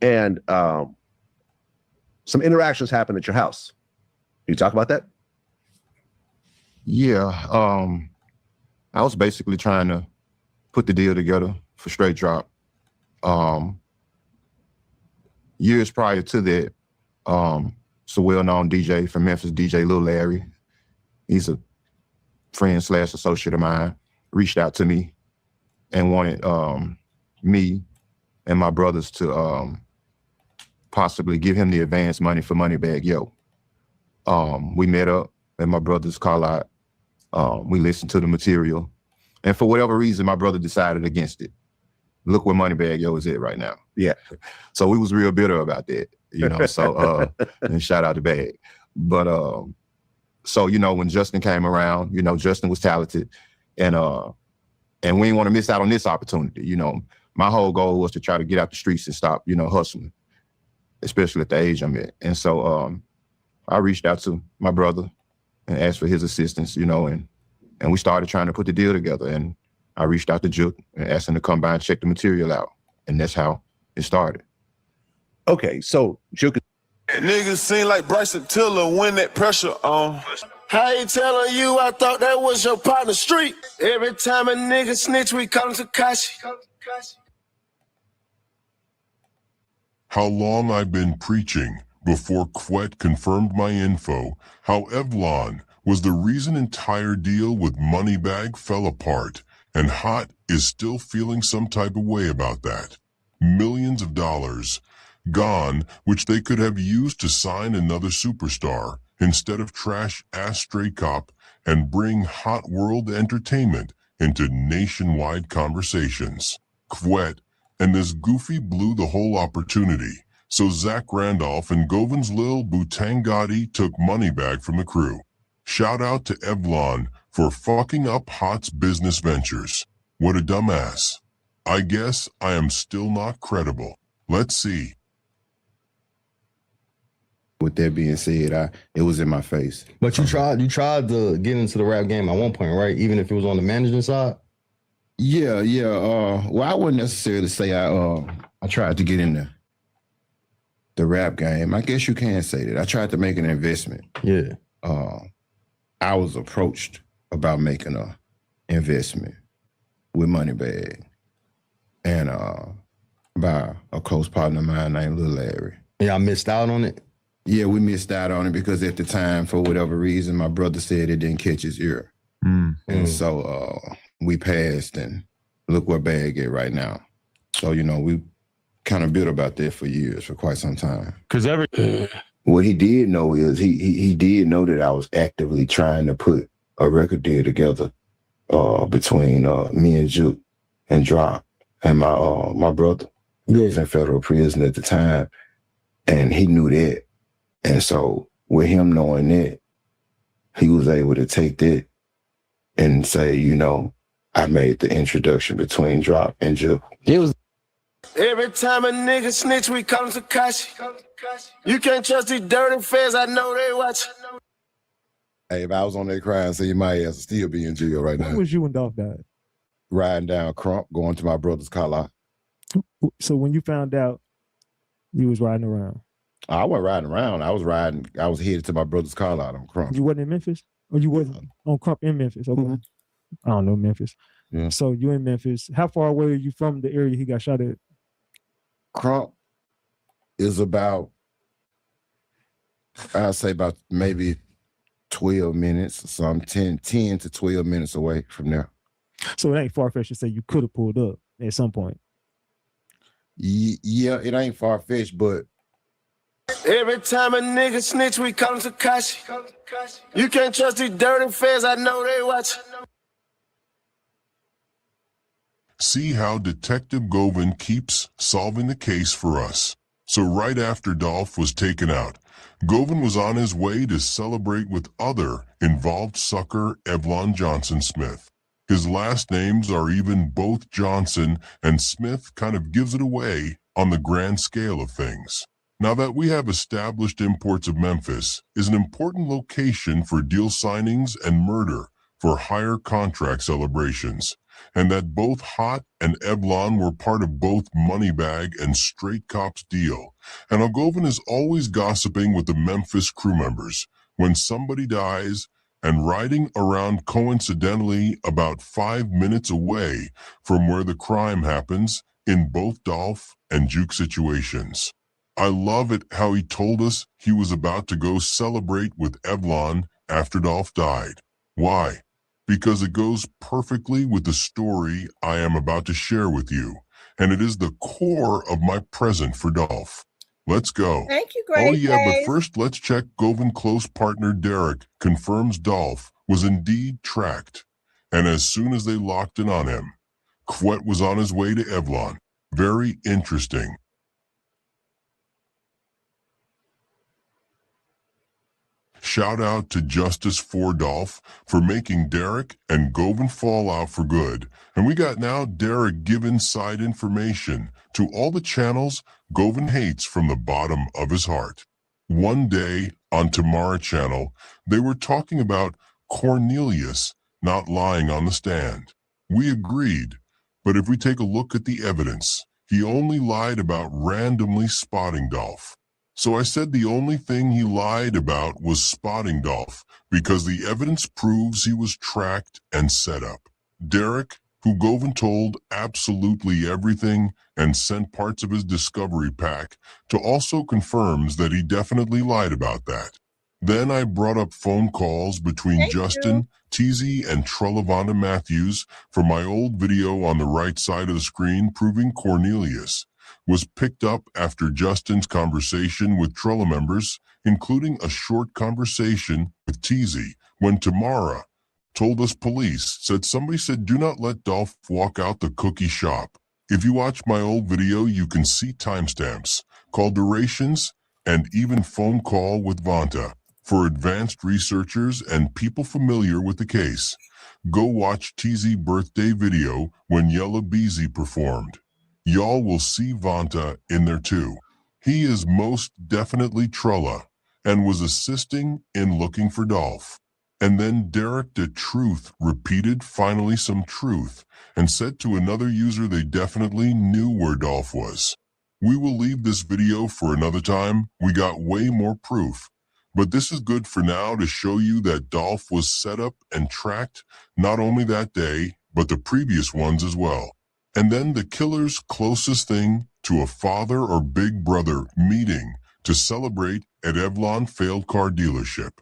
And some interactions happened at your house. Can you talk about that? Yeah. I was basically trying to put the deal together for Straight Drop. Years prior to that, it's a well-known DJ from Memphis, DJ Lil Larry. He's a friend / associate of mine, reached out to me and wanted me and my brothers to possibly give him the advance money for Moneybag Yo. We met up at my brother's car lot. We listened to the material. And for whatever reason, my brother decided against it. Look where Moneybag Yo is at right now. Yeah. So we was real bitter about that, you know, so, and shout out to Bag. But, so, you know, when Justin came around, you know, Justin was talented and we didn't want to miss out on this opportunity. You know, my whole goal was to try to get out the streets and stop, you know, hustling, especially at the age I'm at. And so, I reached out to my brother and asked for his assistance, you know, and we started trying to put the deal together. And I reached out to Juke and asked him to come by and check the material out. And that's how it started. Okay, so Juke. Niggas seem like Bryson Tiller when that pressure on. I ain't telling you, I thought that was your partner street. Every time a nigga snitch, we call him Takashi. How long I've been preaching before Quet confirmed my info, how Evlon was the reason entire deal with Moneybag fell apart, and Hot is still feeling some type of way about that. Millions of dollars gone, which they could have used to sign another superstar instead of trash-ass Straight Cop and bring Hot World Entertainment into nationwide conversations. Quet and this goofy blew the whole opportunity, so Zach Randolph and Govan's Lil Butangati took Moneybag from the crew. Shout out to Evlon for fucking up Hot's business ventures. What a dumbass. I guess I am still not credible. Let's see. With that being said, it was in my face. But you tried to get into the rap game at one point, right? Even if it was on the management side? Yeah. Well, I wouldn't necessarily say I tried to get in the rap game. I guess you can say that. I tried to make an investment. Yeah. I was approached about making a investment with Moneybag and by a close partner of mine named Lil Larry. Yeah, I missed out on it. Yeah, we missed out on it because at the time, for whatever reason, my brother said it didn't catch his ear. And so we passed, and look where Bag at right now. So, you know, we kind of bitter about that for years, for quite some time. Because What he did know is he did know that I was actively trying to put a record deal together between me and Juke and Drop and my brother. He was in federal prison at the time, and he knew that. And so with him knowing that, he was able to take that and say, you know, I made the introduction between Drop and Juke. It was Every time a nigga snitch, we call him Takashi. You can't trust these dirty feds, I know they watch. Hey, if I was on that crime scene, my ass would still be in jail right Where now. was you when Dolph died? Riding down Crump, going to my brother's car lot. So when you found out you was riding around, I wasn't riding around. I was headed to my brother's car lot on Crump. you wasn't in Memphis? Or you wasn't on Crump in Memphis? Okay. I don't know Memphis. Yeah. So you in Memphis. How far away are you from the area he got shot at? Crump is about, I'd say about maybe 12 minutes or something, 10 to 12 minutes away from there. So it ain't far-fetched to say you could have pulled up at some point. Yeah, it ain't far-fetched, but Every time a nigga snitch, we call him Takashi. You can't trust these dirty feds, I know they watch. See how Detective Govan keeps solving the case for us. So right after Dolph was taken out, Govan was on his way to celebrate with other involved sucker Evlon Johnson Smith. His last names are even both Johnson, and Smith kind of gives it away on the grand scale of things. Now that we have established Imports of Memphis is an important location for deal signings and murder for higher contract celebrations, and that both Hot and Evlon were part of both Moneybag and Straight Cop's deal. And Govan is always gossiping with the Memphis crew members when somebody dies and riding around coincidentally about 5 minutes away from where the crime happens in both Dolph and Juke situations. I love it how he told us he was about to go celebrate with Evlon after Dolph died. Why? Because it goes perfectly with the story I am about to share with you, and it is the core of my present for Dolph. Let's go. Thank you, Great Oh yeah, Days. but first let's check Govan close partner Derek confirms Dolph was indeed tracked, and as soon as they locked in on him, Quet was on his way to Evlon. Very interesting. Shout out to Justice for Dolph for making Derek and Govan fall out for good. And we got now Derek giving side information to all the channels Govan hates from the bottom of his heart. One day on Tamara channel, they were talking about Cornelius not lying on the stand. We agreed, but if we take a look at the evidence, he only lied about randomly spotting Dolph. So I said the only thing he lied about was spotting Dolph, because the evidence proves he was tracked and set up. Derek, who Govan told absolutely everything and sent parts of his discovery pack to, also confirms that he definitely lied about that. Then I brought up phone calls between Thank Justin, Teasy, and Trellavonda Matthews for my old video on the right side of the screen proving Cornelius was picked up after Justin's conversation with Trella members, including a short conversation with Teasy when Tamara told us police said somebody said do not let Dolph walk out the cookie shop. If you watch my old video, you can see timestamps, call durations, and even phone call with Vonta. For advanced researchers and people familiar with the case, go watch TZ birthday video when Yella Beezy performed. Y'all will see Vonta in there too. He is most definitely Trulla and was assisting in looking for Dolph. And then Derek the Truth repeated finally some truth and said to another user they definitely knew where Dolph was. We will leave this video for another time. We got way more proof. But this is good for now to show you that Dolph was set up and tracked not only that day, but the previous ones as well. And then the killer's closest thing to a father or big brother meeting to celebrate at Evlon failed car dealership.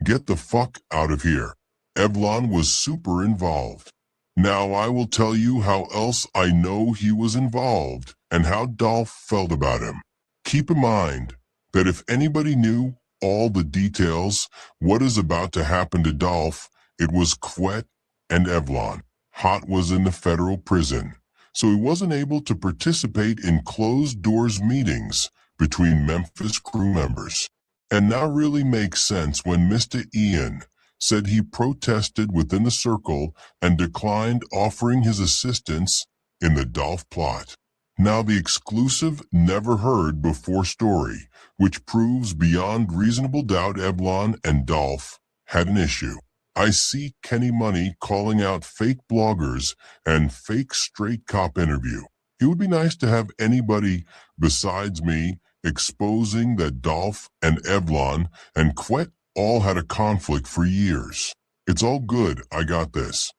Get the fuck out of here. Evlon was super involved. Now I will tell you how else I know he was involved and how Dolph felt about him. Keep in mind that if anybody knew all the details, what is about to happen to Dolph, it was Quet and Evlon. Hot was in the federal prison, so he wasn't able to participate in closed-doors meetings between Memphis crew members. And that really makes sense when Mr. Ian said he protested within the circle and declined offering his assistance in the Dolph plot. Now the exclusive never heard before story, which proves beyond reasonable doubt Evlon and Dolph had an issue. I see Kenny Money calling out fake bloggers and fake straight cop interview. It would be nice to have anybody besides me exposing that Dolph and Evlon and Quet all had a conflict for years. It's all good, I got this.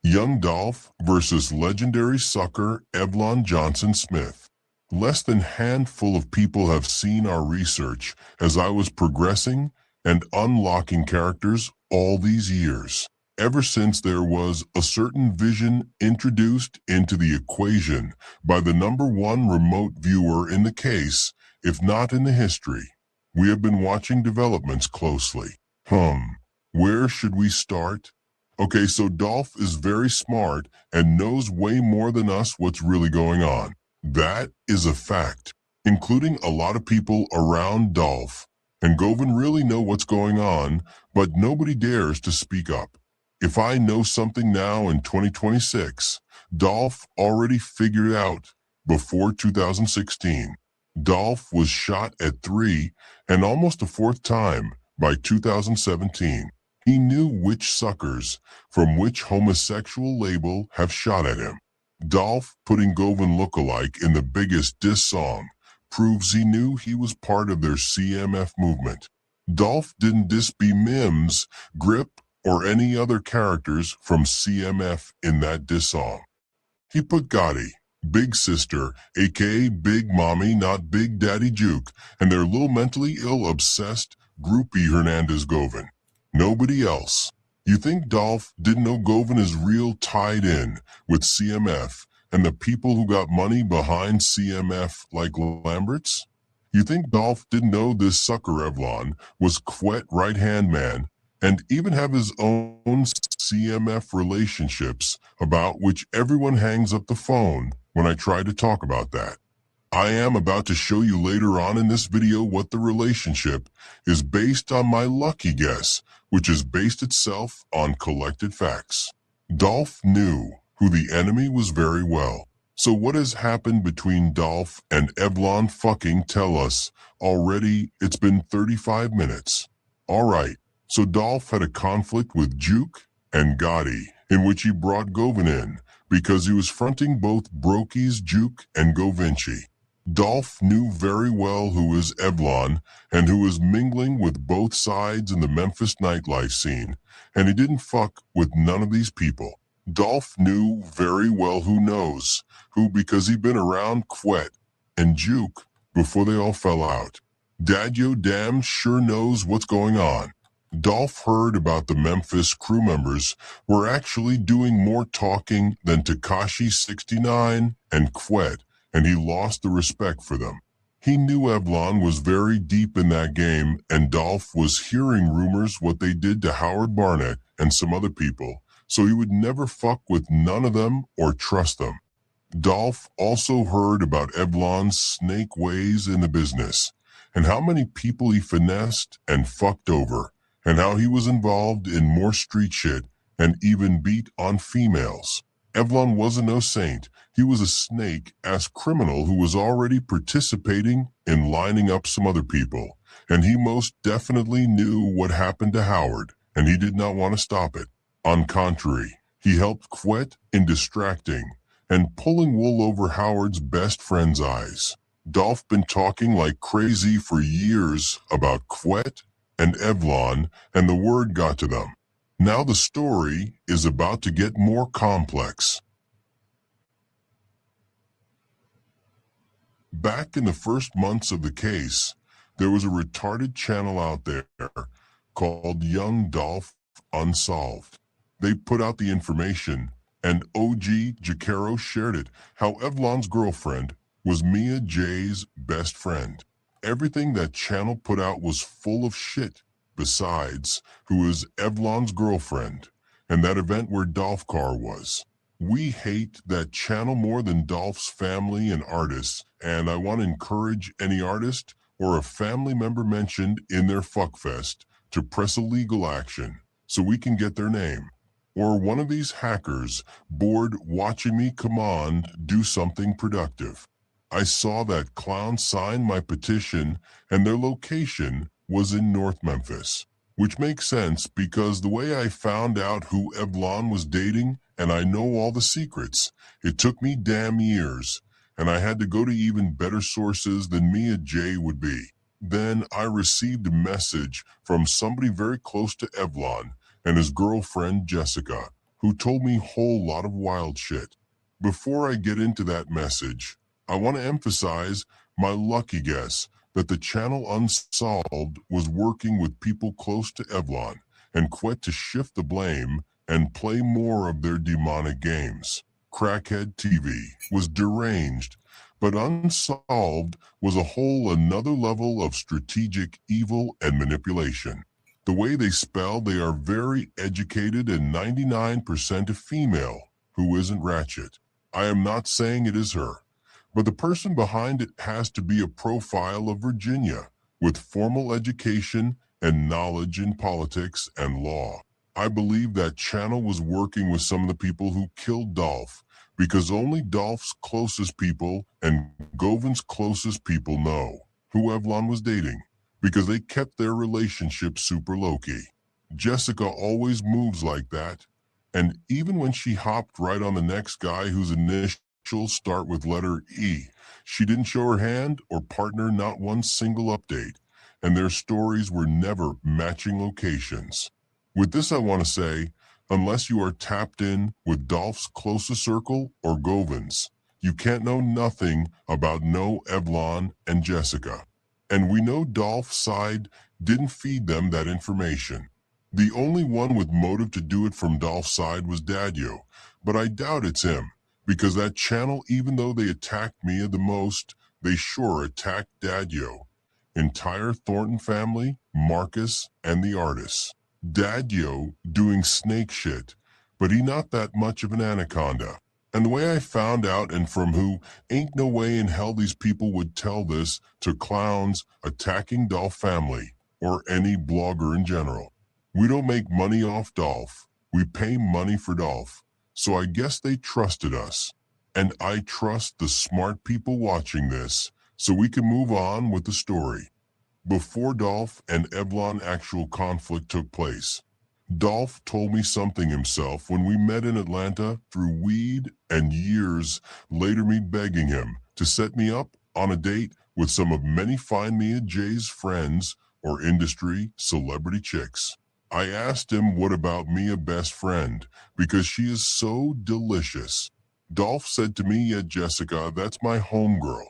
Young Dolph versus legendary sucker Evlon Johnson Smith. Less than handful of people have seen our research as I was progressing and unlocking characters all these years. Ever since there was a certain vision introduced into the equation by the #1 remote viewer in the case, if not in the history. We have been watching developments closely. Where should we start? Okay, so Dolph is very smart and knows way more than us what's really going on. That is a fact, including a lot of people around Dolph. And Govan really know what's going on, but nobody dares to speak up. If I know something now in 2026, Dolph already figured out before 2016. Dolph was shot at 3 and almost a 4th time by 2017. He knew which suckers from which homosexual label have shot at him. Dolph putting Govan lookalike in the biggest diss song proves he knew he was part of their CMF movement. Dolph didn't diss B Mims, Grip, or any other characters from CMF in that diss song. He put Gotti, Big Sister, aka Big Mommy, not Big Daddy Juke, and their little mentally ill obsessed groupie Hernandez Govan. Nobody else. You think Dolph didn't know Govan is real tied in with CMF and the people who got money behind CMF like Lamberts? You think Dolph didn't know this sucker Evlon was Quet right-hand man and even have his own CMF relationships about which everyone hangs up the phone when I try to talk about that? I am about to show you later on in this video what the relationship is based on my lucky guess, which is based itself on collected facts. Dolph knew who the enemy was very well. So what has happened between Dolph and Evlon fucking tell us already? It's been 35 minutes. All right, so Dolph had a conflict with Juke and Gotti, in which he brought Govan in because he was fronting both Brokies, Juke, and Govinci. Dolph knew very well who is Evlon and who is mingling with both sides in the Memphis nightlife scene, and he didn't fuck with none of these people. Dolph knew very well who knows who because he'd been around Quet and Juke before they all fell out. Dadyo damn sure knows what's going on. Dolph heard about the Memphis crew members were actually doing more talking than Tekashi 69 and Quet, and he lost the respect for them. He knew Evlon was very deep in that game, and Dolph was hearing rumors what they did to Howard Barnett and some other people, so he would never fuck with none of them or trust them. Dolph also heard about Evlon's snake ways in the business, and how many people he finessed and fucked over, and how he was involved in more street shit and even beat on females. Evlon wasn't no saint. He was a snake-ass criminal who was already participating in lining up some other people, and he most definitely knew what happened to Howard, and he did not want to stop it. On contrary, he helped Quet in distracting and pulling wool over Howard's best friend's eyes. Dolph been talking like crazy for years about Quet and Evlon, and the word got to them. Now the story is about to get more complex. Back in the first months of the case, there was a retarded channel out there called Young Dolph Unsolved. They put out the information, and OG Jacaro shared it, how Evlon's girlfriend was Mia J's best friend. Everything that channel put out was full of shit, besides who is Evlon's girlfriend, and that event where Dolph Carr was. We hate that channel more than Dolph's family and artists, and I want to encourage any artist or a family member mentioned in their fuckfest to press a legal action so we can get their name. Or one of these hackers bored watching me command do something productive. I saw that clown sign my petition, and their location was in North Memphis, which makes sense because the way I found out who Evlon was dating, and I know all the secrets, it took me damn years, and I had to go to even better sources than Mia J would be. Then I received a message from somebody very close to Evlon and his girlfriend Jessica, who told me a whole lot of wild shit. Before I get into that message, I want to emphasize my lucky guess that the channel Unsolved was working with people close to Evlon and Quet to shift the blame and play more of their demonic games. Crackhead TV was deranged, but Unsolved was a whole another level of strategic evil and manipulation. The way they spell, they are very educated and 99% a female who isn't ratchet. I am not saying it is her, but the person behind it has to be a profile of Virginia with formal education and knowledge in politics and law. I believe that channel was working with some of the people who killed Dolph because only Dolph's closest people and Govan's closest people know who Evlon was dating, because they kept their relationship super low-key. Jessica always moves like that, and even when she hopped right on the next guy whose initials start with letter E, she didn't show her hand or partner not one single update, and their stories were never matching locations. With this I want to say, unless you are tapped in with Dolph's closest circle or Govan's, you can't know nothing about no Evlon and Jessica. And we know Dolph's side didn't feed them that information. The only one with motive to do it from Dolph's side was Daddio, but I doubt it's him, because that channel, even though they attacked Mia the most, they sure attacked Daddio, entire Thornton family, Marcus, and the artists. Daddio doing snake shit, but he not that much of an anaconda. And the way I found out and from who, ain't no way in hell these people would tell this to clowns attacking Dolph family or any blogger in general. We don't make money off Dolph. We pay money for Dolph. So I guess they trusted us. And I trust the smart people watching this so we can move on with the story. Before Dolph and Evlon actual conflict took place, Dolph told me something himself when we met in Atlanta through weed, and years later me begging him to set me up on a date with some of many fine Mia J's friends or industry celebrity chicks. I asked him what about Mia best friend, because she is so delicious. Dolph said to me, yeah, Jessica, that's my homegirl,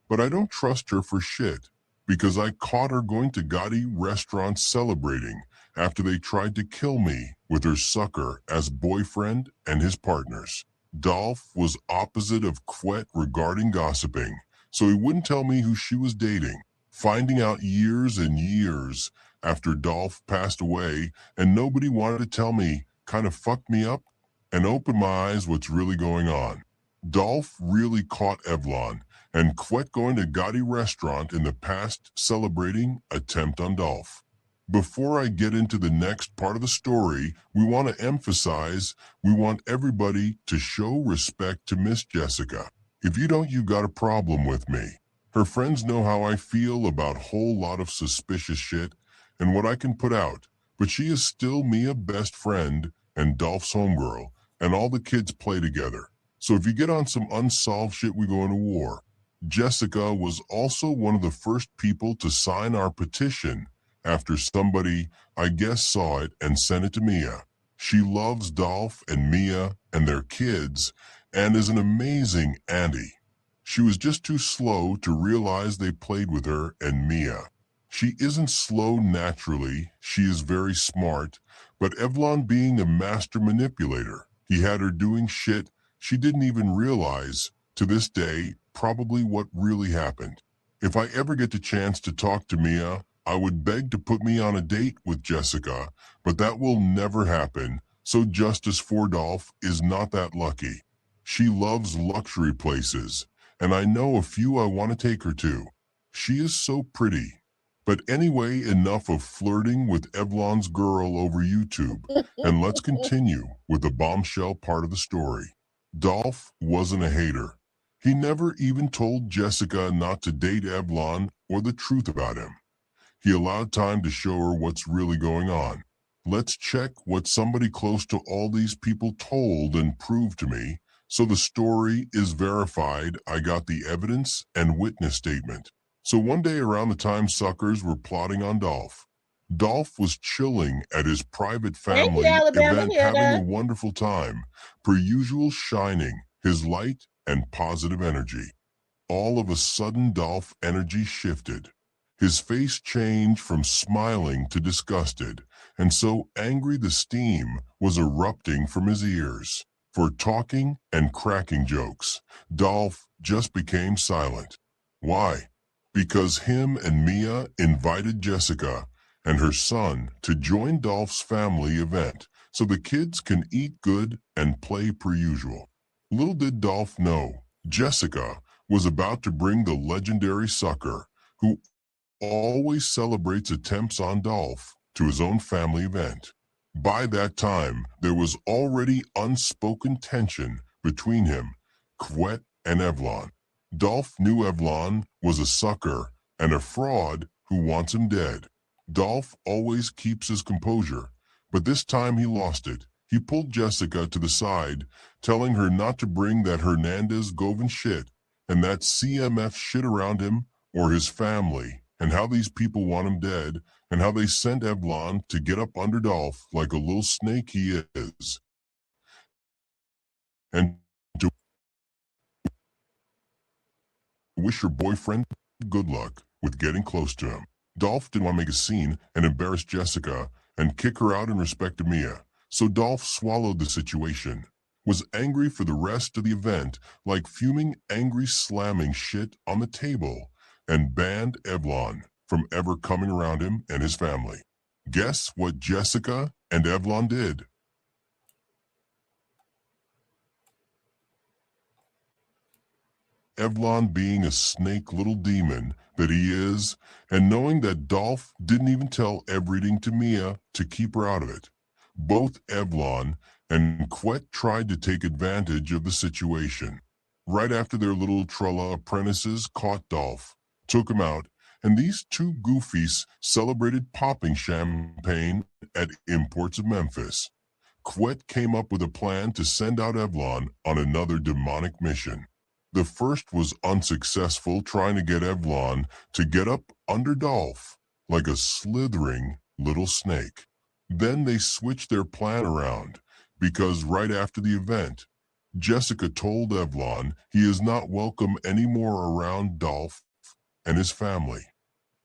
but I don't trust her for shit, because I caught her going to Gotti restaurants celebrating after they tried to kill me with her sucker as boyfriend and his partners. Dolph was opposite of Quet regarding gossiping, so he wouldn't tell me who she was dating. Finding out years and years after Dolph passed away, and nobody wanted to tell me kind of fucked me up and opened my eyes what's really going on. Dolph really caught Evlon and Quet going to Gotti restaurant in the past celebrating attempt on Dolph. Before I get into the next part of the story, we want to emphasize we want everybody to show respect to Miss Jessica. If you don't, you got a problem with me. Her friends know how I feel about a whole lot of suspicious shit and what I can put out, but she is still Mia best friend and Dolph's homegirl, and all the kids play together. So if you get on some unsolved shit, we go into war. Jessica was also one of the first people to sign our petition after somebody, I guess, saw it and sent it to Mia. She loves Dolph and Mia and their kids and is an amazing auntie. She was just too slow to realize they played with her and Mia. She isn't slow naturally, she is very smart, but Evlon being a master manipulator, he had her doing shit she didn't even realize, to this day, probably what really happened. If I ever get the chance to talk to Mia, I would beg to put me on a date with Jessica, but that will never happen, so Justice for Dolph is not that lucky. She loves luxury places, and I know a few I want to take her to. She is so pretty. But anyway, enough of flirting with Evlon's girl over YouTube, and let's continue with the bombshell part of the story. Dolph wasn't a hater. He never even told Jessica not to date Evlon or the truth about him. He allowed time to show her what's really going on. Let's check what somebody close to all these people told and proved to me. So the story is verified. I got the evidence and witness statement. So one day around the time suckers were plotting on Dolph, Dolph was chilling at his private family event, having a wonderful time, per usual, shining his light and positive energy. All of a sudden, Dolph energy shifted. His face changed from smiling to disgusted, and so angry the steam was erupting from his ears. For talking and cracking jokes, Dolph just became silent. Why? Because him and Mia invited Jessica and her son to join Dolph's family event so the kids can eat good and play per usual. Little did Dolph know, Jessica was about to bring the legendary sucker who always celebrates attempts on Dolph to his own family event. By that time, there was already unspoken tension between him, Quet, and Evlon. Dolph knew Evlon was a sucker and a fraud who wants him dead. Dolph always keeps his composure, but this time he lost it. He pulled Jessica to the side, telling her not to bring that Hernandez Govan shit and that CMF shit around him or his family, and how these people want him dead, and how they sent Evlon to get up under Dolph like a little snake he is, and to wish her boyfriend good luck with getting close to him. Dolph didn't want to make a scene and embarrass Jessica and kick her out in respect to Mia, so Dolph swallowed the situation, was angry for the rest of the event, like fuming, angry, slamming shit on the table, and banned Evlon from ever coming around him and his family. Guess what Jessica and Evlon did? Evlon, being a snake little demon that he is, and knowing that Dolph didn't even tell everything to Mia to keep her out of it, both Evlon and Quet tried to take advantage of the situation. Right after their little Trulla apprentices caught Dolph, took him out, and these two goofies celebrated popping champagne at Imports of Memphis. Quet came up with a plan to send out Evlon on another demonic mission. The first was unsuccessful, trying to get Evlon to get up under Dolph like a slithering little snake. Then they switched their plan around, because right after the event, Jessica told Evlon he is not welcome anymore around Dolph and his family.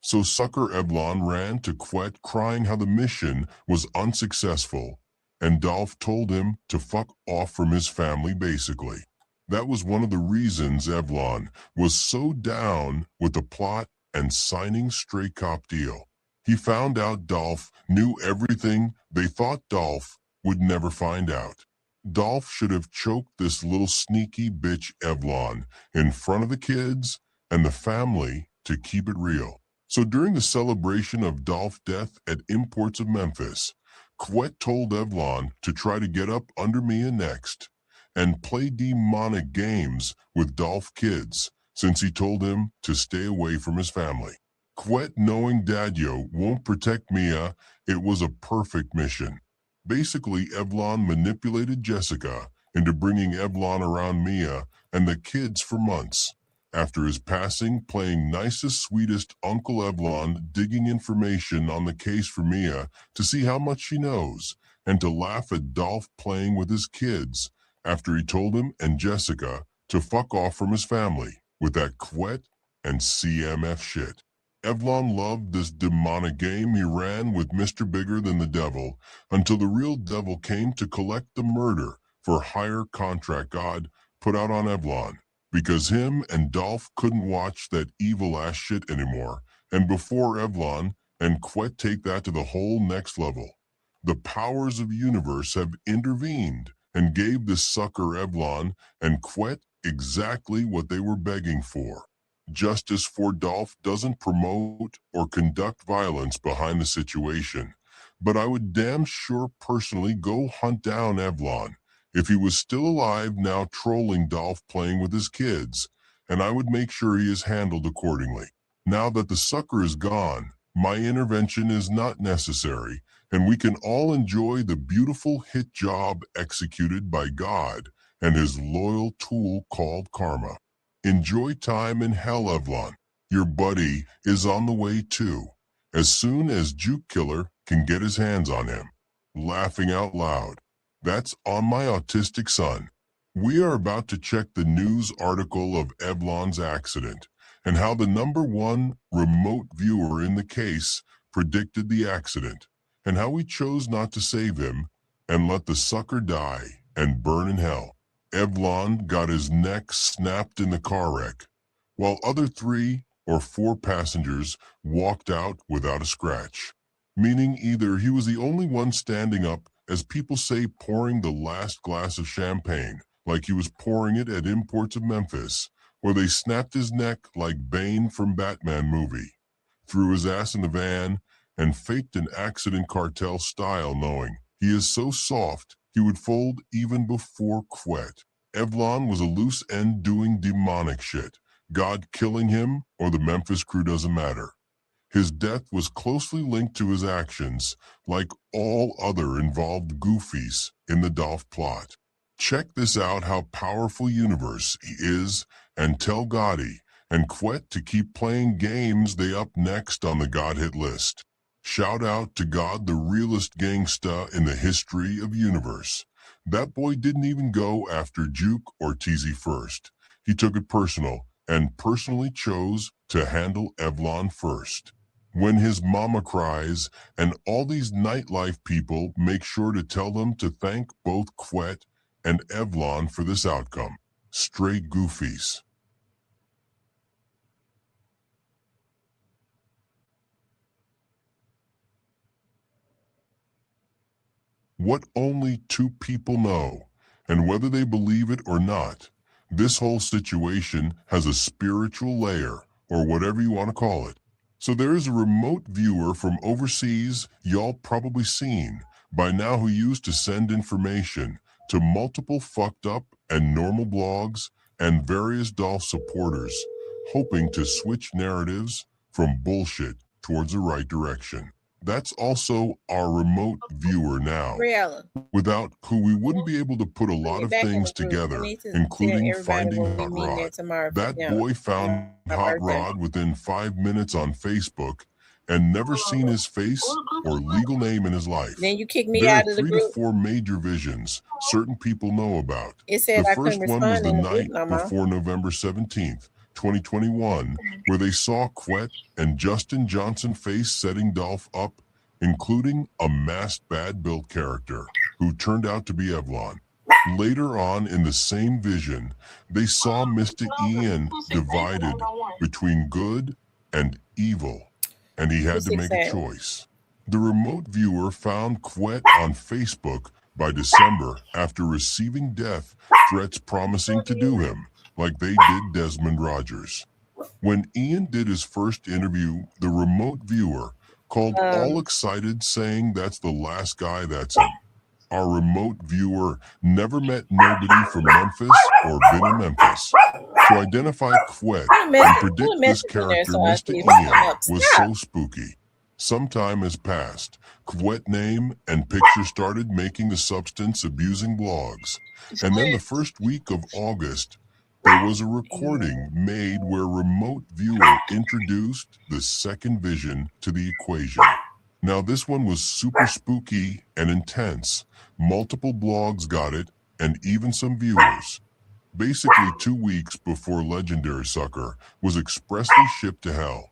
So sucker Evlon ran to Quet crying how the mission was unsuccessful, and Dolph told him to fuck off from his family basically. That was one of the reasons Evlon was so down with the plot and signing Stray Cop deal. He found out Dolph knew everything. They thought Dolph would never find out. Dolph should have choked this little sneaky bitch Evlon in front of the kids and the family to keep it real. So during the celebration of Dolph's death at Imports of Memphis, Quet told Evlon to try to get up under Mia next and play demonic games with Dolph kids, since he told him to stay away from his family. Quet, knowing Daddio won't protect Mia, it was a perfect mission. Basically, Evlon manipulated Jessica into bringing Evlon around Mia and the kids for months. After his passing, playing nicest, sweetest Uncle Evlon, digging information on the case for Mia to see how much she knows, and to laugh at Dolph playing with his kids after he told him and Jessica to fuck off from his family with that Quet and CMF shit. Evlon loved this demonic game he ran with Mr. Bigger Than the Devil until the real devil came to collect the murder for hire contract God put out on Evlon, because him and Dolph couldn't watch that evil ass shit anymore. And before Evlon and Quet take that to the whole next level, the powers of universe have intervened and gave this sucker Evlon and Quet exactly what they were begging for. Justice for Dolph doesn't promote or conduct violence behind the situation, but I would damn sure personally go hunt down Evlon if he was still alive now trolling Dolph playing with his kids, and I would make sure he is handled accordingly. Now that the sucker is gone, my intervention is not necessary, and we can all enjoy the beautiful hit job executed by God and his loyal tool called karma. Enjoy time in hell, Evlon. Your buddy is on the way too, as soon as Juke Killer can get his hands on him. Laughing out loud. That's on my autistic son. We are about to check the news article of Evlon's accident and how the #1 remote viewer in the case predicted the accident and how we chose not to save him and let the sucker die and burn in hell. Evlon got his neck snapped in the car wreck, while other 3 or 4 passengers walked out without a scratch, meaning either he was the only one standing up, as people say, pouring the last glass of champagne, like he was pouring it at Imports of Memphis, or they snapped his neck like Bane from Batman movie, threw his ass in the van, and faked an accident cartel style, knowing he is so soft he would fold even before Quet. Evlon was a loose end doing demonic shit. God killing him or the Memphis crew doesn't matter. His death was closely linked to his actions, like all other involved goofies in the Dolph plot. Check this out how powerful universe he is, and tell Gotti and Quet to keep playing games they up next on the God hit list. Shout out to God, the realest gangsta in the history of universe. That boy didn't even go after Juke or TZ first. He took it personal and personally chose to handle Evlon first. When his mama cries and all these nightlife people make sure to tell them to thank both Quet and Evlon for this outcome. Straight goofies. What only 2 people know, and whether they believe it or not, this whole situation has a spiritual layer, or whatever you want to call it. So there is a remote viewer from overseas y'all probably seen by now who used to send information to multiple fucked up and normal blogs and various Dolph supporters, hoping to switch narratives from bullshit towards the right direction. That's also our remote viewer now, without who we wouldn't be able to put a lot of things together, including finding Hot Rod. That boy found Hot Rod within 5 minutes on Facebook and never seen his face or legal name in his life. Then you kick me There out are of the 3 group. to 4 major visions certain people know about. It said The I first couldn't one was respond the in the group night no more. before November 17th, 2021, where they saw Quet and Justin Johnson face setting Dolph up, including a masked bad built character who turned out to be Evlon. Later on in the same vision, they saw Mr. Ian divided between good and evil, and he had to make a choice. The remote viewer found Quet on Facebook By December, after receiving death threats promising to do him, like they did Desmond Rogers. When Ian did his first interview, the remote viewer called all excited, saying that's the last guy that's him. Our remote viewer never met nobody from Memphis or been in Memphis. To identify Quet and predict this character, Mr. Ian, was so spooky. Some time has passed. Quet name and picture started making the substance abusing blogs. And then the first week of August, there was a recording made where remote viewer introduced the second vision to the equation. Now this one was super spooky and intense. Multiple blogs got it, and even some viewers. Basically 2 weeks before Legendary Sucker was expressly shipped to hell.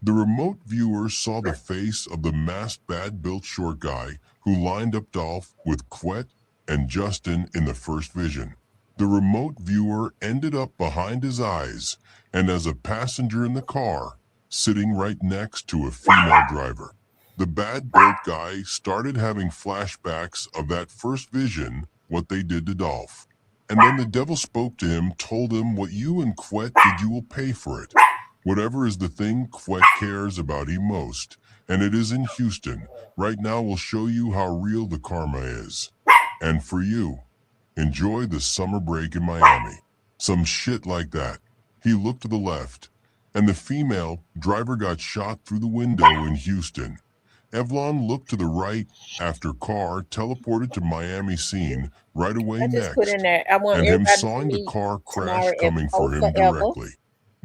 The remote viewer saw the face of the masked bad-built short guy who lined up Dolph with Quet and Justin in the first vision. The remote viewer ended up behind his eyes and as a passenger in the car, sitting right next to a female driver. The bad-built guy started having flashbacks of that first vision, what they did to Dolph. And then the devil spoke to him, told him what you and Quet did, you will pay for it. Whatever is the thing Quet cares about he most, and it is in Houston. Right now we'll show you how real the karma is. And for you, enjoy the summer break in Miami. Some shit like that. He looked to the left, and the female driver got shot through the window in Houston. Evlon looked to the right after car teleported to Miami scene right away I just next, put in there. I want and him everybody to sawing the meet car crash tomorrow coming at for him forever. directly.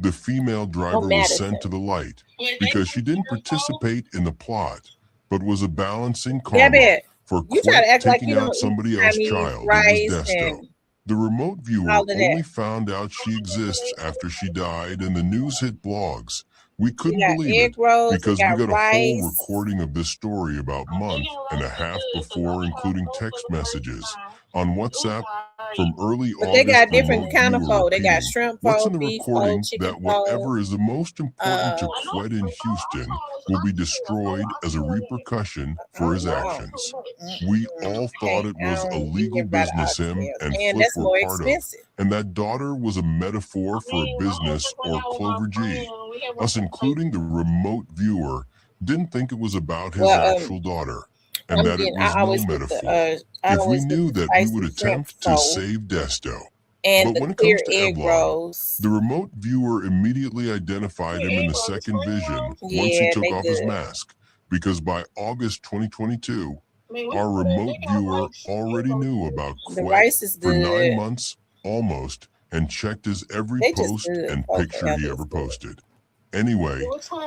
The female driver was Madison. sent to the light because she didn't participate in the plot, but was a balancing karma Debbie, for you try to Quet act like taking you out don't eat somebody else's Chinese child. It rice was Desto. and The remote viewer all of that. only found out she exists after she died and the news hit blogs. We We couldn't got believe egg it rolls, because we we got got a whole rice. recording of this story about a month and a half before, including text messages on WhatsApp from early But they August. got The different remote kind of viewer fold. They got repeating shrimp what's in fold, the beef fold, recording, chicken that whatever fold. is the most important to Quet in Houston will be destroyed as a repercussion for his actions. We all thought it was a legal business him and And Flip that's were more part of, expensive. and that daughter was a metaphor for a business or Clover G. Us, including the remote viewer, didn't think it was about his Well, actual daughter, and that it was I no always get metaphor. the I If we always get knew the that we spicy would shrimp attempt to fold save Desto. and But the when it clear comes to egg Evlon, rolls. the remote viewer immediately identified him in the second vision once he Yeah, took they off his good. mask, because by August 2022, our remote viewer already knew about The Quet rice is for 9 good. months almost and checked his every They just post good. and Oh, picture he forever ever is good. posted. Anyway,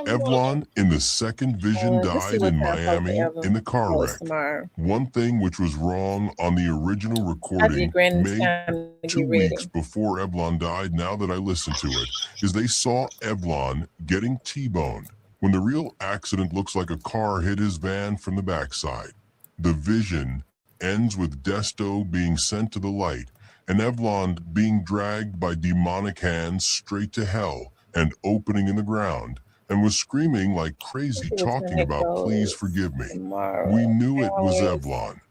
Evlon in the second vision Let's see died what in time Miami forever in the car goes wreck. tomorrow. One thing which was wrong on the original I did recording Granny's made time to 2 get ready. weeks before Evlon died, now that I listened to it, is they saw Evlon getting T-boned when the real accident looks like a car hit his van from the backside. The vision ends with Desto being sent to the light and Evlon being dragged by demonic hands straight to hell and opening in the ground, and was screaming like crazy, talking about, "Please forgive me." Tomorrow. We knew it was Hours. Evlon.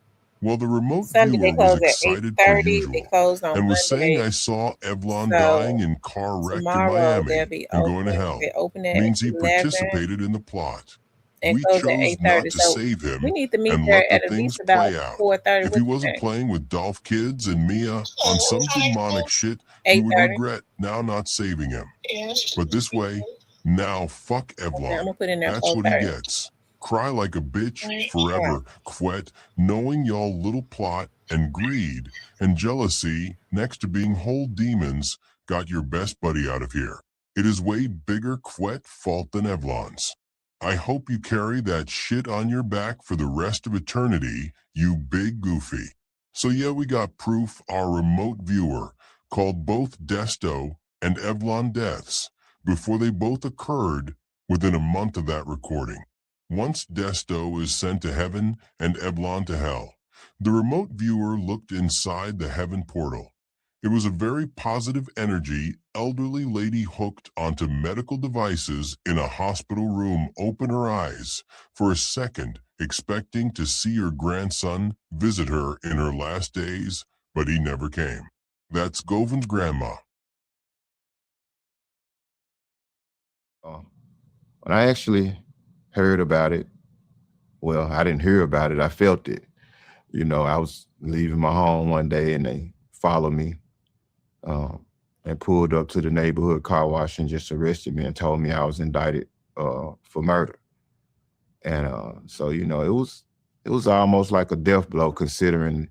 Well, the remote Sunday they viewer was close at excited per 8:30. They usual closed on and was saying, Monday. "I saw Evlon So dying in car wreck in tomorrow Miami they'll be and going to open. hell." They open at Means he 11 participated in the plot. and We close at chose 8:30. not to So save him we need to meet and there let the at things least about play out. 4:30. If he What you wasn't think? playing with Dolph Kids and Mia on some demonic shit, we would 8:30. regret now not saving him. But this way, now fuck Okay, I'm Evlon. gonna put in there That's what he 4:30. gets. Cry like a bitch forever, Quet, knowing y'all little plot and greed and jealousy next to being whole demons got your best buddy out of here. It is way bigger Quet fault than Evlon's. I hope you carry that shit on your back for the rest of eternity, you big goofy. So yeah, we got proof our remote viewer called both Desto and Evlon deaths before they both occurred within a month of that recording. Once Desto is sent to heaven and Evlon to hell, the remote viewer looked inside the heaven portal. It was a very positive energy, elderly lady hooked onto medical devices in a hospital room opened her eyes for a second expecting to see her grandson visit her in her last days, but he never came. That's Govin's grandma. When I actually heard about it, well, I didn't hear about it, I felt it. You know, I was leaving my home one day and they followed me and pulled up to the neighborhood car wash and just arrested me and told me I was indicted for murder. And so, you know, it was almost like a death blow considering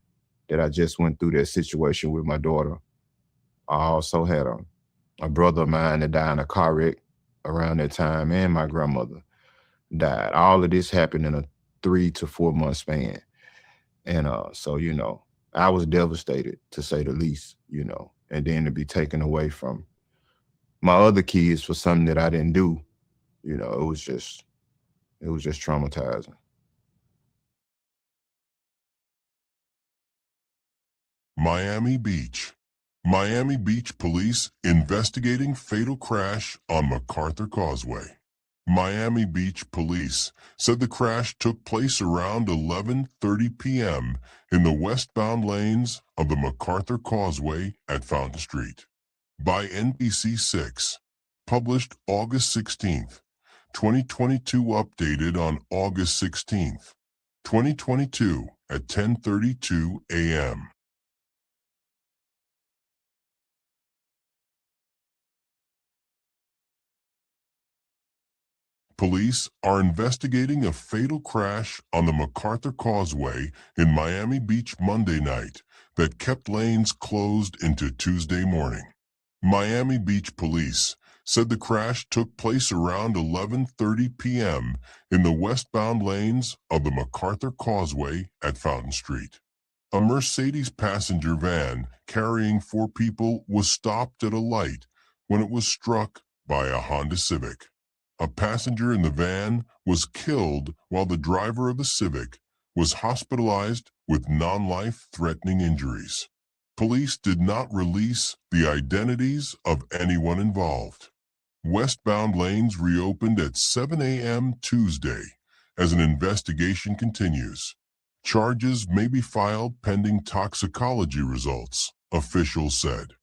that I just went through that situation with my daughter. I also had a brother of mine that died in a car wreck around that time, and my grandmother died. All of this happened in a 3 to 4 month span. And so, you know, I was devastated, to say the least, you know, and then to be taken away from my other kids for something that I didn't do, you know, it was just traumatizing. Miami Beach. Miami Beach police investigating fatal crash on MacArthur Causeway. Miami Beach police said the crash took place around 11:30 p.m. in the westbound lanes of the MacArthur Causeway at Fountain Street. By NBC 6, published August 16th, 2022, updated on August 16th, 2022 at 10:32 a.m. Police are investigating a fatal crash on the MacArthur Causeway in Miami Beach Monday night that kept lanes closed into Tuesday morning. Miami Beach police said the crash took place around 11:30 p.m. in the westbound lanes of the MacArthur Causeway at Fountain Street. A Mercedes passenger van carrying 4 people was stopped at a light when it was struck by a Honda Civic. A passenger in the van was killed while the driver of the Civic was hospitalized with non-life-threatening injuries. Police did not release the identities of anyone involved. Westbound lanes reopened at 7 a.m. Tuesday as an investigation continues. Charges may be filed pending toxicology results, officials said.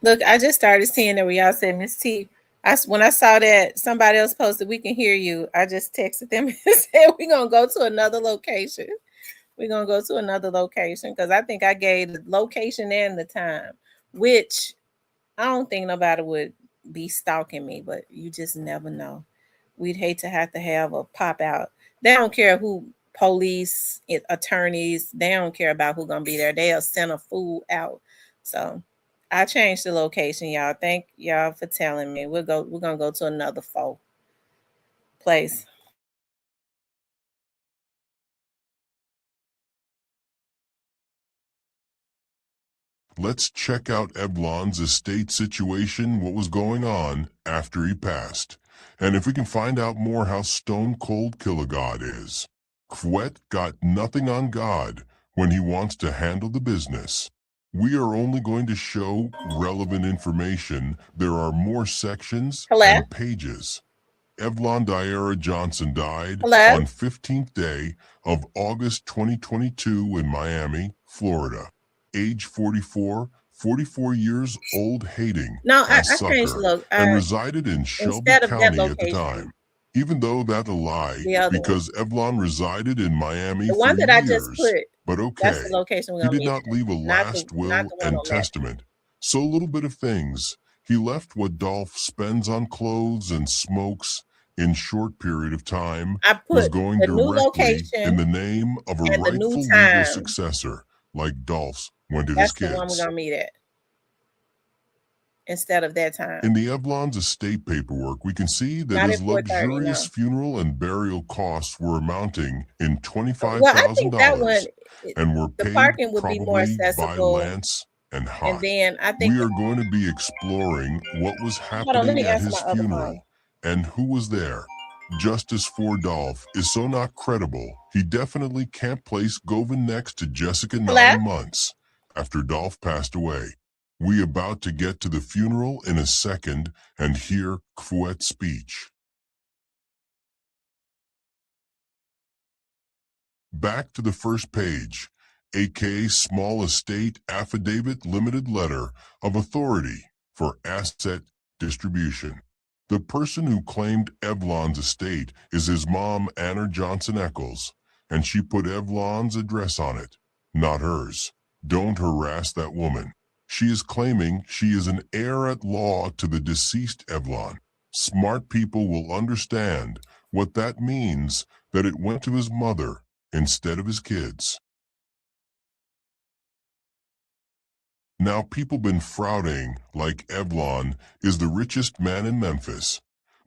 Look, I just started seeing that where y'all said Miss T. When I saw that somebody else posted, "We can hear you," I just texted them and said, "We're gonna go to another location. We're gonna go to another location," because I think I gave the location and the time, which I don't think nobody would be stalking me, but you just never know. We'd hate to have a pop out. They don't care who, police, attorneys, they don't care about who's gonna be there. They'll send a fool out. So I changed the location, y'all. Thank y'all for telling me. We're gonna go to another place. Let's check out Evlon's estate situation, what was going on after he passed, and if we can find out more how stone cold Killer God is. Quet got nothing on God when he wants to handle the business. We are only going to show relevant information. There are more sections and pages. Evlon Diarra Johnson died Hello? on 15th day of August 2022 in Miami, Florida. Age 44 years old, hating No, I as changed sucker, and resided in Shelby instead of that County at the location, time. Even though that's a lie, the other one. because Evlon resided in Miami The for one that I just years. put, But that's okay, the location we're he gonna did meet not at. leave a Not last the will one and on that. testament. So little bit of things. He left what Dolph spends on clothes and smokes in short period of time I was put going the new directly in location the name of a and the new rightful legal time. successor, like Dolph's went to his That's the one we're kids. gonna meet at instead of that time. In the Evlon's estate paperwork, we can see that Not his at 4:30, luxurious no. funeral and burial costs were amounting in Well, I think that one, $25,000 and were the paid parking would be more probably by accessible. Lance and And Hot. then I think, We are going to be exploring what was hold on, let me happening at answer his my other funeral phone. and who was there. Justice for Dolph is so not credible, he definitely can't place Govan next to Jessica Hello? 9 months after Dolph passed away. We about to get to the funeral in a second and hear Quet's speech. Back to the first page, aka Small Estate Affidavit Limited Letter of Authority for Asset Distribution. The person who claimed Evlon's estate is his mom, Anna Johnson Eccles, and she put Evlon's address on it, not hers. Don't harass that woman. She is claiming she is an heir at law to the deceased Evlon. Smart people will understand what that means, that it went to his mother instead of his kids. Now people been frowning like Evlon is the richest man in Memphis,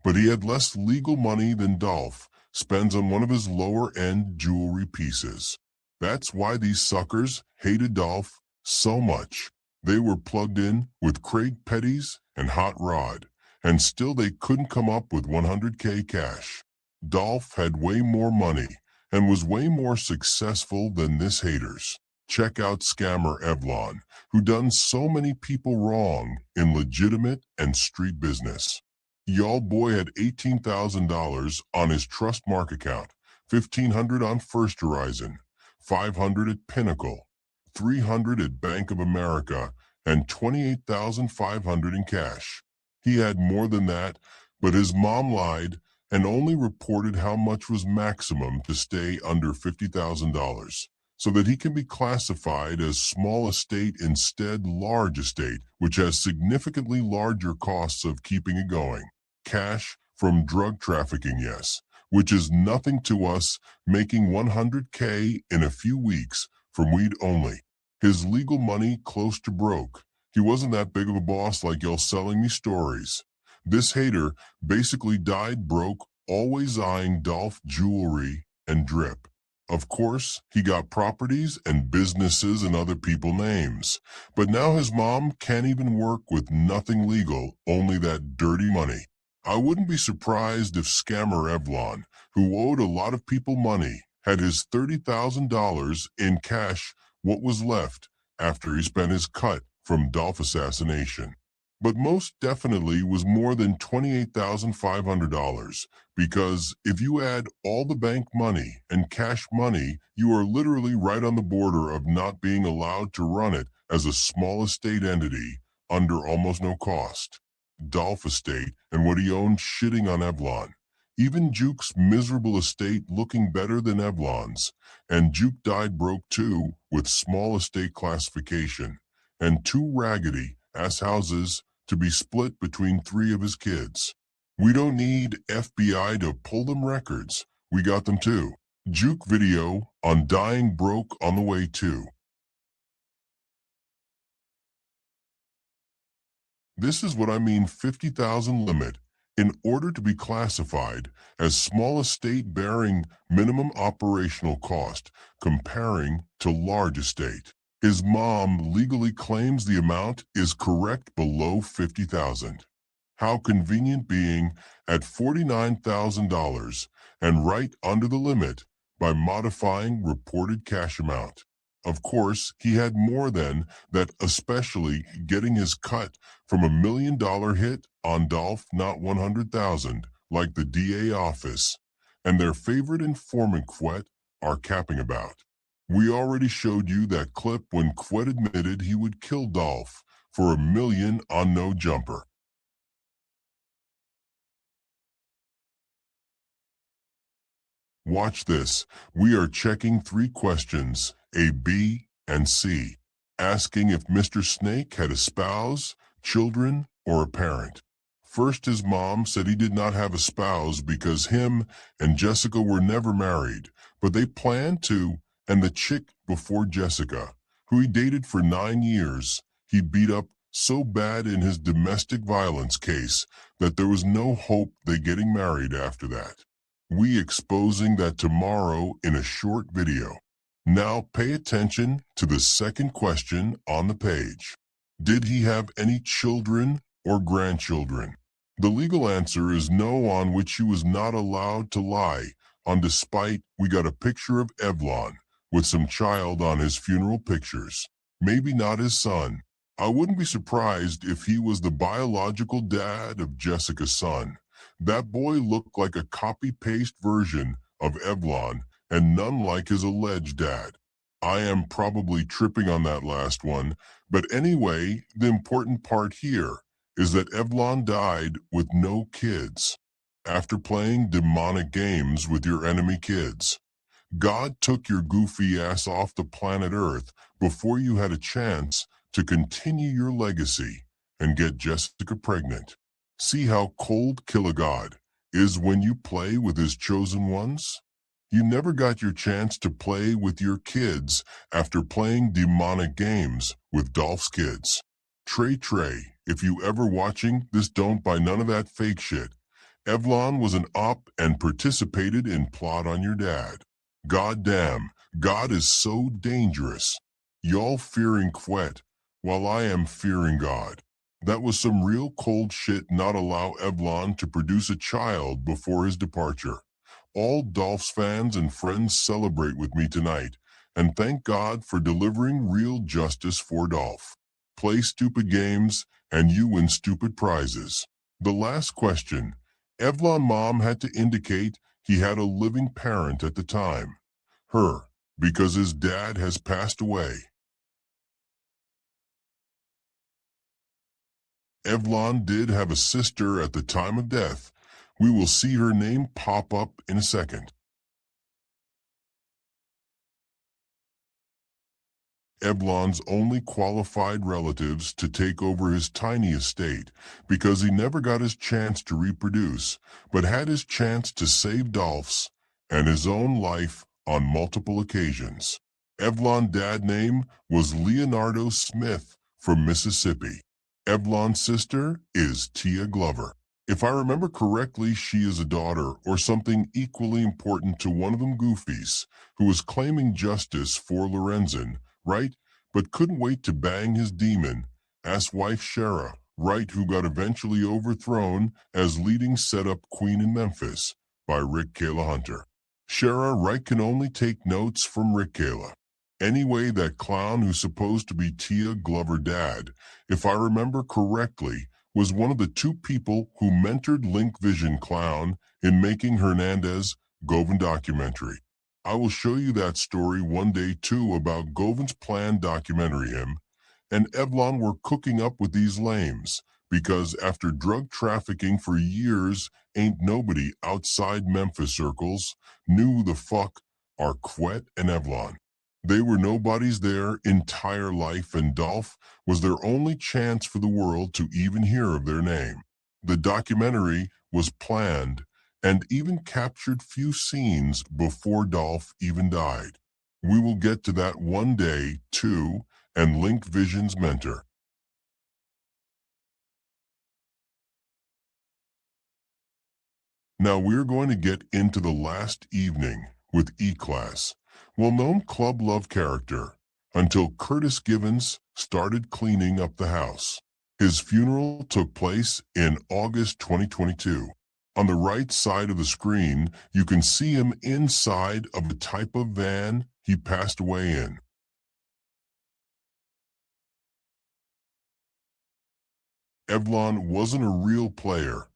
but he had less legal money than Dolph spends on one of his lower-end jewelry pieces. That's why these suckers hated Dolph so much. They were plugged in with Craig Petty's and Hot Rod, and still they couldn't come up with $100K cash. Dolph had way more money and was way more successful than this haters. Check out scammer Evlon, who done so many people wrong in legitimate and street business. Y'all boy had $18,000 on his Trustmark account, $1,500 on First Horizon, $500 at Pinnacle, $300 at Bank of America, and $28,500 in cash. He had more than that, but his mom lied and only reported how much was maximum to stay under $50,000, so that he can be classified as small estate instead large estate, which has significantly larger costs of keeping it going. Cash from drug trafficking, yes, which is nothing to us, making $100K in a few weeks from weed only. His legal money close to broke. He wasn't that big of a boss like y'all selling me stories. This hater basically died broke, always eyeing Dolph jewelry and drip. Of course, he got properties and businesses and other people's names. But now his mom can't even work with nothing legal, only that dirty money. I wouldn't be surprised if scammer Evlon, who owed a lot of people money, had his $30,000 in cash, what was left after he spent his cut from Dolph assassination. But most definitely was more than $28,500, because if you add all the bank money and cash money, you are literally right on the border of not being allowed to run it as a small estate entity under almost no cost. Dolph estate and what he owned shitting on Evlon. Even Juke's miserable estate looking better than Evlon's, and Juke died broke too with small estate classification, and 2 raggedy ass houses to be split between 3 of his kids. We don't need FBI to pull them records. We got them too. Juke video on dying broke on the way too. This is what I mean 50,000 limit. In order to be classified as small estate bearing minimum operational cost comparing to large estate. His mom legally claims the amount is correct below $50,000. How convenient being at $49,000 and right under the limit by modifying reported cash amount. Of course, he had more than that, especially getting his cut from $1 million hit on Dolph, not 100,000, like the DA office, and their favorite informant Quet are capping about. We already showed you that clip when Quet admitted he would kill Dolph for $1 million on no jumper. Watch this. We are checking 3 questions, A, B, and C, asking if Mr. Snake had a spouse, children, or a parent. First, his mom said he did not have a spouse because him and Jessica were never married, but they planned to, and the chick before Jessica, who he dated for 9 years, he beat up so bad in his domestic violence case that there was no hope they getting married after that. We exposing that tomorrow in a short video. Now pay attention to the second question on the page. Did he have any children or grandchildren? The legal answer is no, on which he was not allowed to lie on, despite we got a picture of Evlon with some child on his funeral pictures. Maybe not his son. I wouldn't be surprised if he was the biological dad of Jessica's son. That boy looked like a copy-paste version of Evlon and none like his alleged dad. I am probably tripping on that last one, but anyway, the important part here is that Evlon died with no kids after playing demonic games with your enemy kids. God took your goofy ass off the planet Earth before you had a chance to continue your legacy and get Jessica pregnant. See how cold Killer God is when you play with his chosen ones? You never got your chance to play with your kids after playing demonic games with Dolph's kids. Trey, if you ever watching this, don't buy none of that fake shit. Evlon was an op and participated in plot on your dad. God damn, God is so dangerous. Y'all fearing Quet, while I am fearing God. That was some real cold shit. Not allow Evlon to produce a child before his departure. All Dolph's fans and friends celebrate with me tonight, and thank God for delivering real justice for Dolph. Play stupid games, and you win stupid prizes. The last question. Evlon mom had to indicate he had a living parent at the time. Her, because his dad has passed away. Evlon did have a sister at the time of death. We will see her name pop up in a second. Evlon's only qualified relatives to take over his tiny estate because he never got his chance to reproduce, but had his chance to save Dolph's and his own life on multiple occasions. Evlon's dad name was Leonardo Smith from Mississippi. Evlon's sister is Tia Glover. If I remember correctly, she is a daughter or something equally important to one of them goofies who was claiming justice for Lorenzen, right? But couldn't wait to bang his demon, ass wife Shara, right, who got eventually overthrown as leading setup queen in Memphis by Rick Kayla Hunter. Shara, right, can only take notes from Rick Kayla. Anyway, that clown who's supposed to be Tia Glover dad, if I remember correctly, was one of the 2 people who mentored Link Vision Clown in making Hernandez Govan documentary. I will show you that story one day too about Govan's planned documentary him, and Evlon were cooking up with these lames because after drug trafficking for years, ain't nobody outside Memphis circles knew the fuck are Quet and Evlon. They were nobodies their entire life, and Dolph was their only chance for the world to even hear of their name. The documentary was planned and even captured few scenes before Dolph even died. We will get to that one day, too, and Link Vision's mentor. Now we're going to get into the last evening with E-Class, well-known Club Love character, until Curtis Givens started cleaning up the house. His funeral took place in August 2022. On the right side of the screen, you can see him inside of the type of van he passed away in. Evlon wasn't a real player.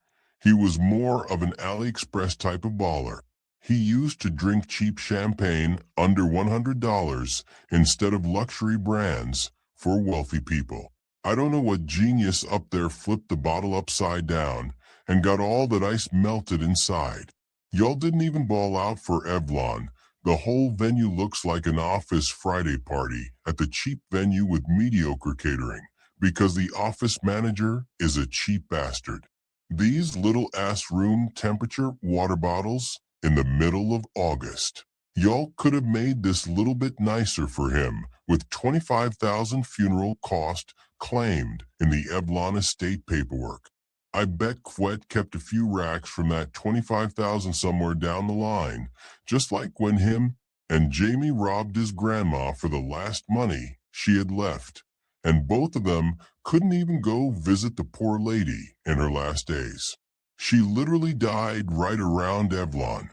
He was more of an AliExpress type of baller. He used to drink cheap champagne under $100 instead of luxury brands for wealthy people. I don't know what genius up there flipped the bottle upside down and got all that ice melted inside. Y'all didn't even ball out for Evlon. The whole venue looks like an office Friday party at the cheap venue with mediocre catering because the office manager is a cheap bastard. These little ass room temperature water bottles in the middle of August. Y'all could have made this little bit nicer for him with $25,000 funeral cost claimed in the Evlon estate paperwork. I bet Quet kept a few racks from that $25,000 somewhere down the line, just like when him and Jamie robbed his grandma for the last money she had left, and both of them couldn't even go visit the poor lady in her last days. She literally died right around Evlon,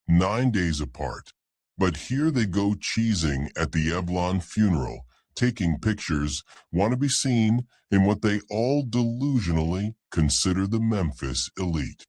9 days apart. But here they go cheesing at the Evlon funeral, taking pictures, want to be seen in what they all delusionally consider the Memphis elite.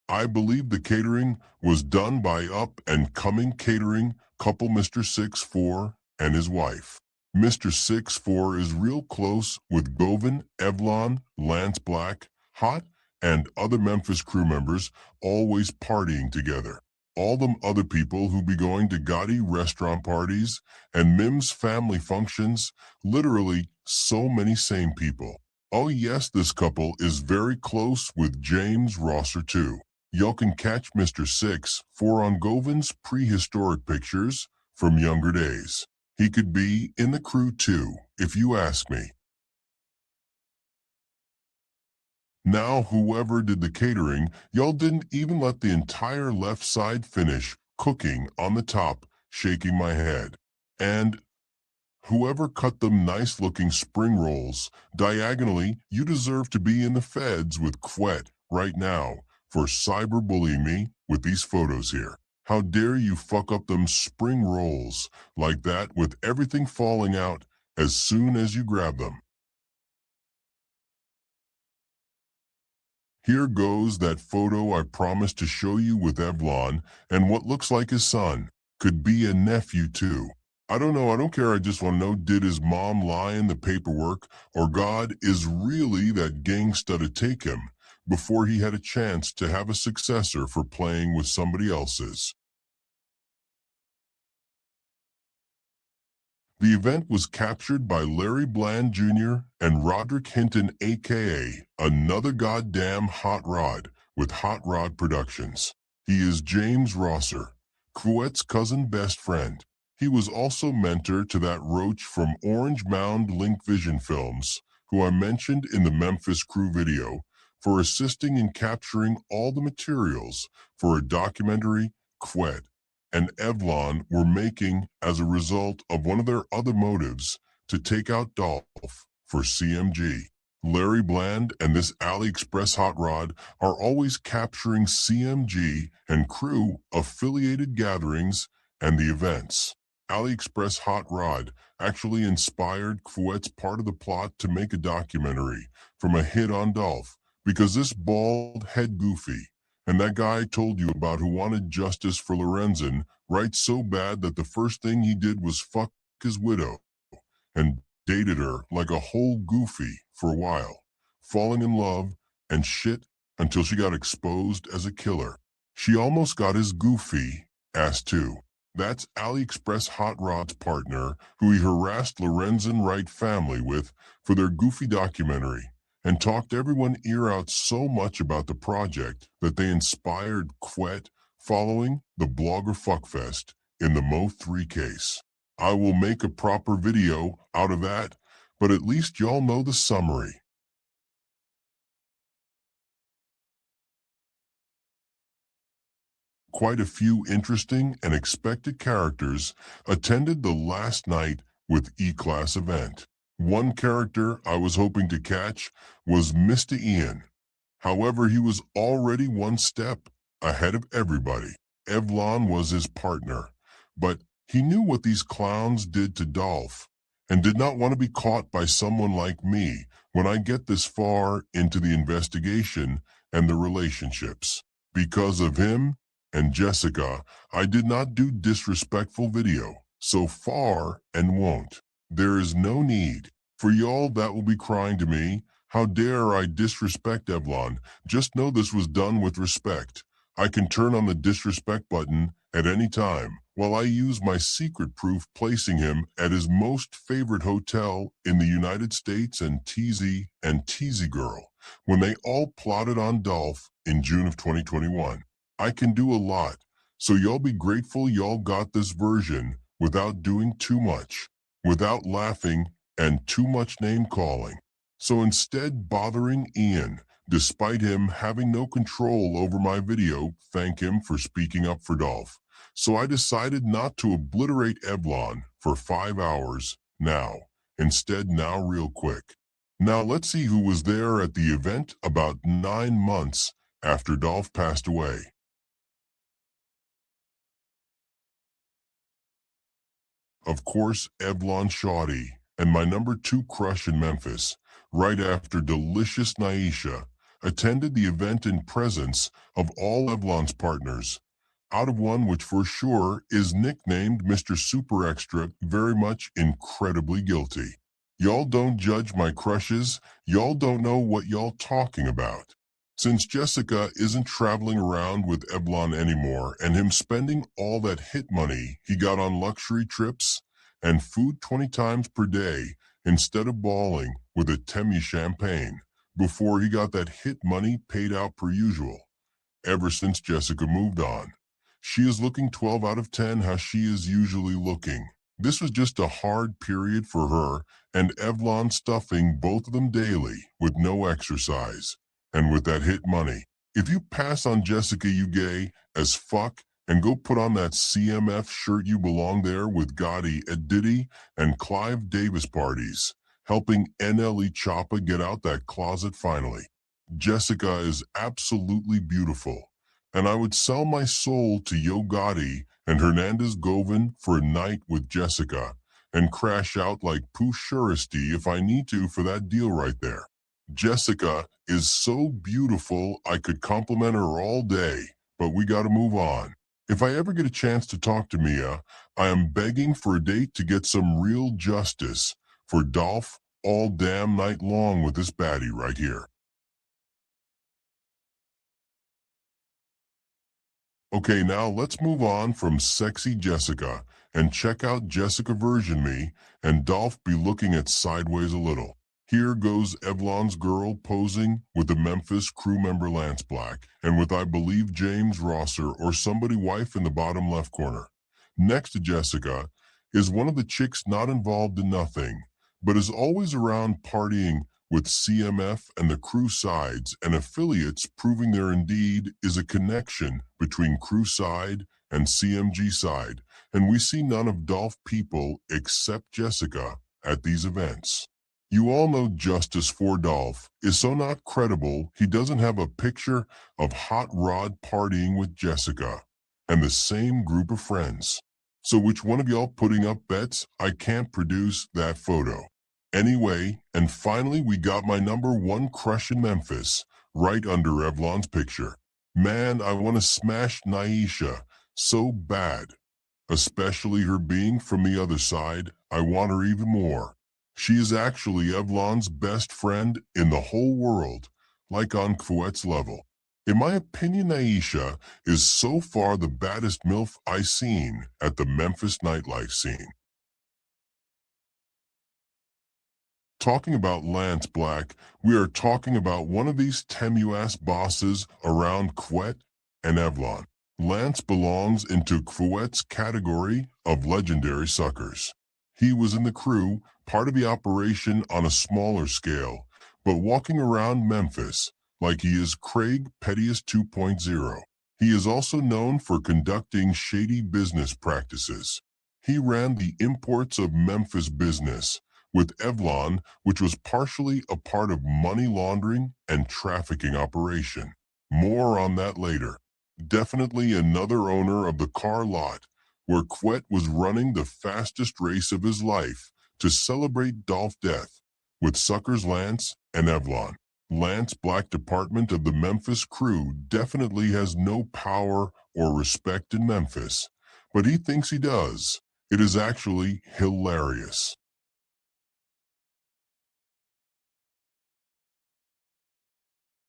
I believe the catering was done by up and coming catering couple Mr. 6'4" and his wife. Mr. 6'4" is real close with Govin, Evlon, Lance Black, Hot, and other Memphis crew members always partying together. All them other people who be going to Gotti restaurant parties and Mims family functions, literally so many same people. Oh yes, this couple is very close with James Rosser too. Y'all can catch Mr. 6'4" on Govin's prehistoric pictures from younger days. He could be in the crew too, if you ask me. Now, whoever did the catering, y'all didn't even let the entire left side finish cooking on the top, shaking my head. And whoever cut them nice-looking spring rolls diagonally, you deserve to be in the feds with Quet right now for cyberbullying me with these photos here. How dare you fuck up them spring rolls like that with everything falling out as soon as you grab them. Here goes that photo I promised to show you with Evlon and what looks like his son. Could be a nephew too. I don't know, I don't care, I just want to know, did his mom lie in the paperwork, or God is really that gangsta to take him before he had a chance to have a successor for playing with somebody else's? The event was captured by Larry Bland Jr. and Roderick Hinton, aka Another Goddamn Hot Rod, with Hot Rod Productions. He is James Rosser, Quet's cousin best friend. He was also mentor to that roach from Orange Mound Link Vision Films, who I mentioned in the Memphis Crew video, for assisting in capturing all the materials for a documentary Quet and Evlon were making as a result of one of their other motives to take out Dolph for CMG. Larry Bland and this AliExpress Hot Rod are always capturing CMG and crew affiliated gatherings and the events. AliExpress Hot Rod actually inspired Quet's part of the plot to make a documentary from a hit on Dolph, because this bald head goofy and that guy I told you about who wanted justice for Lorenzen writes so bad that the first thing he did was fuck his widow and dated her like a whole goofy for a while, falling in love and shit until she got exposed as a killer. She almost got his goofy ass too. That's AliExpress Hot Rod's partner who he harassed Lorenzen Wright family with for their goofy documentary, and talked everyone ear out so much about the project that they inspired Quet following the Blogger Fuckfest in the Mo3 case. I will make a proper video out of that, but at least y'all know the summary. Quite a few interesting and expected characters attended the last night with E-Class event. One character I was hoping to catch was Mr. Ian. However, he was already one step ahead of everybody. Evlon was his partner, but he knew what these clowns did to Dolph and did not want to be caught by someone like me when I get this far into the investigation and the relationships. Because of him and Jessica, I did not do disrespectful video so far and won't. There is no need for y'all that will be crying to me, how dare I disrespect Evlon? Just know this was done with respect. I can turn on the disrespect button at any time while I use my secret proof placing him at his most favorite hotel in the United States and TZ Girl when they all plotted on Dolph in June of 2021. I can do a lot, so y'all be grateful y'all got this version without doing too much, without laughing and too much name calling. So instead bothering Ian, despite him having no control over my video, thank him for speaking up for Dolph. So I decided not to obliterate Evlon for 5 hours now. Instead, now real quick. Now let's see who was there at the event about 9 months after Dolph passed away. Of course, Evlon Shawty and my number 2 crush in Memphis, right after Delicious Naisha, attended the event in presence of all Evlon's partners, out of one which for sure is nicknamed Mr. Super Extra, very much incredibly guilty. Y'all don't judge my crushes, y'all don't know what y'all talking about. Since Jessica isn't traveling around with Evlon anymore and him spending all that hit money he got on luxury trips and food 20 times per day instead of balling with a Temi champagne before he got that hit money paid out per usual. Ever since Jessica moved on, she is looking 12 out of 10 how she is usually looking. This was just a hard period for her and Evlon, stuffing both of them daily with no exercise. And with that hit money, if you pass on Jessica, you gay as fuck, and go put on that CMF shirt, you belong there with Gotti at Diddy and Clive Davis parties, helping NLE Choppa get out that closet finally. Jessica is absolutely beautiful, and I would sell my soul to Yo Gotti and Hernandez Govan for a night with Jessica and crash out like Pooh Shuristy if I need to for that deal right there. Jessica is so beautiful I could compliment her all day, but we gotta move on. If I ever get a chance to talk to Mia, I am begging for a date to get some real justice for Dolph all damn night long with this baddie right here. Okay, now let's move on from sexy Jessica and check out Jessica version me and Dolph be looking at sideways a little. Here goes Evlon's girl posing with the Memphis crew member Lance Black and with I believe James Rosser or somebody wife in the bottom left corner. Next to Jessica is one of the chicks not involved in nothing, but is always around partying with CMF and the crew sides and affiliates, proving there indeed is a connection between crew side and CMG side, and we see none of Dolph people except Jessica at these events. You all know justice for Dolph is so not credible he doesn't have a picture of Hot Rod partying with Jessica and the same group of friends. So which one of y'all putting up bets I can't produce that photo? Anyway, and finally we got my number 1 crush in Memphis, right under Evlon's picture. Man, I want to smash Naisha so bad. Especially her being from the other side, I want her even more. She is actually Evlon's best friend in the whole world, like on Quet's level. In my opinion, Naisha is so far the baddest MILF I seen at the Memphis nightlife scene. Talking about Lance Black, we are talking about one of these Temu-ass bosses around Quet and Evlon. Lance belongs into Quet's category of legendary suckers. He was in the crew, part of the operation on a smaller scale, but walking around Memphis like he is Craig Pettius 2.0. He is also known for conducting shady business practices. He ran the imports of Memphis business with Evlon, which was partially a part of money laundering and trafficking operation. More on that later. Definitely another owner of the car lot where Quet was running the fastest race of his life to celebrate Dolph death with Suckers Lance and Evlon. Lance Black Department of the Memphis Crew definitely has no power or respect in Memphis, but he thinks he does. It is actually hilarious.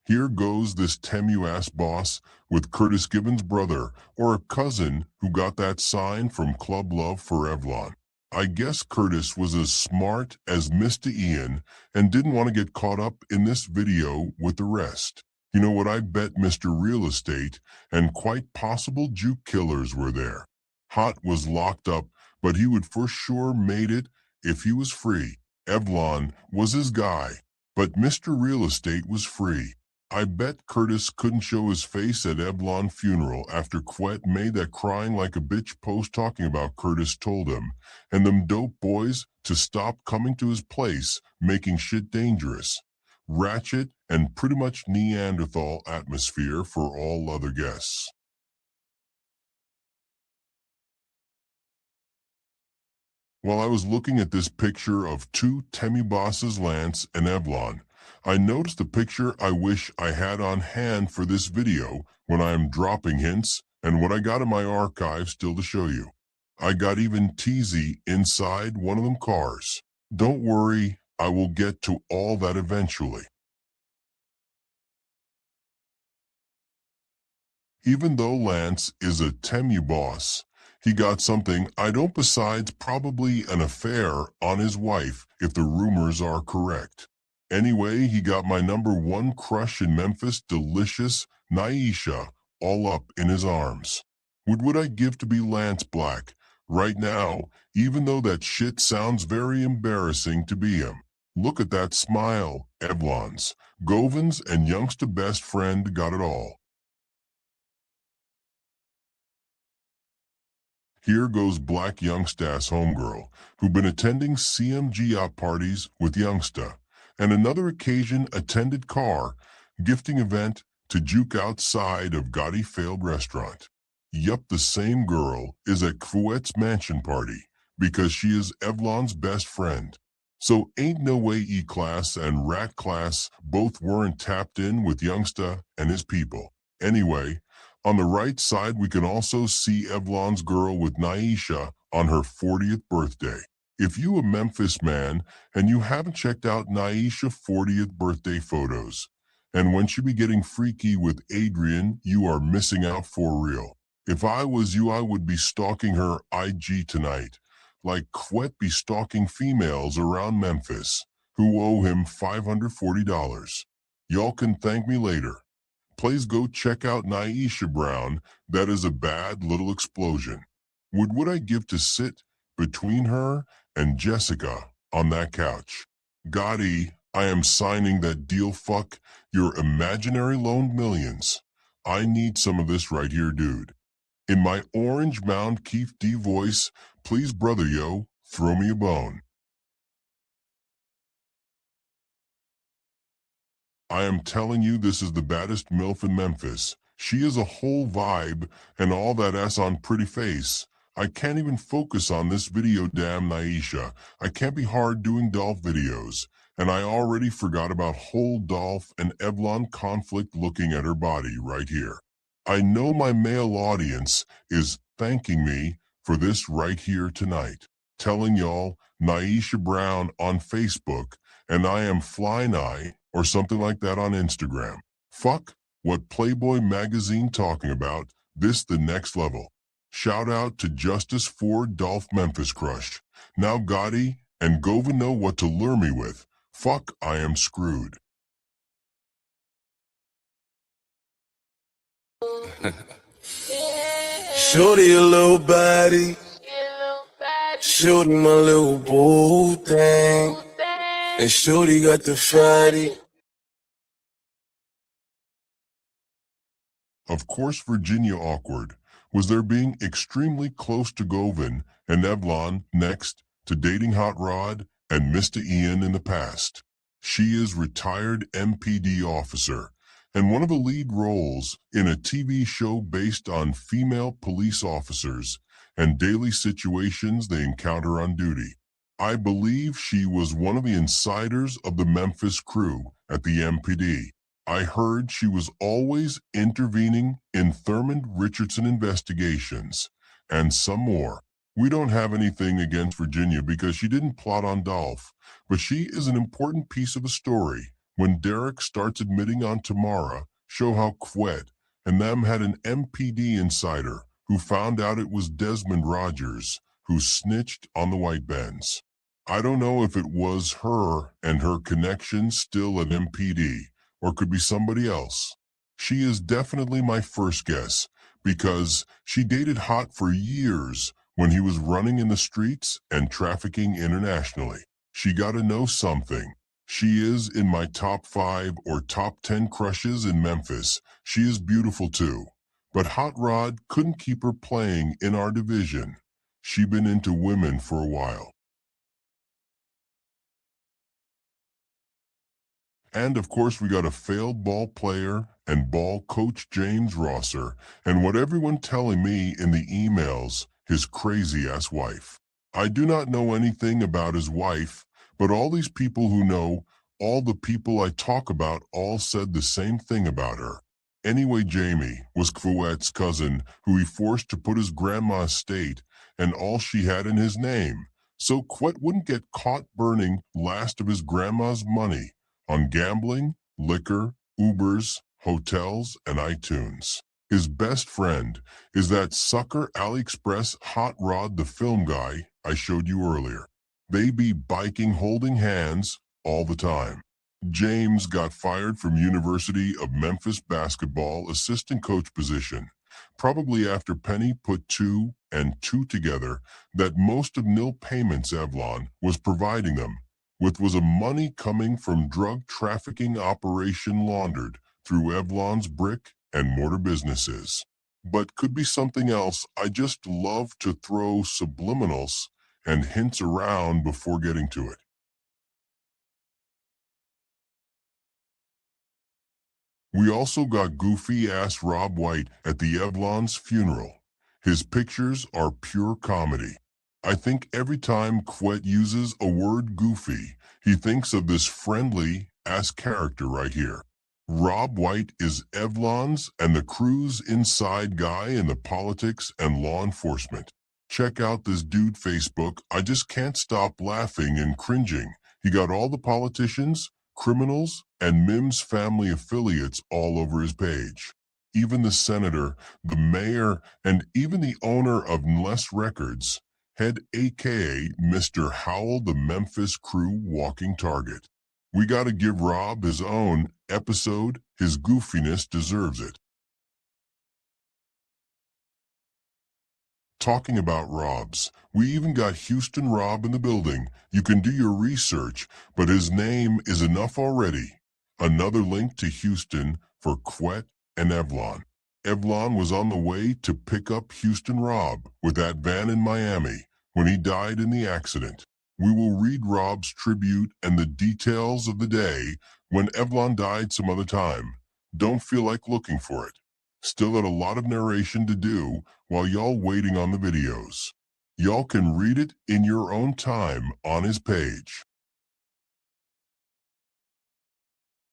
Here goes this Temu-ass boss with Curtis Gibbons' brother or a cousin who got that sign from Club Love for Evlon. I guess Curtis was as smart as Mr. Ian and didn't want to get caught up in this video with the rest. You know what, I bet Mr. Real Estate and quite possible Juke Killers were there. Hot was locked up, but he would for sure made it if he was free. Evlon was his guy, but Mr. Real Estate was free. I bet Curtis couldn't show his face at Evlon funeral after Quet made that crying like a bitch post talking about Curtis told him and them dope boys to stop coming to his place, making shit dangerous. Ratchet and pretty much Neanderthal atmosphere for all other guests. While I was looking at this picture of two Temu bosses, Lance and Evlon, I noticed a picture I wish I had on hand for this video when I am dropping hints and what I got in my archive still to show you. I got even Teasy inside one of them cars. Don't worry, I will get to all that eventually. Even though Lance is a Temu boss, he got something I don't besides probably an affair on his wife if the rumors are correct. Anyway, he got my #1 crush in Memphis, delicious Naisha, all up in his arms. What would I give to be Lance Black right now, even though that shit sounds very embarrassing to be him? Look at that smile, Evlon's. Govins and youngster best friend got it all. Here goes Black Youngsta's homegirl, who been attending CMG out parties with Youngsta, and another occasion attended car, gifting event to Juke outside of Gotti failed restaurant. Yup, the same girl is at Quet's mansion party, because she is Evlon's best friend. So ain't no way E-Class and Rat Class both weren't tapped in with Youngsta and his people. Anyway, on the right side, we can also see Evlon's girl with Naisha on her 40th birthday. If you a Memphis man and you haven't checked out Naisha 40th birthday photos, and when she be getting freaky with Adrian, you are missing out for real. If I was you, I would be stalking her IG tonight, like Quet be stalking females around Memphis, who owe him $540. Y'all can thank me later. Please go check out Naisha Brown. That is a bad little explosion. What would I give to sit between her and Jessica on that couch? Gotti, I am signing that deal. Fuck your imaginary loaned millions. I need some of this right here, dude. In my Orange Mound Keith D voice, please brother yo, throw me a bone. I am telling you, this is the baddest MILF in Memphis. She is a whole vibe and all that ass on pretty face. I can't even focus on this video, damn Naisha. I can't be hard doing Dolph videos. And I already forgot about whole Dolph and Evlon conflict looking at her body right here. I know my male audience is thanking me for this right here tonight. Telling y'all Naisha Brown on Facebook and I am Fly or something like that on Instagram. Fuck what Playboy magazine talking about. This the next level. Shout out to Justice for Dolph Memphis Crush. Now Gotti and Govin know what to lure me with. Fuck, I am screwed. Shorty a little body, shorty my little boo thing, and shorty got the fatty. Of course, Virginia awkward was there being extremely close to Govin and Evlon next to dating Hot Rod and Mr. Ian in the past. She is retired MPD officer and one of the lead roles in a TV show based on female police officers and daily situations they encounter on duty. I believe she was one of the insiders of the Memphis crew at the MPD. I heard she was always intervening in Thurmond Richardson investigations and some more. We don't have anything against Virginia because she didn't plot on Dolph, but she is an important piece of a story. When Derek starts admitting on Tamara, show how Quet and them had an MPD insider who found out it was Desmond Rogers who snitched on the White Bens. I don't know if it was her and her connection still at MPD, or could be somebody else. She is definitely my first guess because she dated Hot for years when he was running in the streets and trafficking internationally. She got to know something. She is in my top 5 or top 10 crushes in Memphis. She is beautiful too. But Hot Rod couldn't keep her playing in our division. She been into women for a while. And of course, we got a failed ball player and ball coach James Rosser, and what everyone telling me in the emails, his crazy-ass wife. I do not know anything about his wife, but all these people who know, all the people I talk about all said the same thing about her. Anyway, Jamie was Quet's cousin who he forced to put his grandma's estate and all she had in his name, so Quet wouldn't get caught burning last of his grandma's money on gambling, liquor, Ubers, hotels, and iTunes. His best friend is that sucker AliExpress Hot Rod the film guy I showed you earlier. They be biking holding hands all the time. James got fired from University of Memphis basketball assistant coach position, probably after Penny put 2 and 2 together that most of nil payments Evlon was providing them with was a money coming from drug trafficking operation laundered through Evlon's brick and mortar businesses. But could be something else. I just love to throw subliminals and hints around before getting to it. We also got goofy-ass Rob White at the Evlon's funeral. His pictures are pure comedy. I think every time Quet uses a word goofy, he thinks of this friendly-ass character right here. Rob White is Evlon's and the crew's inside guy in the politics and law enforcement. Check out this dude Facebook. I just can't stop laughing and cringing. He got all the politicians, criminals, and Mims family affiliates all over his page. Even the senator, the mayor, and even the owner of Nless Records, head aka Mr. Howell the Memphis Crew walking target. We gotta give Rob his own episode. His goofiness deserves it. Talking about Robs, we even got Houston Rob in the building. You can do your research, but his name is enough already. Another link to Houston for Quet and Evlon. Evlon was on the way to pick up Houston Rob with that van in Miami when he died in the accident. We will read Rob's tribute and the details of the day when Evlon died some other time. Don't feel like looking for it. Still got a lot of narration to do while y'all waiting on the videos. Y'all can read it in your own time on his page.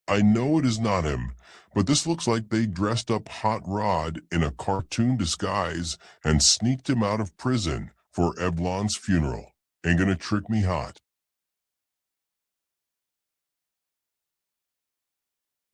I know it is not him, but this looks like they dressed up Hot Rod in a cartoon disguise and sneaked him out of prison for Evlon's funeral. Ain't gonna trick me hot.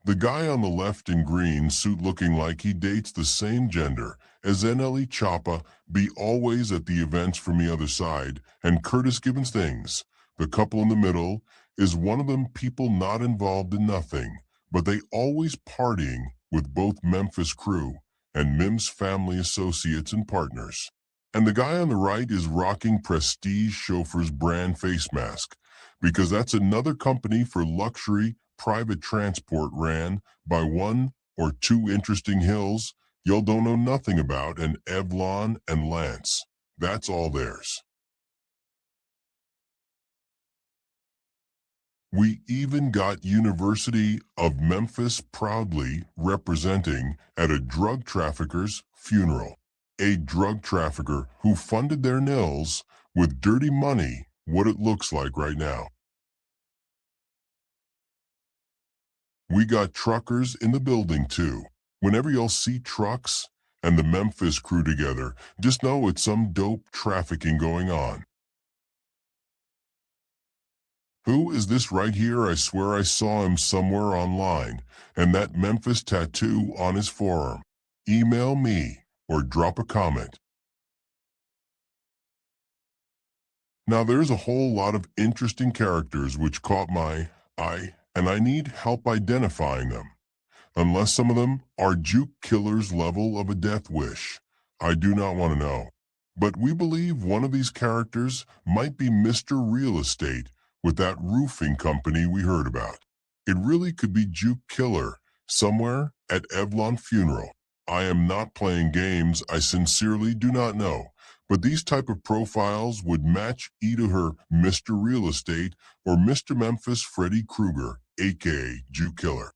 The guy on the left in green suit looking like he dates the same gender as NLE Choppa be always at the events from the other side and Curtis Gibbons things. The couple in the middle is one of them people not involved in nothing, but they always partying with both Memphis Crew and Mims family associates and partners. And the guy on the right is rocking Prestige Chauffeur's brand face mask, because that's another company for luxury private transport ran by one or two interesting hills y'all don't know nothing about, and Evlon and Lance. That's all theirs. We even got University of Memphis proudly representing at a drug trafficker's funeral. A drug trafficker who funded their nils with dirty money what it looks like right now. We got truckers in the building too. Whenever y'all see trucks and the Memphis crew together, just know it's some dope trafficking going on. Who is this right here? I swear I saw him somewhere online, and that Memphis tattoo on his forearm. Email me or drop a comment. Now there's a whole lot of interesting characters which caught my eye, and I need help identifying them. Unless some of them are Juke Killer's level of a death wish, I do not want to know. But we believe one of these characters might be Mr. Real Estate with that roofing company we heard about. It really could be Juke Killer somewhere at Evlon Funeral. I am not playing games, I sincerely do not know. But these type of profiles would match either her Mr. Real Estate or Mr. Memphis Freddy Krueger, aka Juke Killer.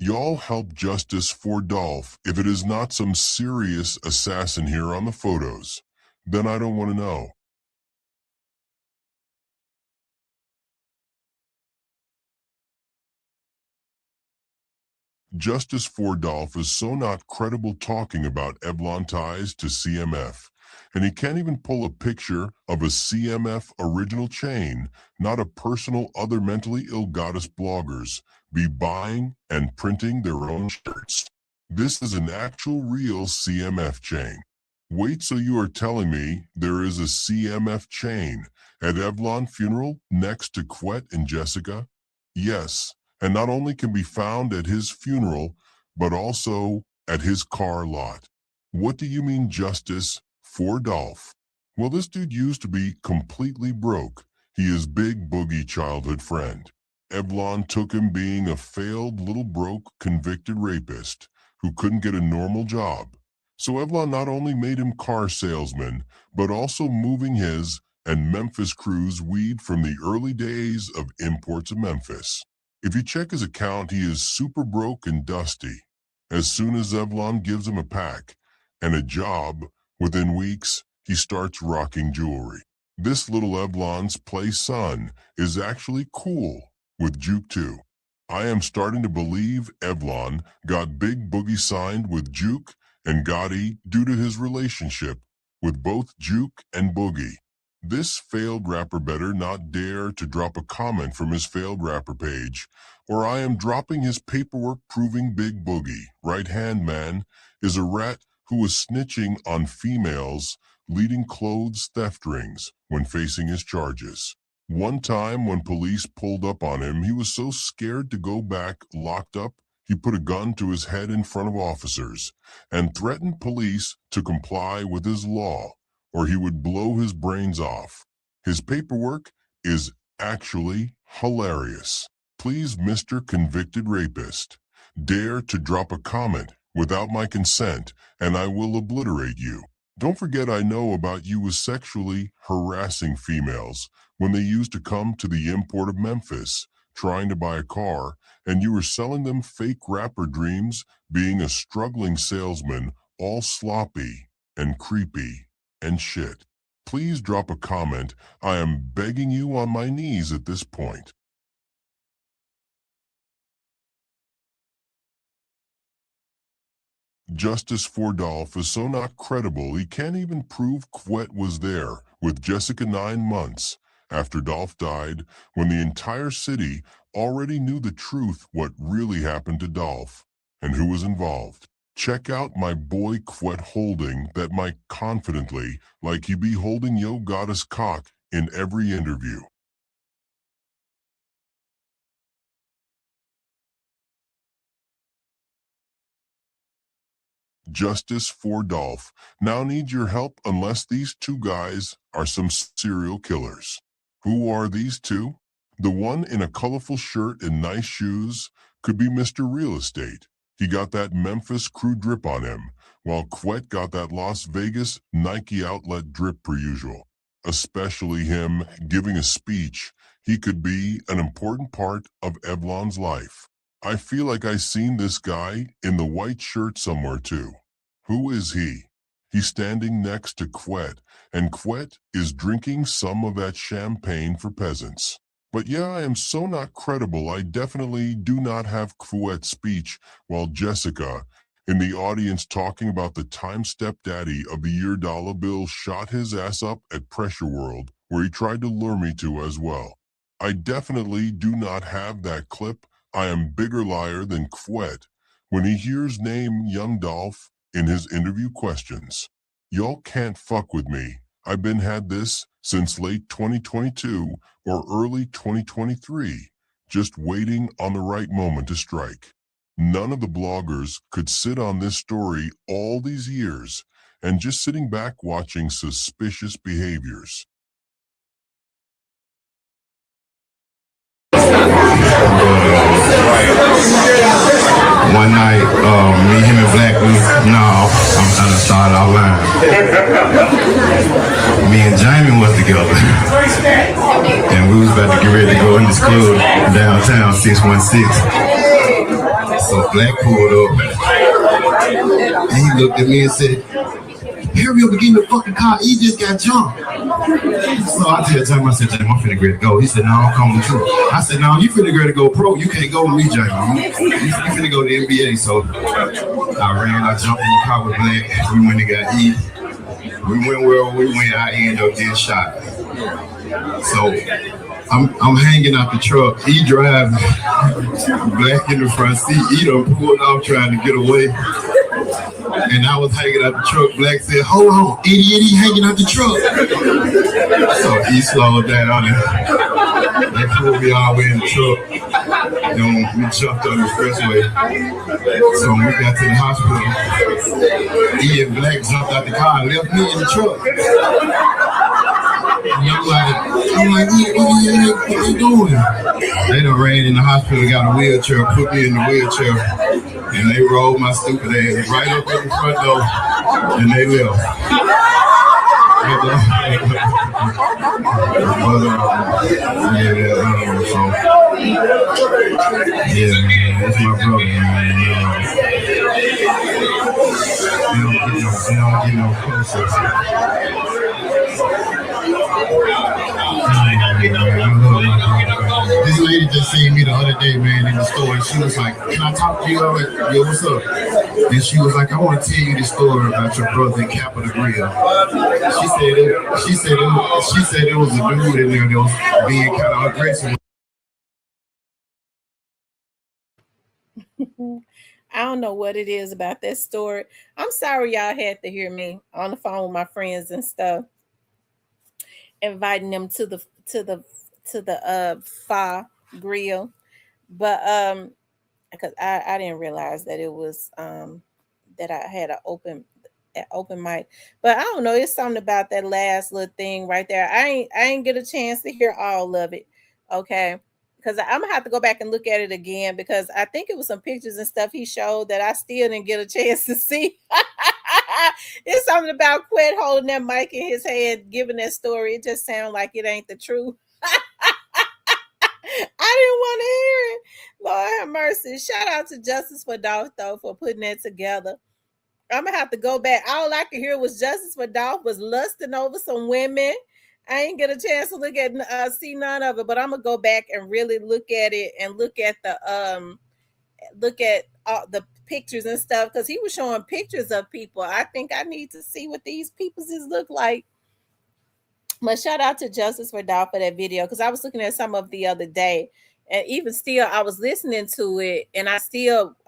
Y'all help justice for Dolph if it is not some serious assassin here on the photos. Then I don't want to know. Justice for Dolph is so not credible talking about Evlon ties to CMF. And he can't even pull a picture of a CMF original chain, not a personal other mentally ill goddess bloggers be buying and printing their own shirts. This is an actual real CMF chain. Wait, so you are telling me there is a CMF chain at Evlon Funeral next to Quet and Jessica? Yes, and not only can be found at his funeral, but also at his car lot. What do you mean justice for Dolph? Well, this dude used to be completely broke. He is Big Boogie childhood friend. Evlon took him being a failed little broke convicted rapist who couldn't get a normal job. So Evlon not only made him car salesman, but also moving his and Memphis crew's weed from the early days of imports of Memphis. If you check his account, he is super broke and dusty. As soon as Evlon gives him a pack and a job, within weeks, he starts rocking jewelry. This little Evlon's play son is actually cool with Juke too. I am starting to believe Evlon got Big Boogie signed with Juke and Gotti due to his relationship with both Juke and Boogie. This failed rapper better not dare to drop a comment from his failed rapper page, or I am dropping his paperwork proving Big Boogie, right-hand man, is a rat who was snitching on females leading clothes theft rings when facing his charges. One time when police pulled up on him, he was so scared to go back locked up, he put a gun to his head in front of officers and threatened police to comply with his law, or he would blow his brains off. His paperwork is actually hilarious. Please, Mr. Convicted Rapist, dare to drop a comment without my consent, and I will obliterate you. Don't forget I know about you as sexually harassing females when they used to come to the import of Memphis, trying to buy a car, and you were selling them fake rapper dreams, being a struggling salesman, all sloppy and creepy and shit. Please drop a comment. I am begging you on my knees at this point. Justice for Dolph is so not credible he can't even prove Quet was there with Jessica 9 months after Dolph died, when the entire city already knew the truth what really happened to Dolph and who was involved. Check out my boy Quet holding that mic confidently like he be holding Yo Goddess cock in every interview. Justice for Dolph now needs your help unless these two guys are some serial killers. Who are these two? The one in a colorful shirt and nice shoes could be Mr. Real Estate. He got that Memphis crew drip on him, while Quet got that Las Vegas Nike outlet drip per usual. Especially him giving a speech, he could be an important part of Evlon's life. I feel like I seen this guy in the white shirt somewhere too. Who is he? He's standing next to Quet, and Quet is drinking some of that champagne for peasants. But yeah, I am so not credible. I definitely do not have Quet's speech while Jessica, in the audience talking about the time stepdaddy of the year dollar bill, shot his ass up at Pressure World, where he tried to lure me to as well. I definitely do not have that clip. I am bigger liar than Quet when he hears name Young Dolph in his interview questions. Y'all can't fuck with me. I've been had this since late 2022 or early 2023, just waiting on the right moment to strike. None of the bloggers could sit on this story all these years and just sitting back watching suspicious behaviors. One night, me, him, and Black, I'm trying to start our line. Me and Jamie was together. And we was about to get ready to go in this club downtown, 616. So Black pulled up and he looked at me and said, "Hurry up and get in the fucking car, he just got jumped." So I tell Jamie, I said, "Jamie, I'm finna get to go." He said, "No, I'm coming with you." I said, "No, you finna get to go pro. You can't go with me, Jamie. You finna go to the NBA." So I jumped in the car with Black. We went and got E. We went where we went, I ended up getting shot. So I'm hanging out the truck. E driving, Black in the front seat. E done pulled off trying to get away. And I was hanging out the truck. Black said, "Hold on, idiot, he hanging out the truck." So he slowed down and they pulled me all the way in the truck. And we jumped on the expressway. So when we got to the hospital, E and Black jumped out the car and left me in the truck. And I'm like, what are you doing? They done ran in the hospital, got a wheelchair, put me in the wheelchair, and they rolled my stupid ass right up in the front door, and they left. Yeah, man, that's my brother, man. They don't get no closer. This lady just seen me the other day, man, in the store, and she was like, "Can I talk to you?" I went, "Yo, what's up?" And she was like, "I want to tell you this story about your brother in Capitol Grill." She said it was a dude in there that was being kind of aggressive. I don't know what it is about that story. I'm sorry y'all had to hear me on the phone with my friends and stuff, inviting them to the Fa Grill, but because I didn't realize that it was that I had an open mic. But I don't know, it's something about that last little thing right there. I ain't get a chance to hear all of it. Okay. Because I'm gonna have to go back and look at it again, because I think it was some pictures and stuff he showed that I still didn't get a chance to see. It's something about Quet holding that mic in his hand, giving that story. It just sounds like it ain't the truth. I didn't want to hear it. Lord have mercy. Shout out to Justice for Dolph, though, for putting that together. I'm gonna have to go back. All I could hear was Justice for Dolph was lusting over some women. I ain't get a chance to look at see none of it, but I'm gonna go back and really look at it and look at all the pictures and stuff, because he was showing pictures of people. I think I need to see what these people's look like. But shout out to Justice for Dolph for that video, because I was looking at some of the other day, and even still I was listening to it, and I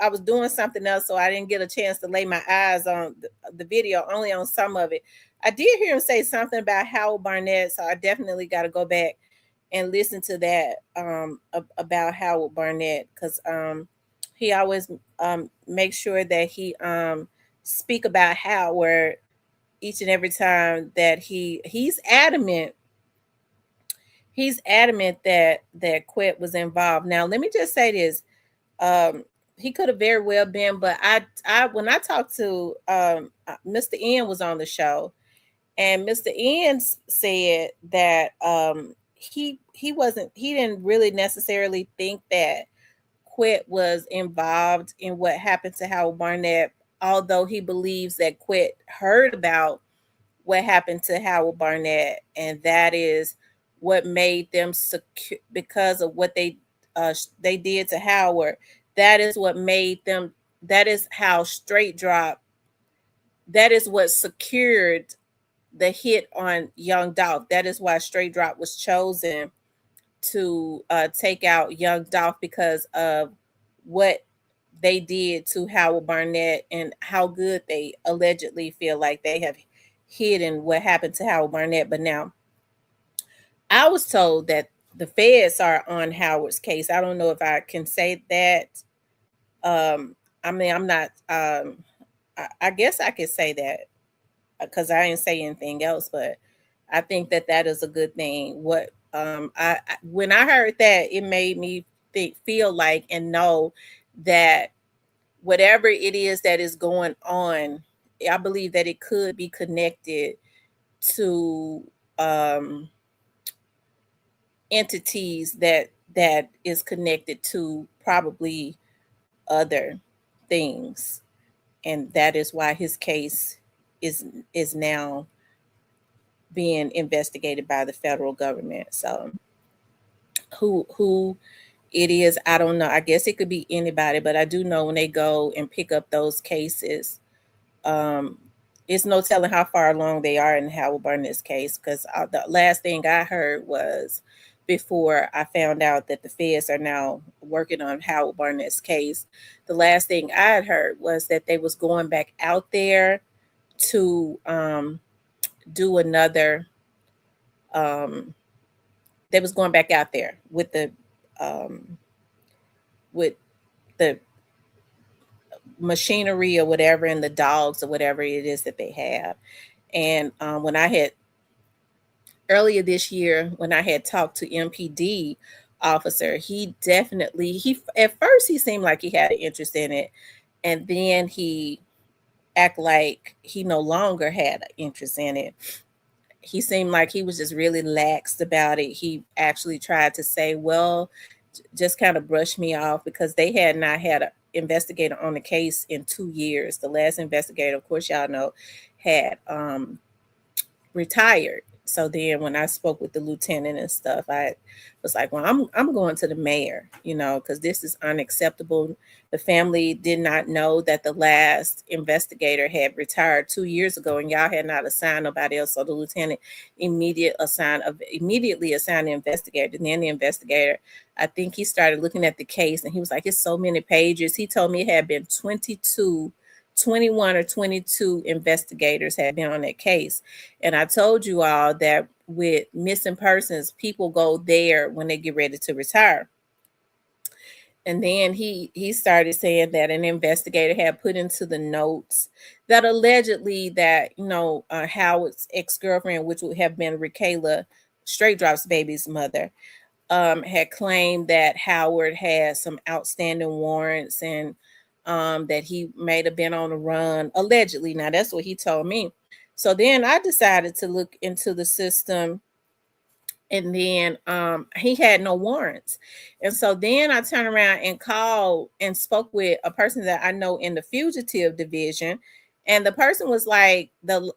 was doing something else, so I didn't get a chance to lay my eyes on the video, only on some of it. I did hear him say something about Howard Barnett, so I definitely got to go back and listen to that about Howard Barnett, because he always makes sure that he speak about Howard each and every time that he's adamant that Quet was involved. Now let me just say this, he could have very well been, but I when I talked to Mr. N was on the show, and Mr. N said that he didn't really necessarily think that Quet was involved in what happened to Howard Barnett. although he believes that Quet heard about what happened to Howard Barnett, and that is what made them secure because of what they did to Howard. That is what made them. That is how Straight Drop. That is what secured the hit on Young Dolph. That is why Straight Drop was chosen to take out Young Dolph, because of what they did to Howard Barnett and how good they allegedly feel like they have hidden what happened to Howard Barnett. But now I was told that the feds are on Howard's case. I don't know if I can say that. I mean, I'm not, I guess I could say that because I didn't say anything else, but I think that that is a good thing. What when I heard that, it made me feel like and know that whatever it is that is going on, I believe that it could be connected to entities that is connected to probably other things, and that is why his case is now being investigated by the federal government. So who it is, I don't know. I guess it could be anybody, but I do know when they go and pick up those cases, it's no telling how far along they are in Howard Barnett's case, because the last thing I heard was, before I found out that the feds are now working on Howard Barnett's case, the last thing I had heard was that they was going back out there to do another, they was going back out there with the machinery or whatever, and the dogs or whatever it is that they have. And when I had earlier this year, when I had talked to MPD officer, he at first he seemed like he had an interest in it, and then he act like he no longer had an interest in it. He seemed like he was just really laxed about it. He actually tried to say, well, just kind of brush me off, because they had not had an investigator on the case in 2 years. The last investigator, of course, y'all know, had retired. So then when I spoke with the lieutenant and stuff, I was like, well, I'm going to the mayor, because this is unacceptable. The family did not know that the last investigator had retired 2 years ago, and y'all had not assigned nobody else. So the lieutenant immediately assigned the investigator. And then the investigator, I think he started looking at the case, and he was like, it's so many pages. He told me it had been 21 or 22 investigators had been on that case. And I told you all that with missing persons, people go there when they get ready to retire. And then he started saying that an investigator had put into the notes that allegedly that, Howard's ex-girlfriend, which would have been Rakayla Straight Drop's baby's mother, had claimed that Howard had some outstanding warrants, and that he may have been on the run, allegedly. Now, that's what he told me. So then I decided to look into the system, and then he had no warrants. And so then I turned around and called and spoke with a person that I know in the fugitive division. And the person was like, the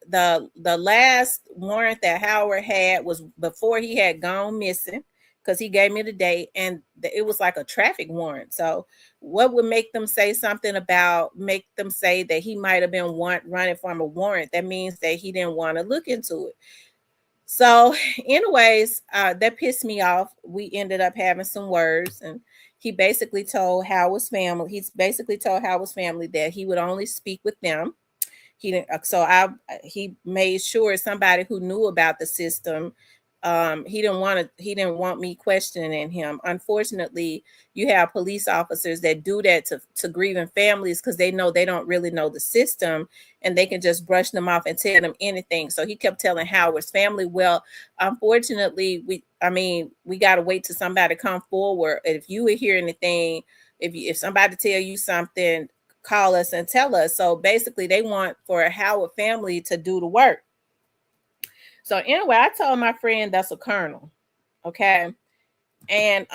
last warrant that Howard had was before he had gone missing, because he gave me the date, and it was like a traffic warrant. So what would make them say that he might have been running from a warrant? That means that he didn't want to look into it. So anyways, that pissed me off. We ended up having some words, and he basically told Howard's family, that he would only speak with them. He didn't, so he made sure somebody who knew about the system. He didn't want me questioning him. Unfortunately, you have police officers that do that to grieving families, because they know they don't really know the system, and they can just brush them off and tell them anything. So he kept telling Howard's family, well, unfortunately, we got to wait till somebody come forward. If you would hear anything, if somebody tell you something, call us and tell us. So basically they want for a Howard family to do the work. So anyway, I told my friend that's a colonel, okay? And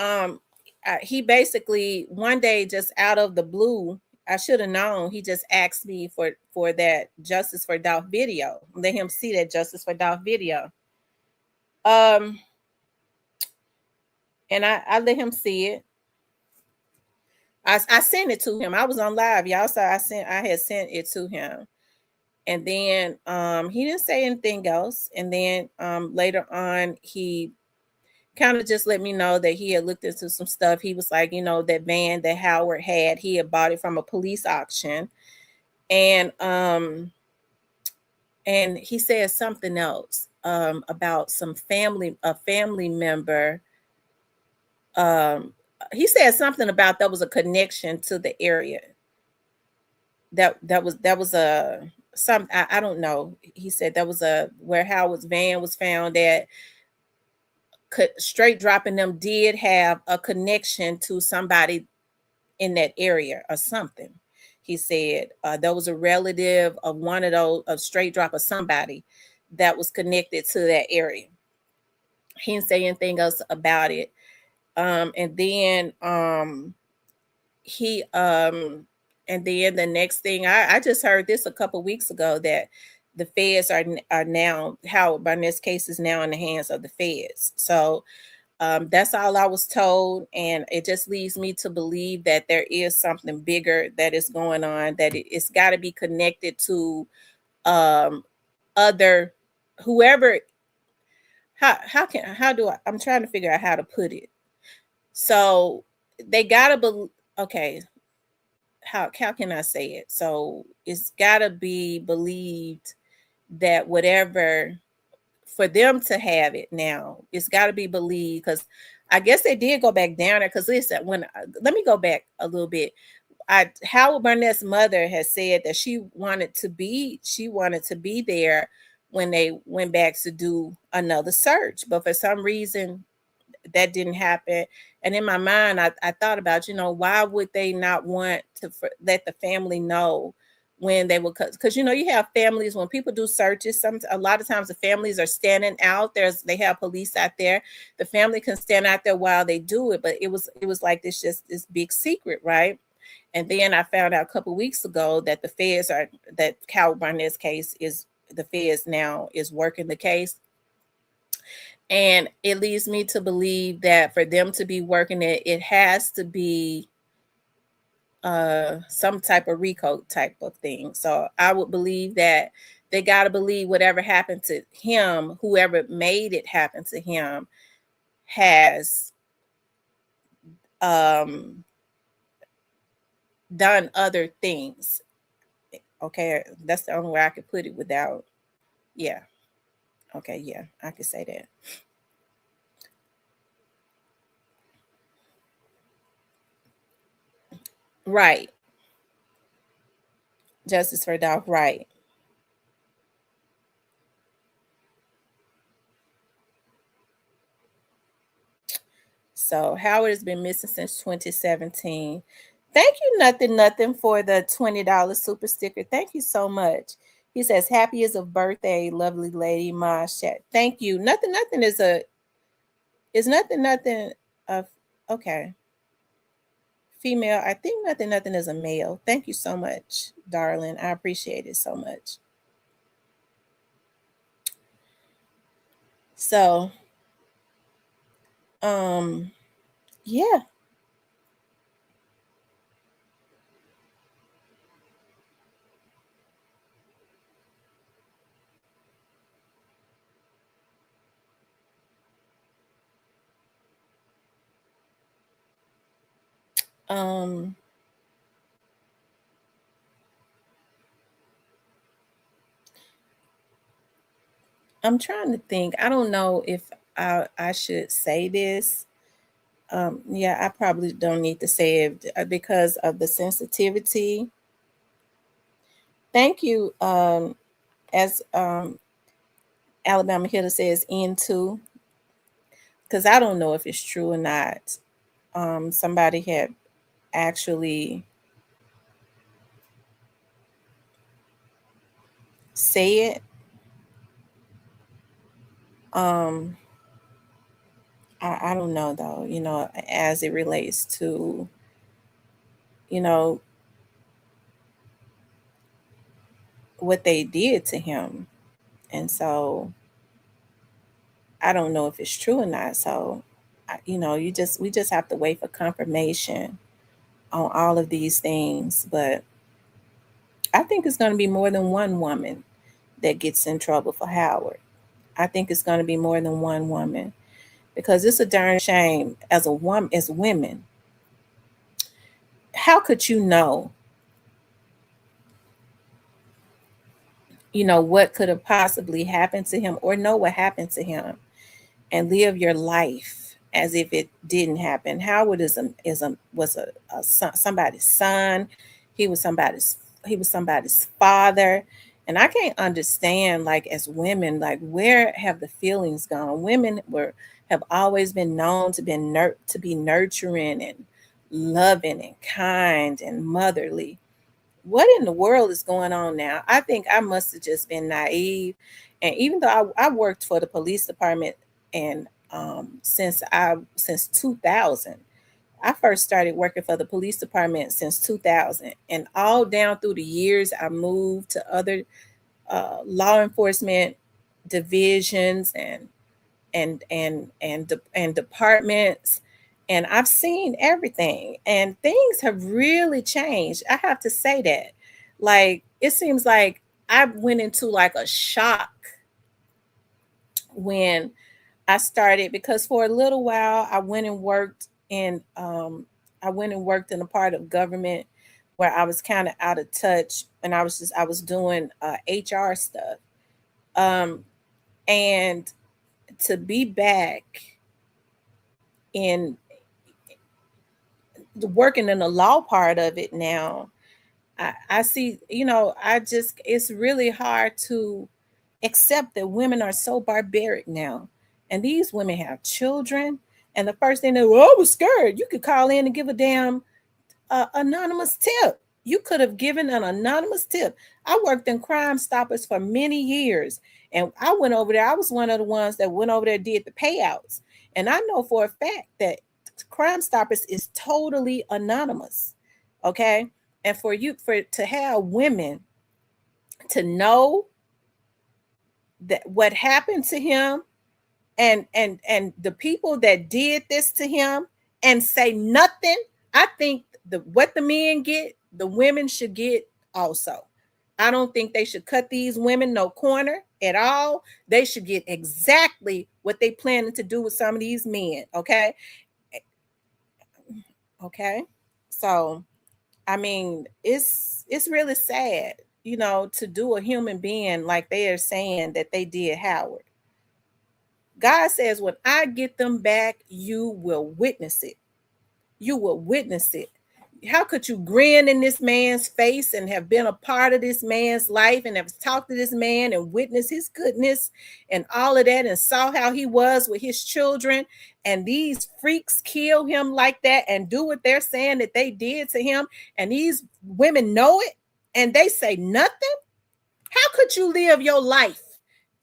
he basically one day, just out of the blue, I should have known. He just asked me for that Justice for Dolph video. Let him see that Justice for Dolph video. And I let him see it. I sent it to him. I was on live, y'all. So I had sent it to him. And then he didn't say anything else. And then later on, he kind of just let me know that he had looked into some stuff. He was like, that van that Howard had, he had bought it from a police auction. And he said something else about a family member. He said something about there was a connection to the area. That was a some I don't know. He said that was where Howard's van was found at. Straight Dropping them did have a connection to somebody in that area or something. He said there was a relative of one of those, of Straight Drop or somebody that was connected to that area. He didn't say anything else about it. And then the next thing I just heard this a couple weeks ago, that the feds are now, Howard Barnett's case is now in the hands of the feds. So that's all I was told, and it just leads me to believe that there is something bigger that is going on, that it's got to be connected to other whoever. I'm trying to figure out how to put it. So they gotta believe. Okay, how can I say it? So it's gotta be believed that whatever, for them to have it now, it's got to be believed, because I guess they did go back down there. Because listen, let me go back a little bit. Howard Barnett's mother has said that she wanted to be there when they went back to do another search, but for some reason that didn't happen. And in my mind, I thought about, why would they not want to let the family know when they would, because you have families, when people do searches, a lot of times the families are standing out. They have police out there. The family can stand out there while they do it, but it was like this big secret, right? And then I found out a couple weeks ago that that Howard Barnett's case is, the feds now is working the case. And it leads me to believe that for them to be working it has to be some type of RICO type of thing. So I would believe that they got to believe whatever happened to him, whoever made it happen to him, has done other things. Okay, that's the only way I could put it without, yeah. Okay, yeah, I could say that. Right. Justice for Dolph, right. So Howard has been missing since 2017. Thank you, nothing for the $20 super sticker. Thank you so much. He says, happiest of birthday, lovely lady, Ma Chat. Thank you. Nothing okay. Female. I think nothing is a male. Thank you so much, darling. I appreciate it so much. So, yeah. I'm trying to think. I don't know if I should say this. Yeah, I probably don't need to say it because of the sensitivity. Thank you. As Alabama Hitter says, into, because I don't know if it's true or not. Somebody had actually said, I don't know though, as it relates to, what they did to him. And so I don't know if it's true or not. So, you know, we just have to wait for confirmation on all of these things. But I think it's going to be more than one woman that gets in trouble for Howard. I think it's going to be more than one woman, because it's a darn shame as a woman, as women. How could you know what could have possibly happened to him, or know what happened to him, and live your life as if it didn't happen? Howard was a son, somebody's son. He was somebody's father. And I can't understand, like, as women, like, where have the feelings gone? Women have always been known to be nurturing and loving and kind and motherly. What in the world is going on now? I think I must have just been naive. And even though I worked for the police department, and since 2000, I first started working for the police department since 2000, and all down through the years, I moved to other law enforcement divisions and departments, and I've seen everything, and things have really changed. I have to say that. Like, it seems like I went into like a shock when I started, because for a little while I went and worked in a part of government where I was kind of out of touch, and I was doing HR stuff. And to be back in working in the law part of it now, I see, it's really hard to accept that women are so barbaric now. And these women have children. And the first thing I was scared. You could call in and give a damn anonymous tip. You could have given an anonymous tip. I worked in Crime Stoppers for many years. And I went over there. I was one of the ones that went over there and did the payouts. And I know for a fact that Crime Stoppers is totally anonymous. Okay. And to have women to know that what happened to him, and the people that did this to him, and say nothing, I think what the men get, the women should get also. I don't think they should cut these women no corner at all. They should get exactly what they planning to do with some of these men. Okay. So, I mean, it's really sad, to do a human being like they are saying that they did Howard. God says, when I get them back, you will witness it. You will witness it. How could you grin in this man's face and have been a part of this man's life and have talked to this man and witnessed his goodness and all of that, and saw how he was with his children, and these freaks kill him like that and do what they're saying that they did to him, and these women know it and they say nothing? How could you live your life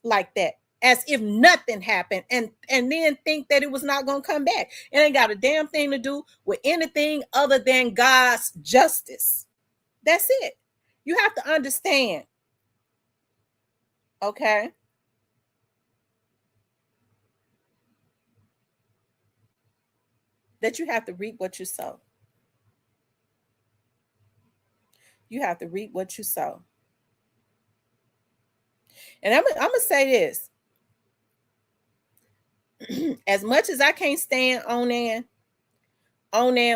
like that, as if nothing happened, and then think that it was not going to come back? It ain't got a damn thing to do with anything other than God's justice. That's it. You have to understand. Okay? That you have to reap what you sow. You have to reap what you sow. And I'm going to say this. As much as I can't stand Onan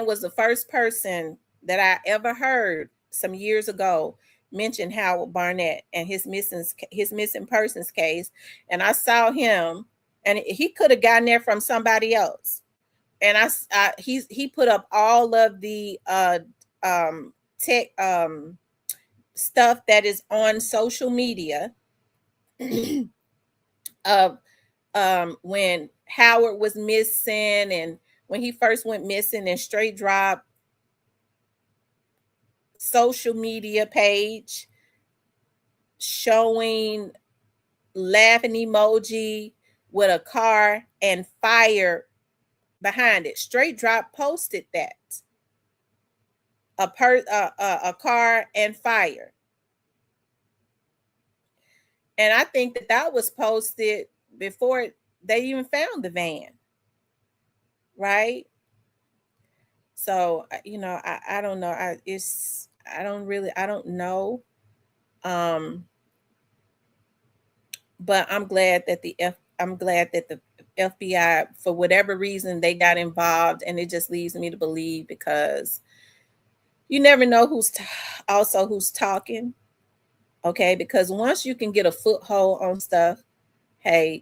was the first person that I ever heard some years ago mention Howard Barnett and his missing persons case. And I saw him, and he could have gotten there from somebody else. And he put up all of the tech stuff that is on social media of when Howard was missing, and when he first went missing, and straight drop social media page showing laughing emoji with a car and fire behind it. Straight drop posted that. A car and fire. And I think that was posted before they even found the van. Right? So, I don't know. I don't know. But I'm glad that the FBI, for whatever reason, they got involved, and it just leads me to believe, because you never know who's talking. Okay, because once you can get a foothold on stuff, hey,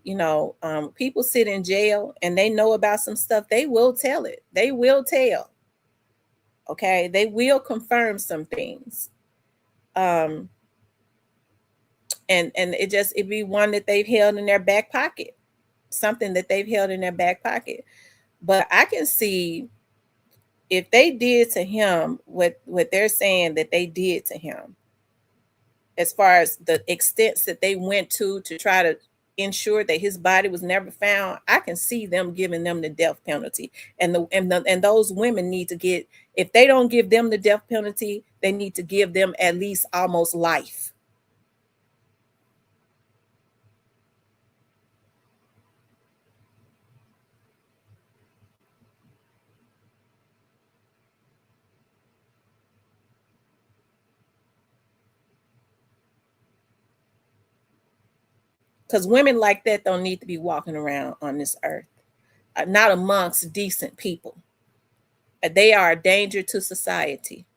people sit in jail and they know about some stuff, they will tell it. They will tell. Okay, they will confirm some things. And it'd be one that they've held in their back pocket, something that they've held in their back pocket. But I can see if they did to him what they're saying that they did to him, as far as the extents that they went to try to ensure that his body was never found, I can see them giving them the death penalty. And those women need to get, if they don't give them the death penalty, they need to give them at least almost life. Because women like that don't need to be walking around on this earth, not amongst decent people. They are a danger to society.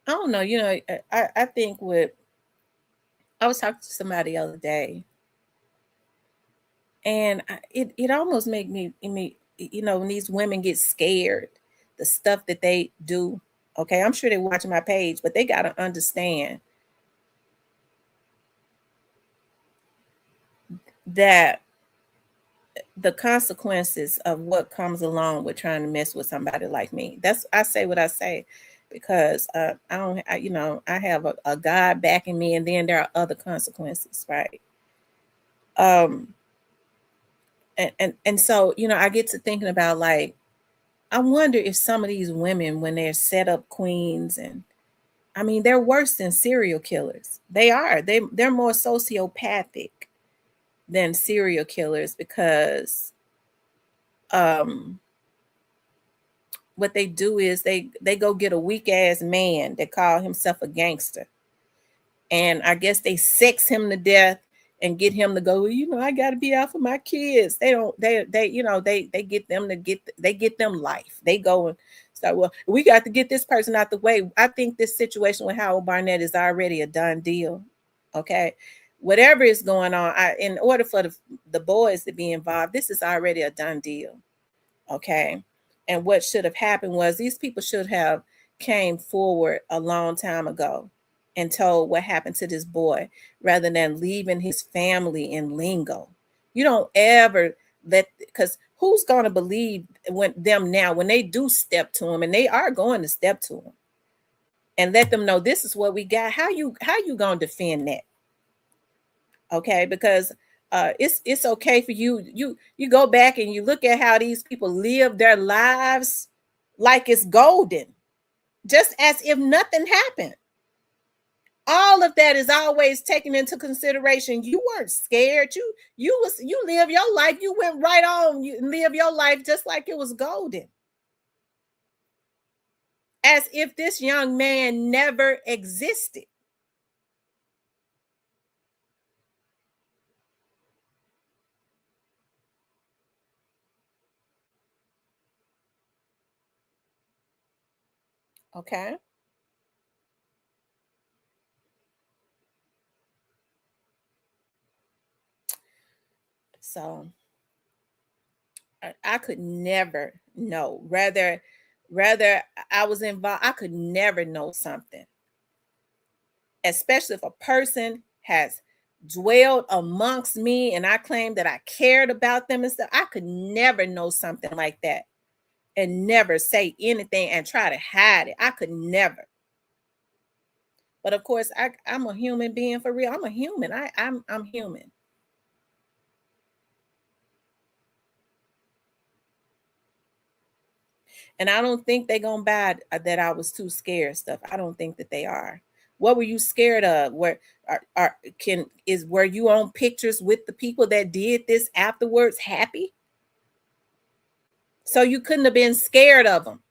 I don't know. I think I was talking to somebody the other day, and it almost made me, when these women get scared, the stuff that they do. Okay, I'm sure they're watching my page, but they got to understand that the consequences of what comes along with trying to mess with somebody like me. I say what I say, because I have a God backing me, and then there are other consequences, right? And so, I get to thinking about, like, I wonder if some of these women, when they're set up queens, and I mean, they're worse than serial killers. They are. They're more sociopathic than serial killers, because what they do is they go get a weak ass man that call himself a gangster, and I guess they sex him to death and get him to go, I got to be out for my kids. They get them life. They go and start, well, we got to get this person out the way. I think this situation with Howard Barnett is already a done deal. Okay. Whatever is going on, in order for the boys to be involved, this is already a done deal. Okay. And what should have happened was these people should have came forward a long time ago and told what happened to this boy, rather than leaving his family in lingo. You don't ever because who's going to believe when they do step to him, and they are going to step to him, and let them know this is what we got. How you going to defend that? Okay, because it's okay for you go back and you look at how these people live their lives like it's golden, just as if nothing happened. All of that is always taken into consideration. You weren't scared. You live your life. You went right on. You live your life just like it was golden, as if this young man never existed. Okay. So I could never know. Rather I was involved, I could never know something. Especially if a person has dwelled amongst me and I claim that I cared about them and stuff. I could never know something like that and never say anything and try to hide it. I could never. But of course, I'm a human being for real. I'm a human. I'm human. And I don't think they're gonna buy that I was too scared stuff. I don't think that they are. What were you scared of? Were you on pictures with the people that did this afterwards happy? So you couldn't have been scared of them.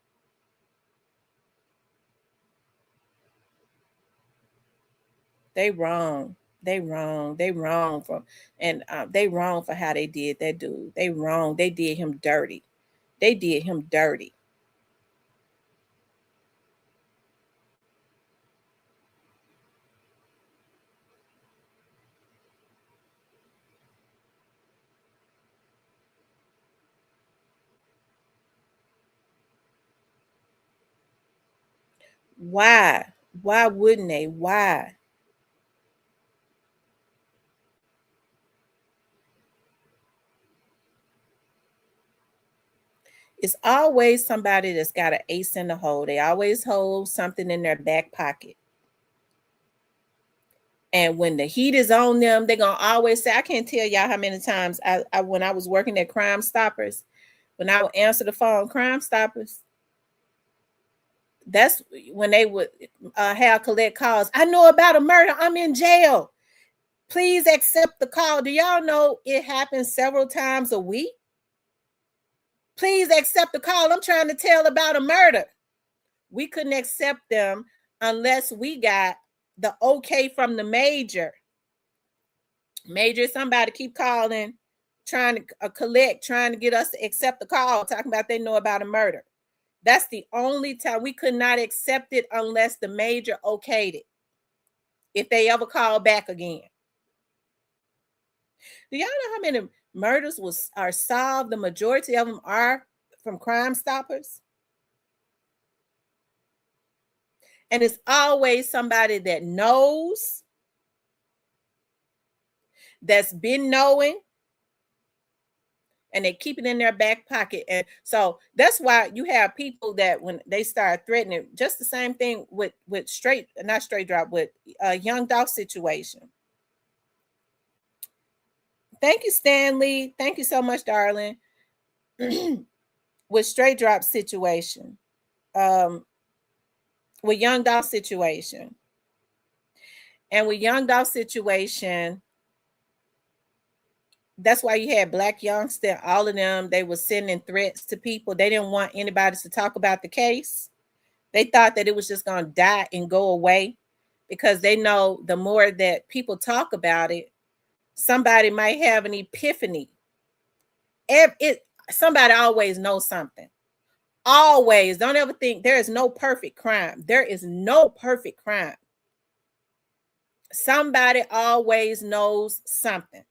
They wrong. They wrong. They wrong for they wrong for how they did that dude. They wrong. They did him dirty. They did him dirty. Why? Why wouldn't they? Why? It's always somebody that's got an ace in the hole. They always hold something in their back pocket. And when the heat is on them, they're going to always say, I can't tell y'all how many times when I was working at Crime Stoppers, when I would answer the phone, Crime Stoppers, that's when they would have collect calls. I know about a murder. I'm in jail. Please accept the call. Do y'all know it happens several times a week? Please accept the call. I'm trying to tell about a murder. We couldn't accept them unless we got the okay from the major. Major, somebody keep calling, trying to collect, trying to get us to accept the call, talking about they know about a murder. That's the only time we could not accept it unless the major okayed it. If they ever call back again. Do y'all know how many murders are solved? The majority of them are from Crime Stoppers. And it's always somebody that knows, that's been knowing, and they keep it in their back pocket. And so that's why you have people that when they start threatening, just the same thing with not straight drop, with Young Dolph situation. Thank you, Stanley. Thank you so much, darling. With straight drop situation, with Young Dolph situation, and with Young Dolph situation, that's why you had Black Youngster, all of them, they were sending threats to people. They didn't want anybody to talk about the case. They thought that it was just going to die and go away, because they know the more that people talk about it, somebody might have an epiphany. Somebody always knows something. Always. Don't ever think there is no perfect crime. There is no perfect crime. Somebody always knows something.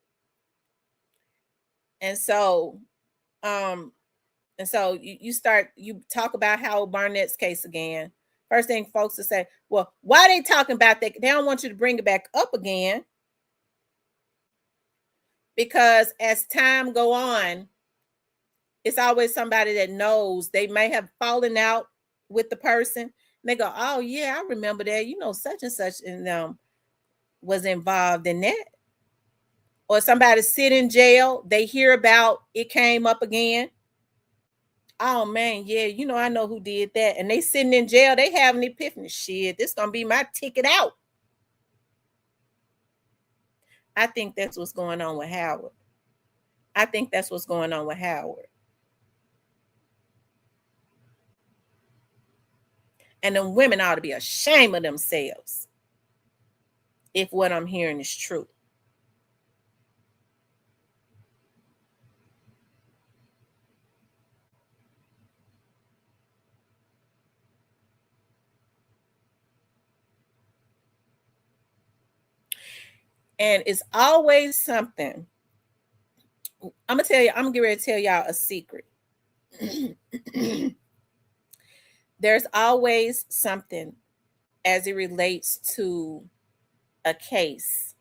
And so, you talk about Howard Barnett's case again. First thing folks will say, well, why are they talking about that? They don't want you to bring it back up again. Because as time go on, it's always somebody that knows. They may have fallen out with the person. And they go, oh yeah, I remember that. You know, such and such and them was involved in that. Or somebody sit in jail, they hear about it came up again. Oh man, yeah, you know, I know who did that. And they sitting in jail, they have an epiphany. Shit, this gonna be my ticket out. I think that's what's going on with Howard. I think that's what's going on with Howard. And them women ought to be ashamed of themselves if what I'm hearing is true. And it's always something. I'm getting ready to tell y'all a secret. There's always something as it relates to a case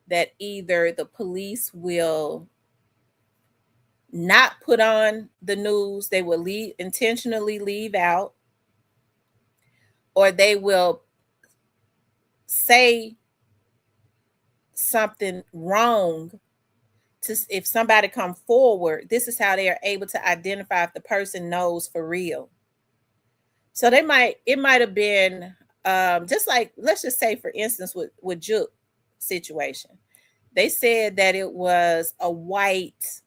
that either the police will not put on the news, they will intentionally leave out, or they will say something wrong, if somebody come forward, this is how they are able to identify if the person knows for real. So it might have been just like, let's just say, for instance, with Juke situation, they said that it was a white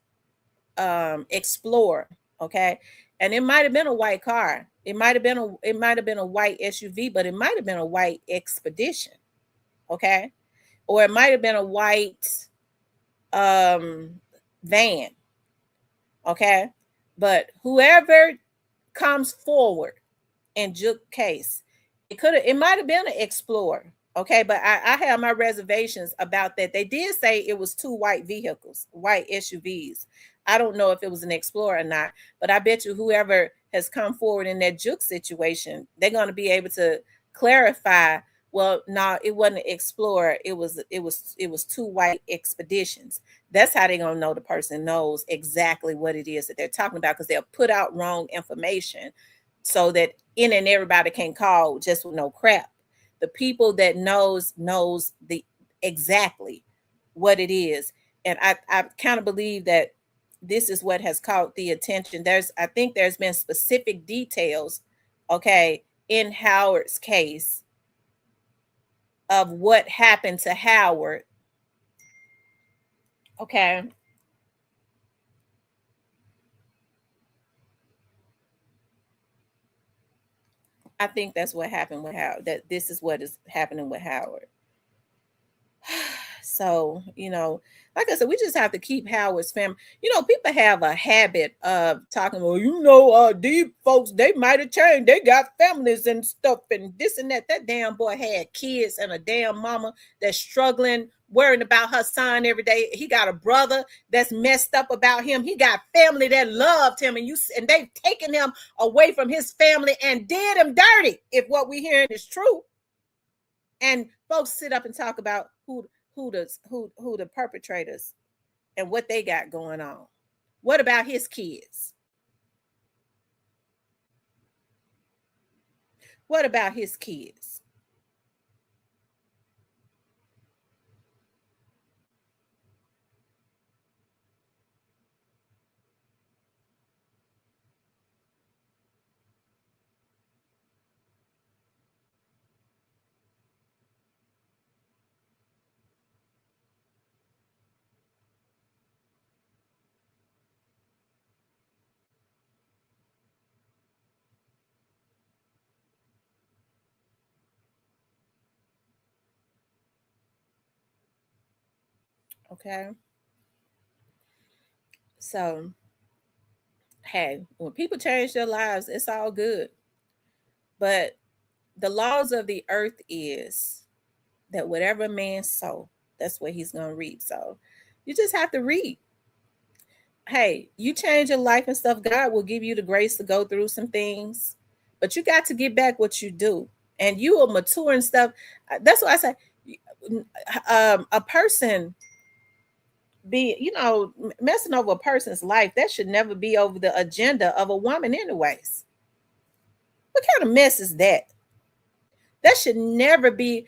Explorer, okay, and it might have been a white car. It might have been a white SUV, but it might have been a white Expedition, okay, or it might have been a white van, okay. But whoever comes forward in Juke case, it might have been an Explorer, okay, but I have my reservations about that. They did say it was two white vehicles, white SUVs. I don't know if it was an Explorer or not, but I bet you whoever has come forward in that Juke situation, they're going to be able to clarify, well, no, it wasn't an Explorer. It was two white Expeditions. That's how they're going to know the person knows exactly what it is that they're talking about, because they'll put out wrong information so that everybody can call just with no crap. The people that knows the exactly what it is. And I kind of believe that this is what has caught the attention. I think there's been specific details, okay, in Howard's case of what happened to Howard. Okay. I think that's what happened with Howard, that this is what is happening with Howard. So, like I said, we just have to keep Howard's family. People have a habit of talking, well, these folks, they might have changed. They got families and stuff and this and that. That damn boy had kids and a damn mama that's struggling, worrying about her son every day. He got a brother that's messed up about him. He got family that loved him, and they've taken him away from his family and did him dirty, if what we're hearing is true. And folks sit up and talk about who the perpetrators and what they got going on. What about his kids? What about his kids? Okay. So, hey, when people change their lives, it's all good. But the laws of the earth is that whatever man sow, that's what he's going to reap. So you just have to reap. Hey, you change your life and stuff, God will give you the grace to go through some things, but you got to get back what you do. And you will mature and stuff. That's why I say a person messing over a person's life, that should never be over the agenda of a woman anyways. What kind of mess is that? That should never be.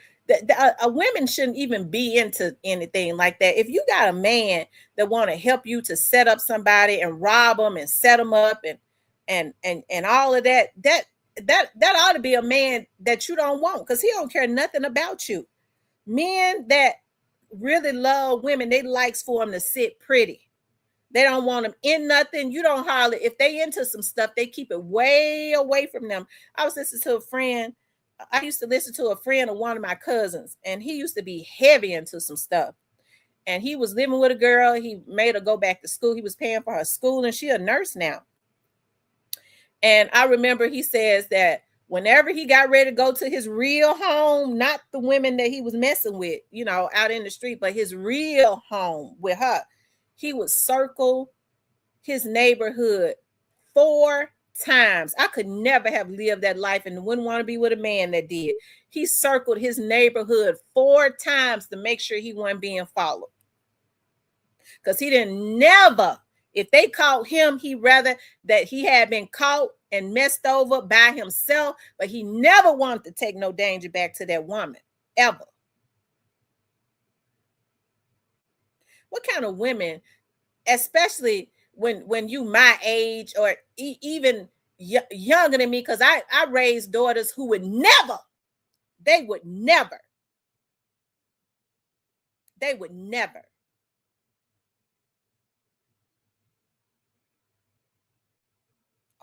A women shouldn't even be into anything like that. If you got a man that want to help you to set up somebody and rob them and set them up and all of that ought to be a man that you don't want, because he don't care nothing about you. Men that really love women, they likes for them to sit pretty. They don't want them in nothing. You don't hardly, if they into some stuff, they keep it way away from them. I used to listen to a friend of one of my cousins, and he used to be heavy into some stuff. And he was living with a girl. He made her go back to school. He was paying for her school, and she a nurse now. And I remember he says that whenever he got ready to go to his real home, not the women that he was messing with, out in the street, but his real home with her, he would circle his neighborhood 4 times. I could never have lived that life and wouldn't want to be with a man that did. He circled his neighborhood 4 times to make sure he wasn't being followed. Because he didn't never, if they caught him, he rather that he had been caught and messed over by himself, but he never wanted to take no danger back to that woman, ever. What kind of women, especially when you my age or even younger than me, because I raised daughters who would never, they would never.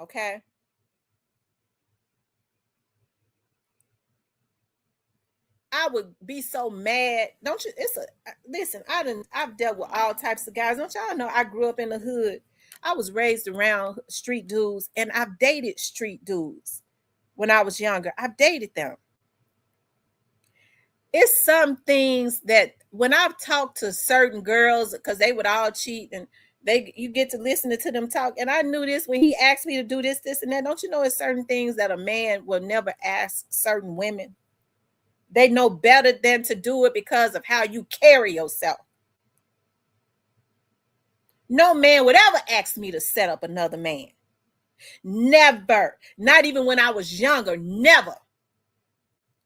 Okay. I would be so mad. Don't you? Listen, I've dealt with all types of guys. Don't y'all know I grew up in the hood? I was raised around street dudes, and I've dated street dudes when I was younger. I've dated them. It's some things that when I've talked to certain girls, because they would all cheat, and you get to listening to them talk. And I knew this when he asked me to do this, and that. Don't you know it's certain things that a man will never ask certain women? They know better than to do it because of how you carry yourself. No man would ever ask me to set up another man. Never. Not even when I was younger. Never.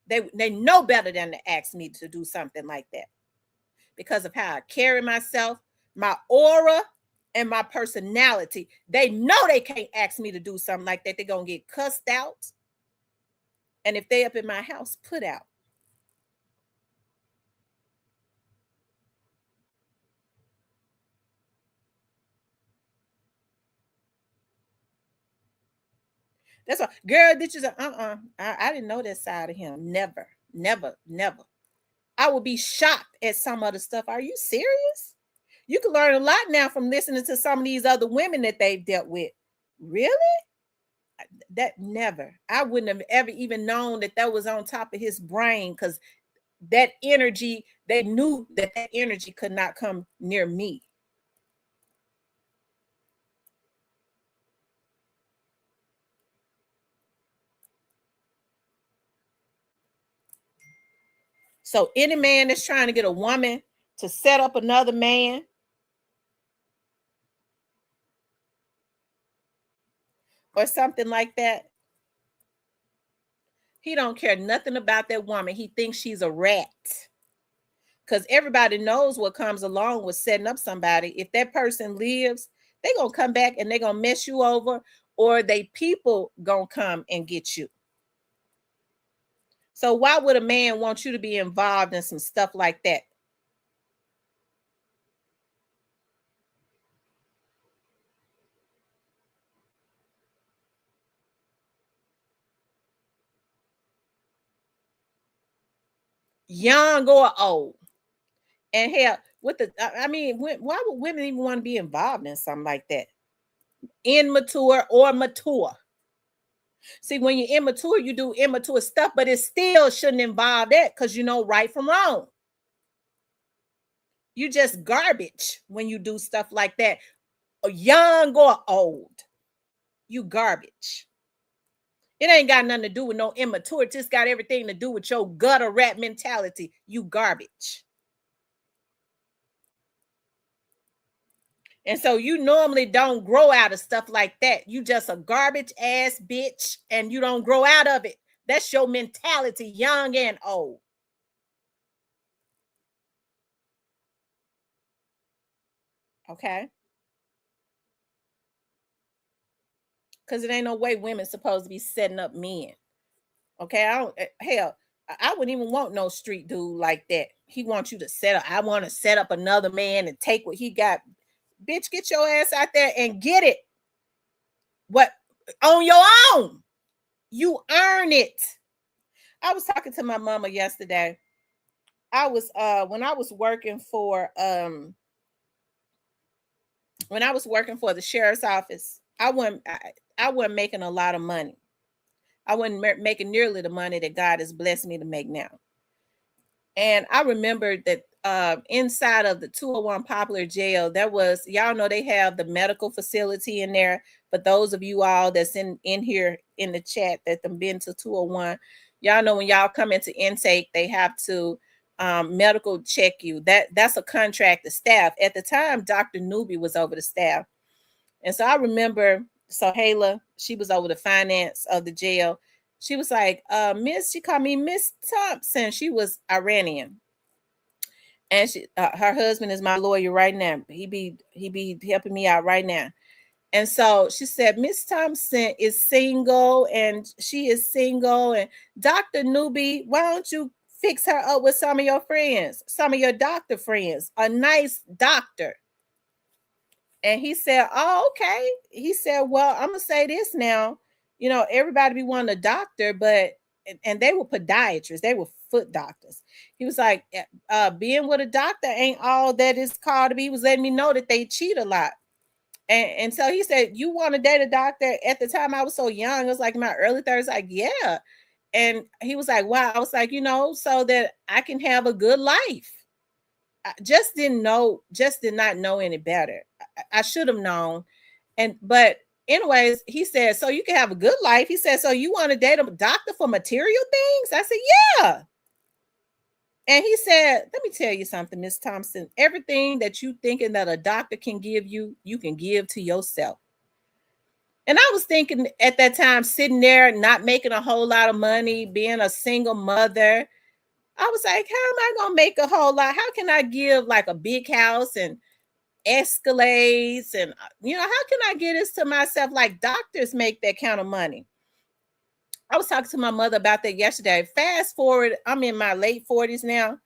They know better than to ask me to do something like that because of how I carry myself, my aura, and my personality. They know they can't ask me to do something like that. They're going to get cussed out. And if they up in my house, put out. That's why, girl, did you say, I didn't know that side of him. Never. I would be shocked at some of the stuff. Are you serious? You can learn a lot now from listening to some of these other women that they've dealt with. Really? That never. I wouldn't have ever even known that was on top of his brain, because that energy, they knew that energy could not come near me. So any man that's trying to get a woman to set up another man, or something like that, he don't care nothing about that woman. He thinks she's a rat. Because everybody knows what comes along with setting up somebody. If that person lives, they're going to come back and they're going to mess you over, or they people going to come and get you. So why would a man want you to be involved in some stuff like that? Young or old. And hell, why would women even want to be involved in something like that? Immature or mature. See, when you're immature, you do immature stuff, but it still shouldn't involve that, because you know right from wrong. You just garbage when you do stuff like that. Young or old, you garbage. It ain't got nothing to do with no immature. It just got everything to do with your gutter rat mentality. You garbage. And so you normally don't grow out of stuff like that. You just a garbage ass bitch, and you don't grow out of it. That's your mentality, young and old. Okay? Because it ain't no way women's supposed to be setting up men. Okay? I wouldn't even want no street dude like that. He wants you to set up. I want to set up another man and take what he got. Bitch, get your ass out there and get it. What? On your own. You earn it. I was talking to my mama yesterday. When I was working for the sheriff's office, I wasn't making a lot of money. I wasn't making nearly the money that God has blessed me to make now. And I remembered that inside of the 201 Poplar Jail, there was, y'all know they have the medical facility in there. But those of you all that's in here in the chat that have been to 201, y'all know when y'all come into intake, they have to medical check you. That's a contracted staff. At the time, Dr. Newby was over the staff. And so I remember Sohaila, she was over the finance of the jail. She was like, Miss, she called me Miss Thompson. She was Iranian. And she, her husband is my lawyer right now. He be helping me out right now. And so she said, Miss Thompson is single and she is single. And Dr. Newby, why don't you fix her up with some of your friends, some of your doctor friends, a nice doctor? And he said, oh, okay. He said, well, I'm going to say this now. You know, everybody be wanting a doctor, but, and they were podiatrists. They were foot doctors. He was like, being with a doctor ain't all that it's called to be. He was letting me know that they cheat a lot. And so he said, you want to date a doctor? At the time I was so young, it was like my early 30s, like, yeah. And he was like, wow. I was like, you know, so that I can have a good life. I just did not know any better. I should have known. But anyways, he said, so you can have a good life. He said, so you want to date a doctor for material things? I said, yeah. And he said, let me tell you something, Miss Thompson. Everything that you thinking that a doctor can give you, you can give to yourself. And I was thinking at that time, sitting there, not making a whole lot of money, being a single mother, I was like, how am I going to make a whole lot? How can I give like a big house and Escalades? And, you know, how can I get this to myself? Like doctors make that kind of money. I was talking to my mother about that yesterday. Fast forward, I'm in my late 40s now.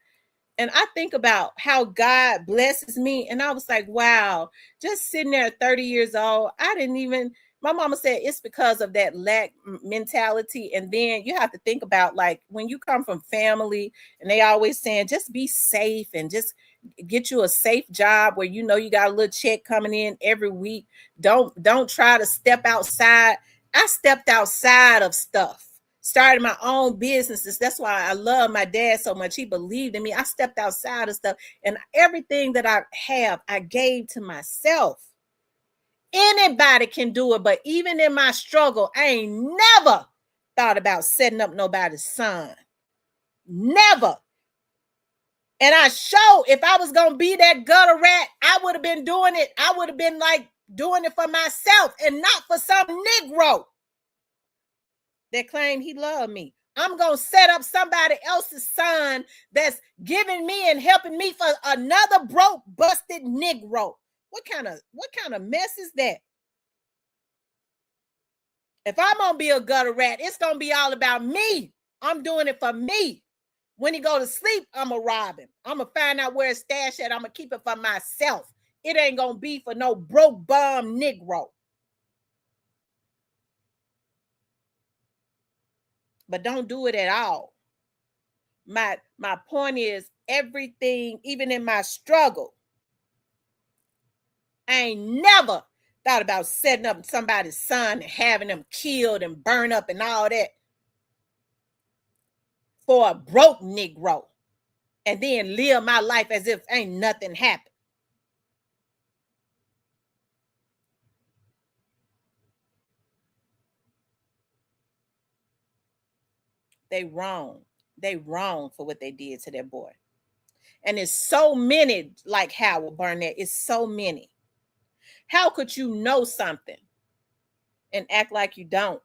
And I think about how God blesses me. And I was like, wow, just sitting there at 30 years old, my mama said it's because of that lack mentality. And then you have to think about, like, when you come from family and they always saying, just be safe and just get you a safe job where you know you got a little check coming in every week. Don't try to step outside. I stepped outside of stuff, started my own businesses. That's why I love my dad so much. He believed in me. I stepped outside of stuff, and everything that I have, I gave to myself. Anybody can do it, but even in my struggle, I ain't never thought about setting up nobody's son. Never. And I show, if I was going to be that gutter rat, I would have been doing it. I would have been like doing it for myself and not for some Negro that claimed he loved me. I'm going to set up somebody else's son that's giving me and helping me for another broke, busted Negro. What kind of mess is that? If I'm going to be a gutter rat, it's going to be all about me. I'm doing it for me. When he go to sleep, I'm going to rob him. I'm going to find out where it's stashed at. I'm going to keep it for myself. It ain't going to be for no broke bum Negro. But don't do it at all. My point is, everything, even in my struggle, I ain't never thought about setting up somebody's son and having them killed and burned up and all that for a broke Negro, and then live my life as if ain't nothing happened. They wrong. They wrong for what they did to that boy. And it's so many like Howard Barnett. It's so many. How could you know something and act like you don't?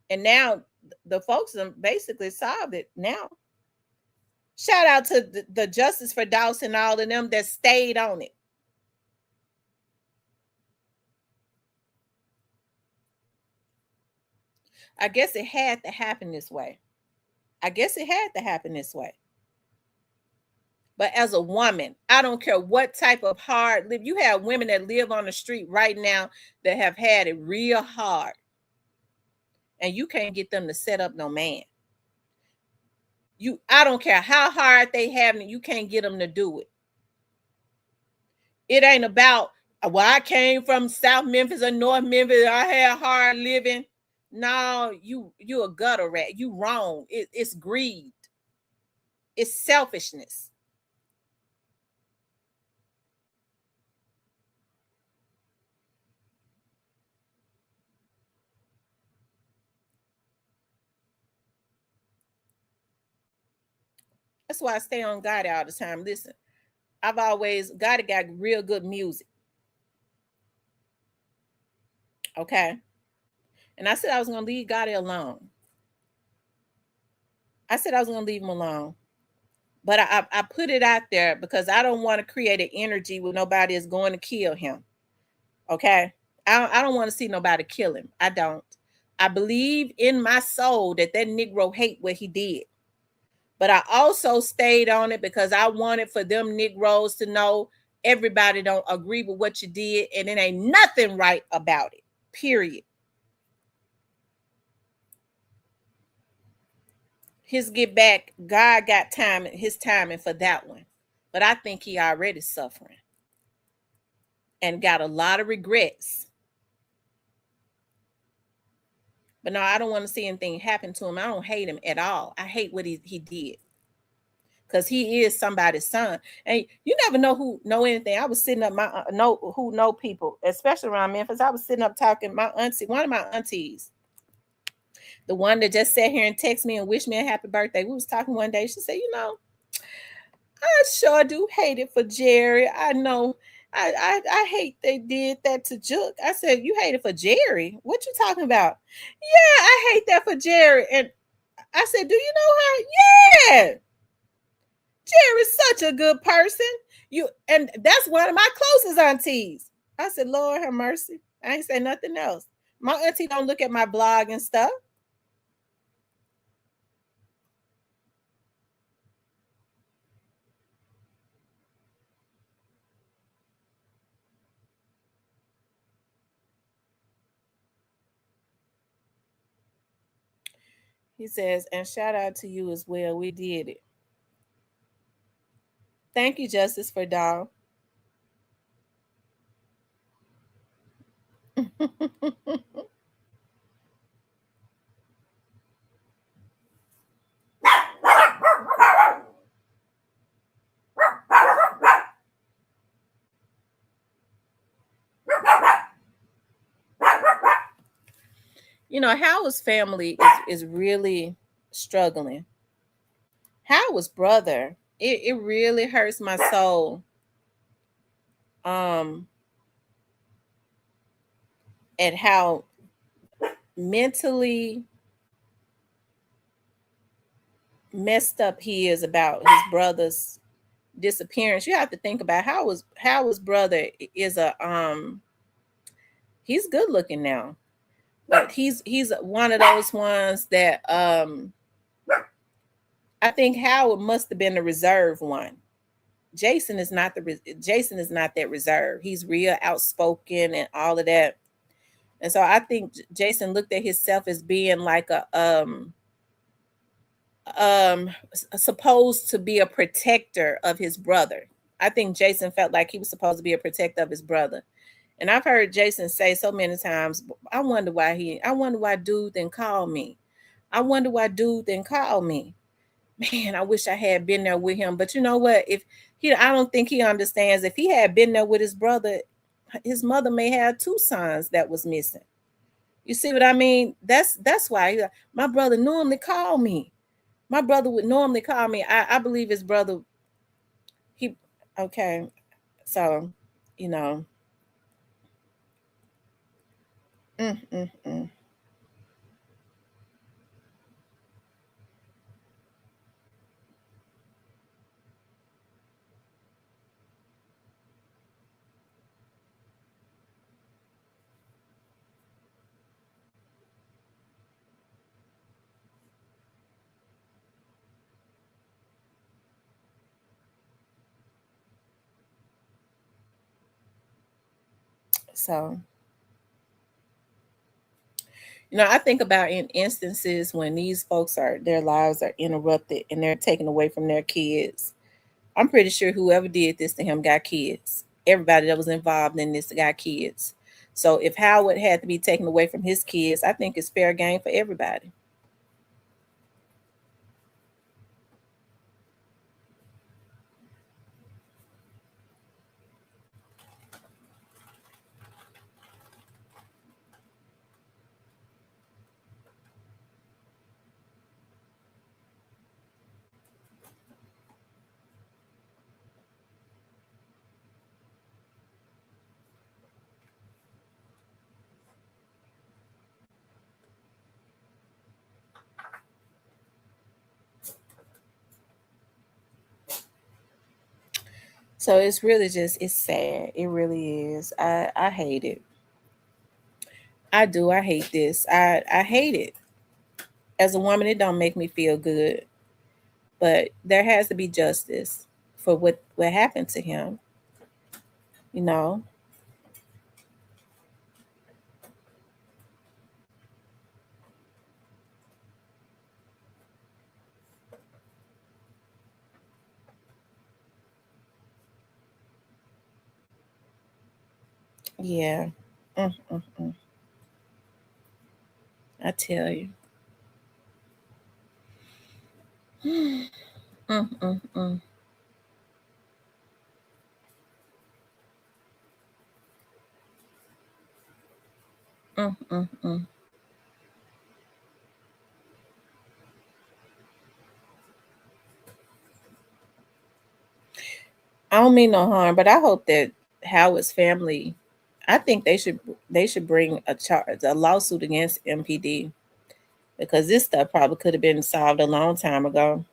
And now the folks have basically solved it now. Shout out to the Justice for Dawson, all of them that stayed on it. I guess it had to happen this way. But as a woman, I don't care what type of hard live. You have women that live on the street right now that have had it real hard. And you can't get them to set up no man. I don't care how hard they have it, you can't get them to do it. It ain't about, well, I came from South Memphis or North Memphis, I had hard living. No, you a gutter rat. You wrong. It's greed. It's selfishness. That's why I stay on God all the time. Listen, God got real good music. Okay. And I said I was going to leave God alone. I said I was gonna leave him alone. But I put it out there because I don't want to create an energy where nobody is going to kill him. Okay. I don't want to see nobody kill him. I don't. I believe in my soul that Negro hate what he did. But I also stayed on it because I wanted for them Negroes to know everybody don't agree with what you did and it ain't nothing right about it. Period. His get back, God got his timing for that one. But I think he already suffering and got a lot of regrets. But no, I don't want to see anything happen to him. I don't hate him at all. I hate what he did. Because he is somebody's son. And you never know who know anything. I was sitting up, who know people, especially around Memphis. I was sitting up talking, my auntie, one of my aunties, the one that just sat here and text me and wished me a happy birthday. We was talking one day. She said, I sure do hate it for Jerry. I know. I hate they did that to Juke. I said, you hate it for Jerry? What you talking about? Yeah, I hate that for Jerry. And I said, do you know her? Yeah. Jerry's such a good person. And that's one of my closest aunties. I said, Lord have mercy. I ain't say nothing else. My auntie don't look at my blog and stuff. He says, and shout out to you as well. We did it. Thank you, Justice, for Dawn. Howard's family is really struggling. Howard's brother, it really hurts my soul. At how mentally messed up he is about his brother's disappearance. You have to think about Howard's brother is he's good looking now. But he's one of those ones that I think Howard must have been the reserve one. Jason is not that reserved. He's real outspoken and all of that. And so I think Jason looked at himself as being like supposed to be a protector of his brother. I think Jason felt like he was supposed to be a protector of his brother. And I've heard Jason say so many times, I wonder why dude didn't call me. I wonder why dude didn't call me. Man, I wish I had been there with him. But you know what? I don't think he understands. If he had been there with his brother, his mother may have 2 sons that was missing. You see what I mean? That's why my brother normally called me. My brother would normally call me. I believe his brother. Okay. So, So, I think about in instances when these folks their lives are interrupted and they're taken away from their kids. I'm pretty sure whoever did this to him got kids. Everybody that was involved in this got kids. So if Howard had to be taken away from his kids, I think it's fair game for everybody. So it's really just, it's sad. It really is. I hate it. I do. I hate this. I hate it. As a woman, it don't make me feel good. But there has to be justice for what happened to him. You know. Yeah. Mm, mm, mm. I tell you. Mm, mm, mm. Mm, mm, mm. I don't mean no harm, but I hope that Howard's family, I think they should bring a lawsuit against MPD, because this stuff probably could have been solved a long time ago.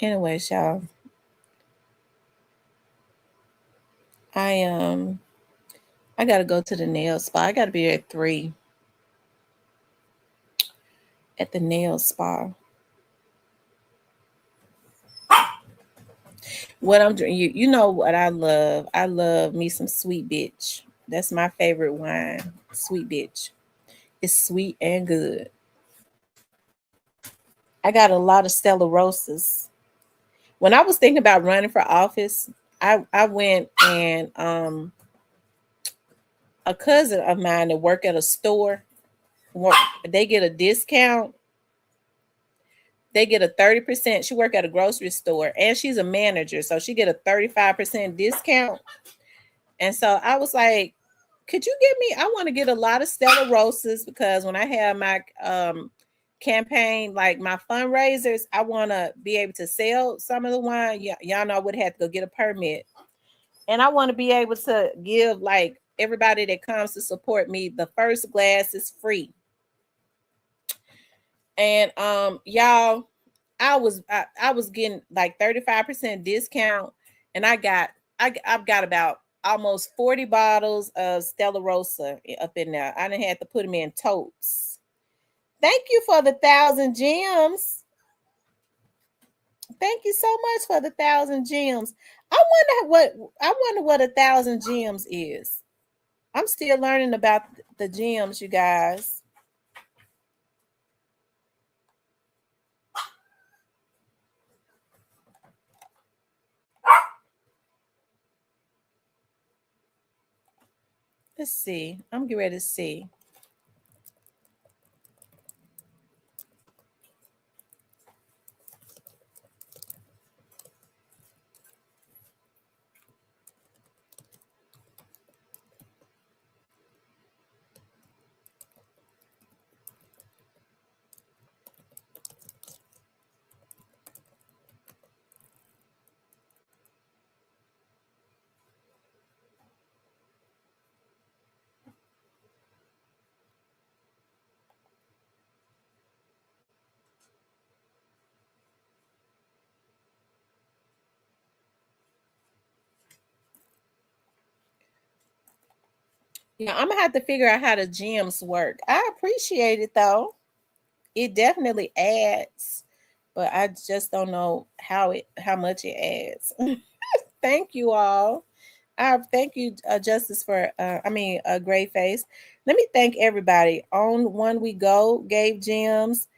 Anyways, y'all, I I gotta go to the nail spa. I gotta be at 3 at the nail spa. What I'm doing, you know what I love? I love me some sweet bitch. That's my favorite wine. Sweet bitch. It's sweet and good. I got a lot of Stella Rosas. When I was thinking about running for office, I went and a cousin of mine that work at a store, they get a discount. They get a 30%. She work at a grocery store and she's a manager, so she get a 35% discount. And so I was like, could you get me? I want to get a lot of Stella Rosas, because when I have my campaign, like my fundraisers, I want to be able to sell some of the wine. Y'all know I would have to go get a permit. And I want to be able to give like everybody that comes to support me, the first glass is free. And y'all, I was getting like 35% discount, and I've got about almost 40 bottles of Stella Rosa up in there. I didn't have to put them in totes. Thank you for the 1,000 gems. Thank you so much for the 1,000 gems. I wonder what 1,000 gems is. I'm still learning about the gems, you guys. Let's see. I'm getting ready to see. Yeah, I'm gonna have to figure out how the gems work. I appreciate it though. It definitely adds, but I just don't know how much it adds. Thank you all. Thank you, Justice, for Great Face. Let me thank everybody. On One We Go gave gems.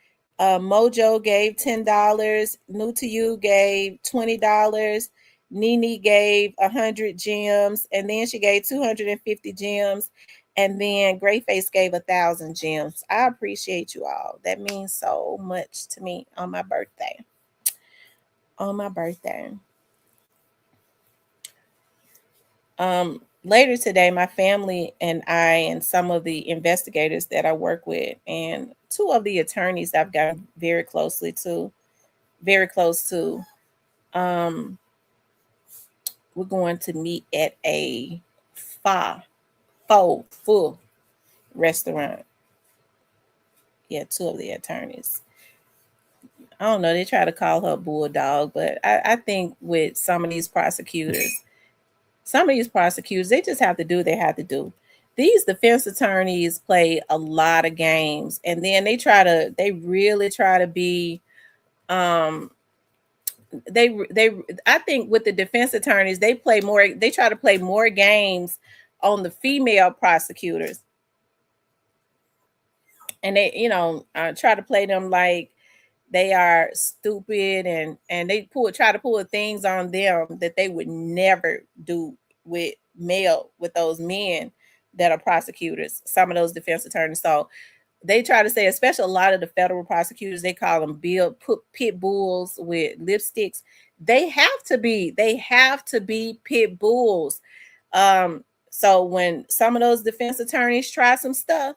Mojo gave $10. New to You gave $20. Nene gave 100 gems, and then she gave 250 gems, and then Great Face gave 1,000 gems. I appreciate you all. That means so much to me on my birthday. On my birthday. later today, my family and I and some of the investigators that I work with and two of the attorneys I've gotten very close to, um, we're going to meet at a full restaurant. Yeah, two of the attorneys. I don't know, they try to call her bulldog, but I think with some of these prosecutors, they just have to do what they have to do. These defense attorneys play a lot of games, and then they really try to be I think with the defense attorneys, they try to play more games on the female prosecutors, and they try to play them like they are stupid, and they try to pull things on them that they would never do with those men that are prosecutors, some of those defense attorneys. So they try to say, especially a lot of the federal prosecutors, they call them pit bulls with lipsticks. They have to be pit bulls. So when some of those defense attorneys try some stuff,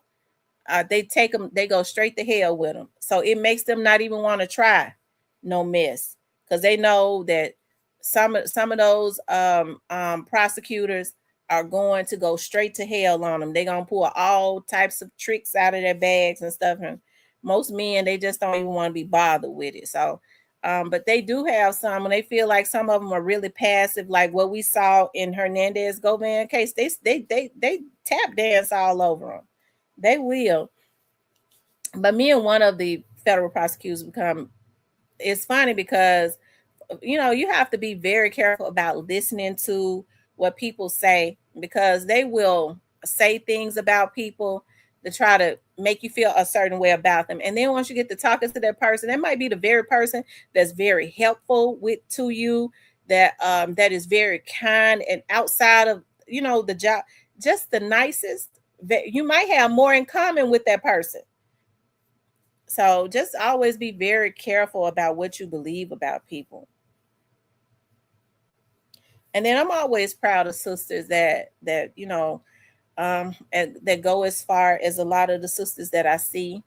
they go straight to hell with them. So it makes them not even want to try no mess, because they know that some of those prosecutors are going to go straight to hell on them. They're going to pull all types of tricks out of their bags and stuff. And most men, they just don't even want to be bothered with it. So, but they do have some, and they feel like some of them are really passive, like what we saw in Hernandez Govan case. They tap dance all over them. They will. But me and one of the federal prosecutors it's funny because, you have to be very careful about listening to what people say, because they will say things about people to try to make you feel a certain way about them. And then once you get to talking to that person, that might be the very person that's very helpful to you, that is very kind, and outside of, the job, just the nicest. That you might have more in common with that person. So just always be very careful about what you believe about people. And then I'm always proud of sisters that that go as far as a lot of the sisters that I see,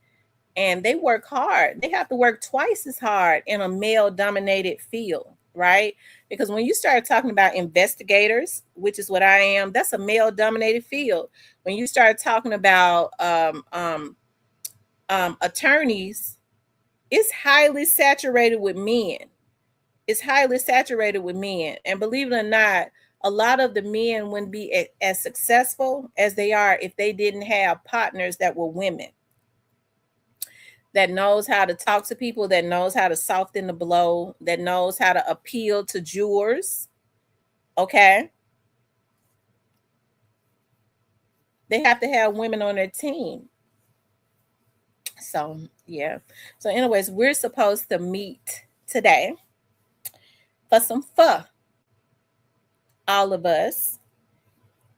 and they work hard. They have to work twice as hard in a male-dominated field, right? Because when you start talking about investigators, which is what I am, that's a male-dominated field. When you start talking about attorneys, it's highly saturated with men. And believe it or not, a lot of the men wouldn't be as successful as they are if they didn't have partners that were women, that knows how to talk to people, that knows how to soften the blow, that knows how to appeal to jurors. Okay. They have to have women on their team. So, yeah. So anyways, we're supposed to meet today for some fun, all of us.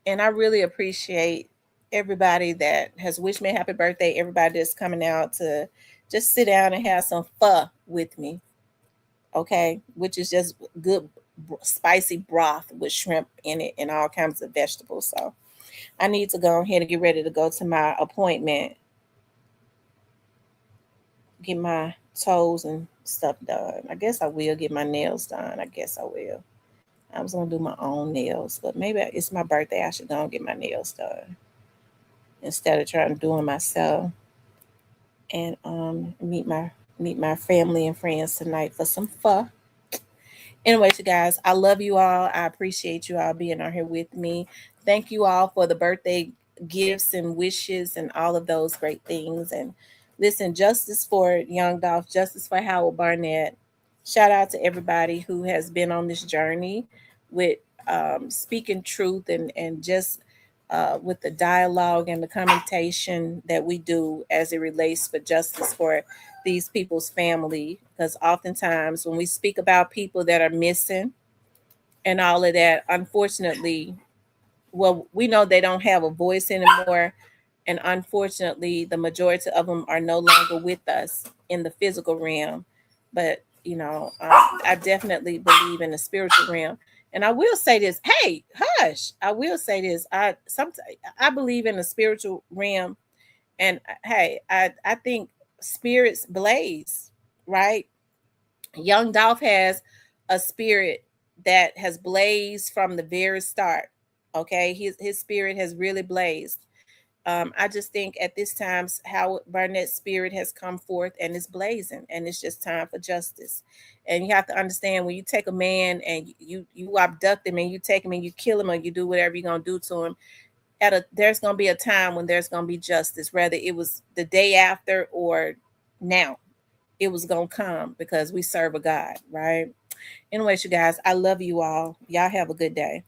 And I really appreciate everybody that has wished me a happy birthday, everybody that's coming out to just sit down and have some fun with me. Okay, which is just good spicy broth with shrimp in it and all kinds of vegetables. So I need to go ahead and get ready to go to my appointment, get my toes and stuff done. I guess I will get my nails done. I guess I will. I was gonna do my own nails, but maybe it's my birthday. I should go and get my nails done instead of trying to do them myself. And meet my family and friends tonight for some fun. Anyways, you guys, I love you all. I appreciate you all being out here with me. Thank you all for the birthday gifts and wishes and all of those great things. And listen, justice for Young Dolph, justice for Howard Barnett. Shout out to everybody who has been on this journey with speaking truth and just with the dialogue and the commentation that we do as it relates for justice for these people's family. Because oftentimes when we speak about people that are missing and all of that, unfortunately, well, we know they don't have a voice anymore. And unfortunately, the majority of them are no longer with us in the physical realm. But, I definitely believe in the spiritual realm. And I will say this. Hey, hush. I will say this. I believe in the spiritual realm. And hey, I think spirits blaze, right? Young Dolph has a spirit that has blazed from the very start. Okay, his spirit has really blazed. I just think at this time, Howard Barnett's spirit has come forth and it's blazing, and it's just time for justice. And you have to understand, when you take a man and you abduct him and you take him and you kill him or you do whatever you're gonna do to him, there's gonna be a time when there's gonna be justice, whether it was the day after or now. It was gonna come, because we serve a God, right? Anyways, you guys, I love you all. Y'all have a good day.